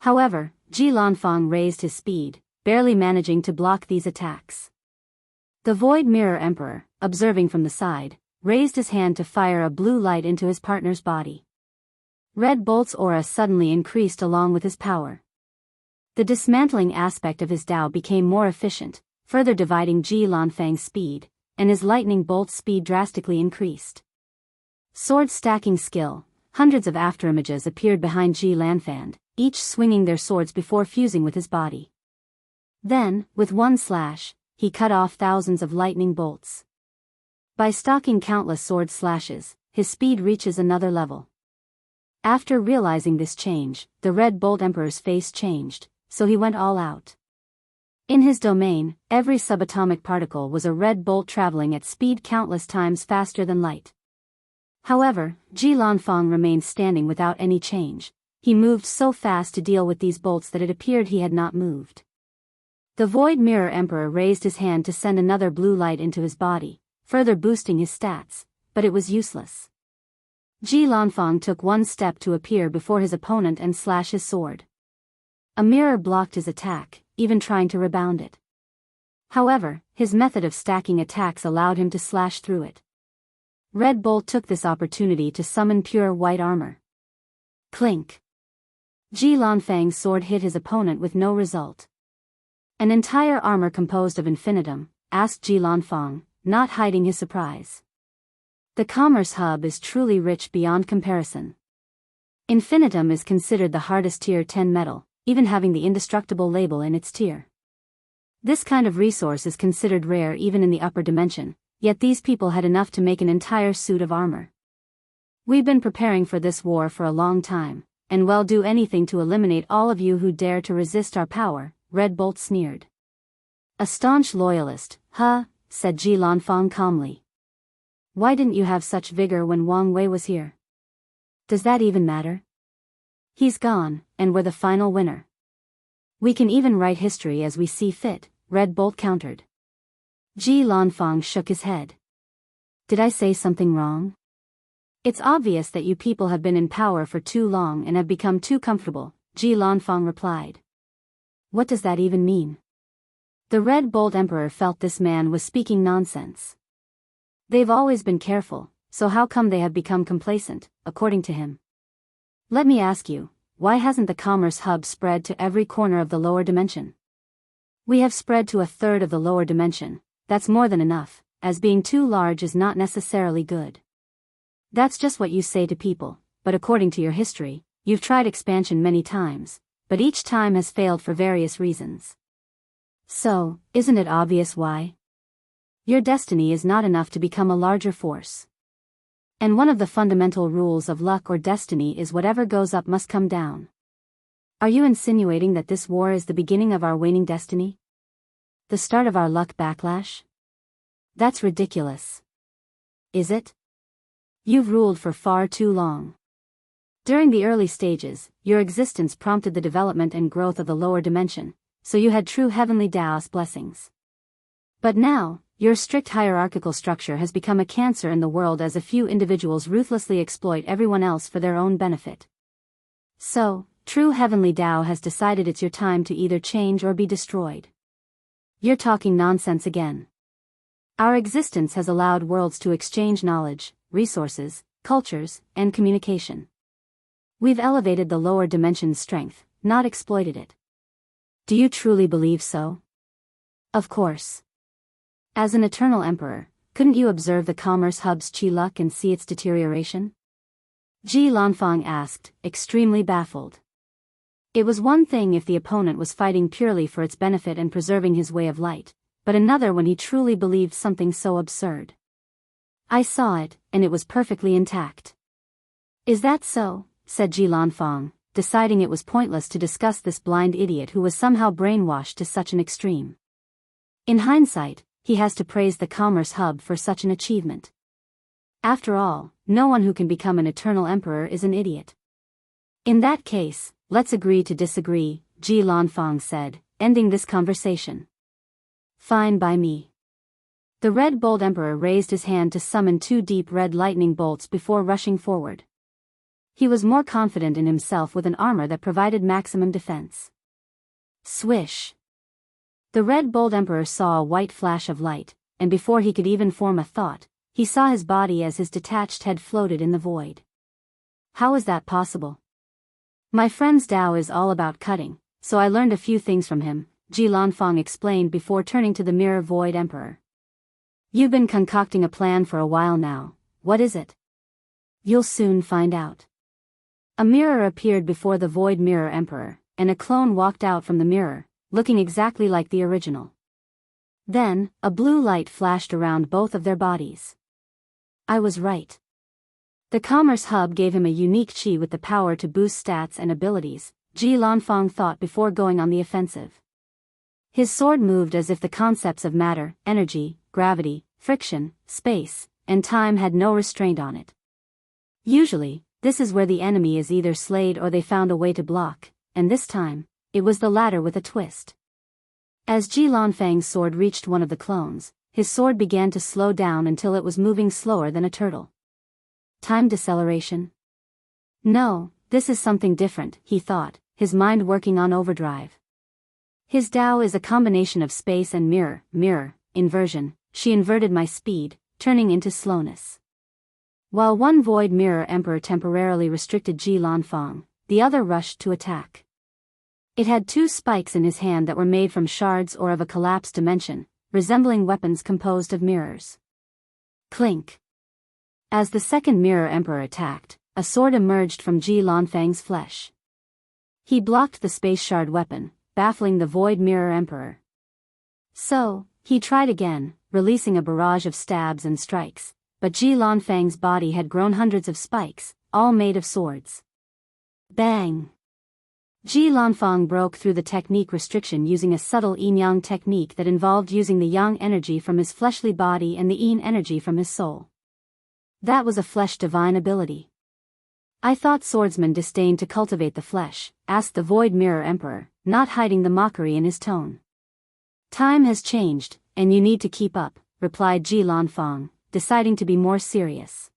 However, Ji Lanfang raised his speed, barely managing to block these attacks. The Void Mirror Emperor, observing from the side, raised his hand to fire a blue light into his partner's body. Red Bolt's aura suddenly increased along with his power. The dismantling aspect of his Dao became more efficient, further dividing Ji Lanfang's speed, and his lightning bolt's speed drastically increased. Sword stacking skill. Hundreds of afterimages appeared behind Ji Lanfang, each swinging their swords before fusing with his body. Then, with one slash, he cut off thousands of lightning bolts. By stocking countless sword slashes, his speed reaches another level. After realizing this change, the Red Bolt Emperor's face changed, so he went all out. In his domain, every subatomic particle was a red bolt traveling at speed countless times faster than light. However, Ji Lanfang remained standing without any change. He moved so fast to deal with these bolts that it appeared he had not moved. The Void Mirror Emperor raised his hand to send another blue light into his body, further boosting his stats, but it was useless. Ji Lanfang took one step to appear before his opponent and slash his sword. A mirror blocked his attack, even trying to rebound it. However, his method of stacking attacks allowed him to slash through it. Red Bolt took this opportunity to summon pure white armor. Clink! Ji Lanfang's sword hit his opponent with no result. An entire armor composed of infinitum, asked Ji Lanfang, not hiding his surprise. The commerce hub is truly rich beyond comparison. Infinitum is considered the hardest tier 10 metal, even having the indestructible label in its tier. This kind of resource is considered rare even in the upper dimension, yet these people had enough to make an entire suit of armor. We've been preparing for this war for a long time, and will do anything to eliminate all of you who dare to resist our power, Red Bolt sneered. A staunch loyalist, huh, said Ji Lanfang calmly. Why didn't you have such vigor when Wang Wei was here? Does that even matter? He's gone, and we're the final winner. We can even write history as we see fit, Red Bolt countered. Ji Lanfang shook his head. Did I say something wrong? It's obvious that you people have been in power for too long and have become too comfortable, Ji Lanfang replied. What does that even mean? The Red Bolt Emperor felt this man was speaking nonsense. They've always been careful, so how come they have become complacent, according to him? Let me ask you, why hasn't the commerce hub spread to every corner of the lower dimension? We have spread to a third of the lower dimension. That's more than enough, as being too large is not necessarily good. That's just what you say to people, but according to your history, you've tried expansion many times, but each time has failed for various reasons. So, isn't it obvious why? Your destiny is not enough to become a larger force. And one of the fundamental rules of luck or destiny is whatever goes up must come down. Are you insinuating that this war is the beginning of our waning destiny? The start of our luck backlash? That's ridiculous. Is it? You've ruled for far too long. During the early stages, your existence prompted the development and growth of the lower dimension, so you had true heavenly Taoist blessings. But now, your strict hierarchical structure has become a cancer in the world as a few individuals ruthlessly exploit everyone else for their own benefit. So, true heavenly Tao has decided it's your time to either change or be destroyed. You're talking nonsense again. Our existence has allowed worlds to exchange knowledge, resources, cultures, and communication. We've elevated the lower dimension's strength, not exploited it. Do you truly believe so? Of course. As an eternal emperor, couldn't you observe the commerce hub's chi luck and see its deterioration? Ji Lanfang asked, extremely baffled. It was one thing if the opponent was fighting purely for its benefit and preserving his way of light, but another when he truly believed something so absurd. I saw it, and it was perfectly intact. Is that so? Said Ji Lanfang, deciding it was pointless to discuss this blind idiot who was somehow brainwashed to such an extreme. In hindsight, he has to praise the Commerce Hub for such an achievement. After all, no one who can become an eternal emperor is an idiot. In that case, let's agree to disagree, Ji Lanfang said, ending this conversation. Fine by me. The Red Bold Emperor raised his hand to summon 2 deep red lightning bolts before rushing forward. He was more confident in himself with an armor that provided maximum defense. Swish! The Red Bold Emperor saw a white flash of light, and before he could even form a thought, he saw his body as his detached head floated in the void. How is that possible? My friend's Dao is all about cutting, so I learned a few things from him, Ji Lanfang explained before turning to the Mirror Void Emperor. You've been concocting a plan for a while now. What is it? You'll soon find out. A mirror appeared before the Void Mirror Emperor, and a clone walked out from the mirror, looking exactly like the original. Then, a blue light flashed around both of their bodies. I was right. The Commerce Hub gave him a unique chi with the power to boost stats and abilities, Ji Lanfang thought before going on the offensive. His sword moved as if the concepts of matter, energy, gravity, friction, space, and time had no restraint on it. Usually, this is where the enemy is either slayed or they found a way to block, and this time, it was the latter with a twist. As Ji Lanfang's sword reached one of the clones, his sword began to slow down until it was moving slower than a turtle. Time deceleration? No, this is something different, he thought, his mind working on overdrive. His Dao is a combination of space and mirror, inversion. She inverted my speed, turning into slowness. While one Void Mirror Emperor temporarily restricted Ji Lanfang, the other rushed to attack. It had 2 spikes in his hand that were made from shards or of a collapsed dimension, resembling weapons composed of mirrors. Clink! As the second Mirror Emperor attacked, a sword emerged from Ji Lanfang's flesh. He blocked the space shard weapon, baffling the Void Mirror Emperor. So, he tried again, releasing a barrage of stabs and strikes, but Ji Lanfang's body had grown hundreds of spikes, all made of swords. Bang! Ji Lanfang broke through the technique restriction using a subtle yin-yang technique that involved using the yang energy from his fleshly body and the yin energy from his soul. That was a flesh divine ability. I thought swordsmen disdained to cultivate the flesh, asked the Void Mirror Emperor, not hiding the mockery in his tone. Time has changed, and you need to keep up, replied Ji Lanfang, deciding to be more serious.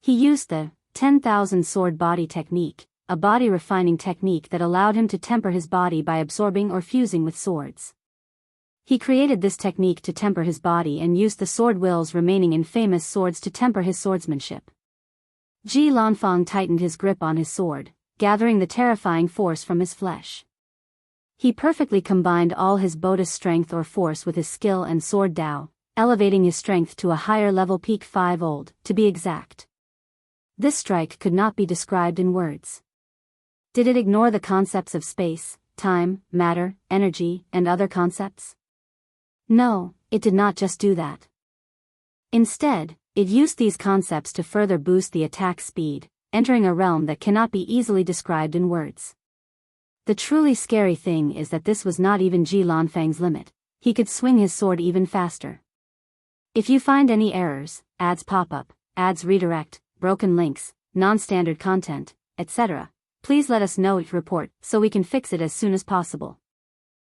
He used the 10,000 sword body technique, a body refining technique that allowed him to temper his body by absorbing or fusing with swords. He created this technique to temper his body and used the sword wills remaining in famous swords to temper his swordsmanship. Ji Lanfang tightened his grip on his sword, gathering the terrifying force from his flesh. He perfectly combined all his Buddhist strength or force with his skill and sword Dao, elevating his strength to a higher level peak 5-old, to be exact. This strike could not be described in words. Did it ignore the concepts of space, time, matter, energy, and other concepts? No, it did not just do that. Instead, it used these concepts to further boost the attack speed, entering a realm that cannot be easily described in words. The truly scary thing is that this was not even Ji Lanfang's limit. He could swing his sword even faster. If you find any errors, ads pop up, ads redirect, broken links, non-standard content, etc., please let us know each report so we can fix it as soon as possible.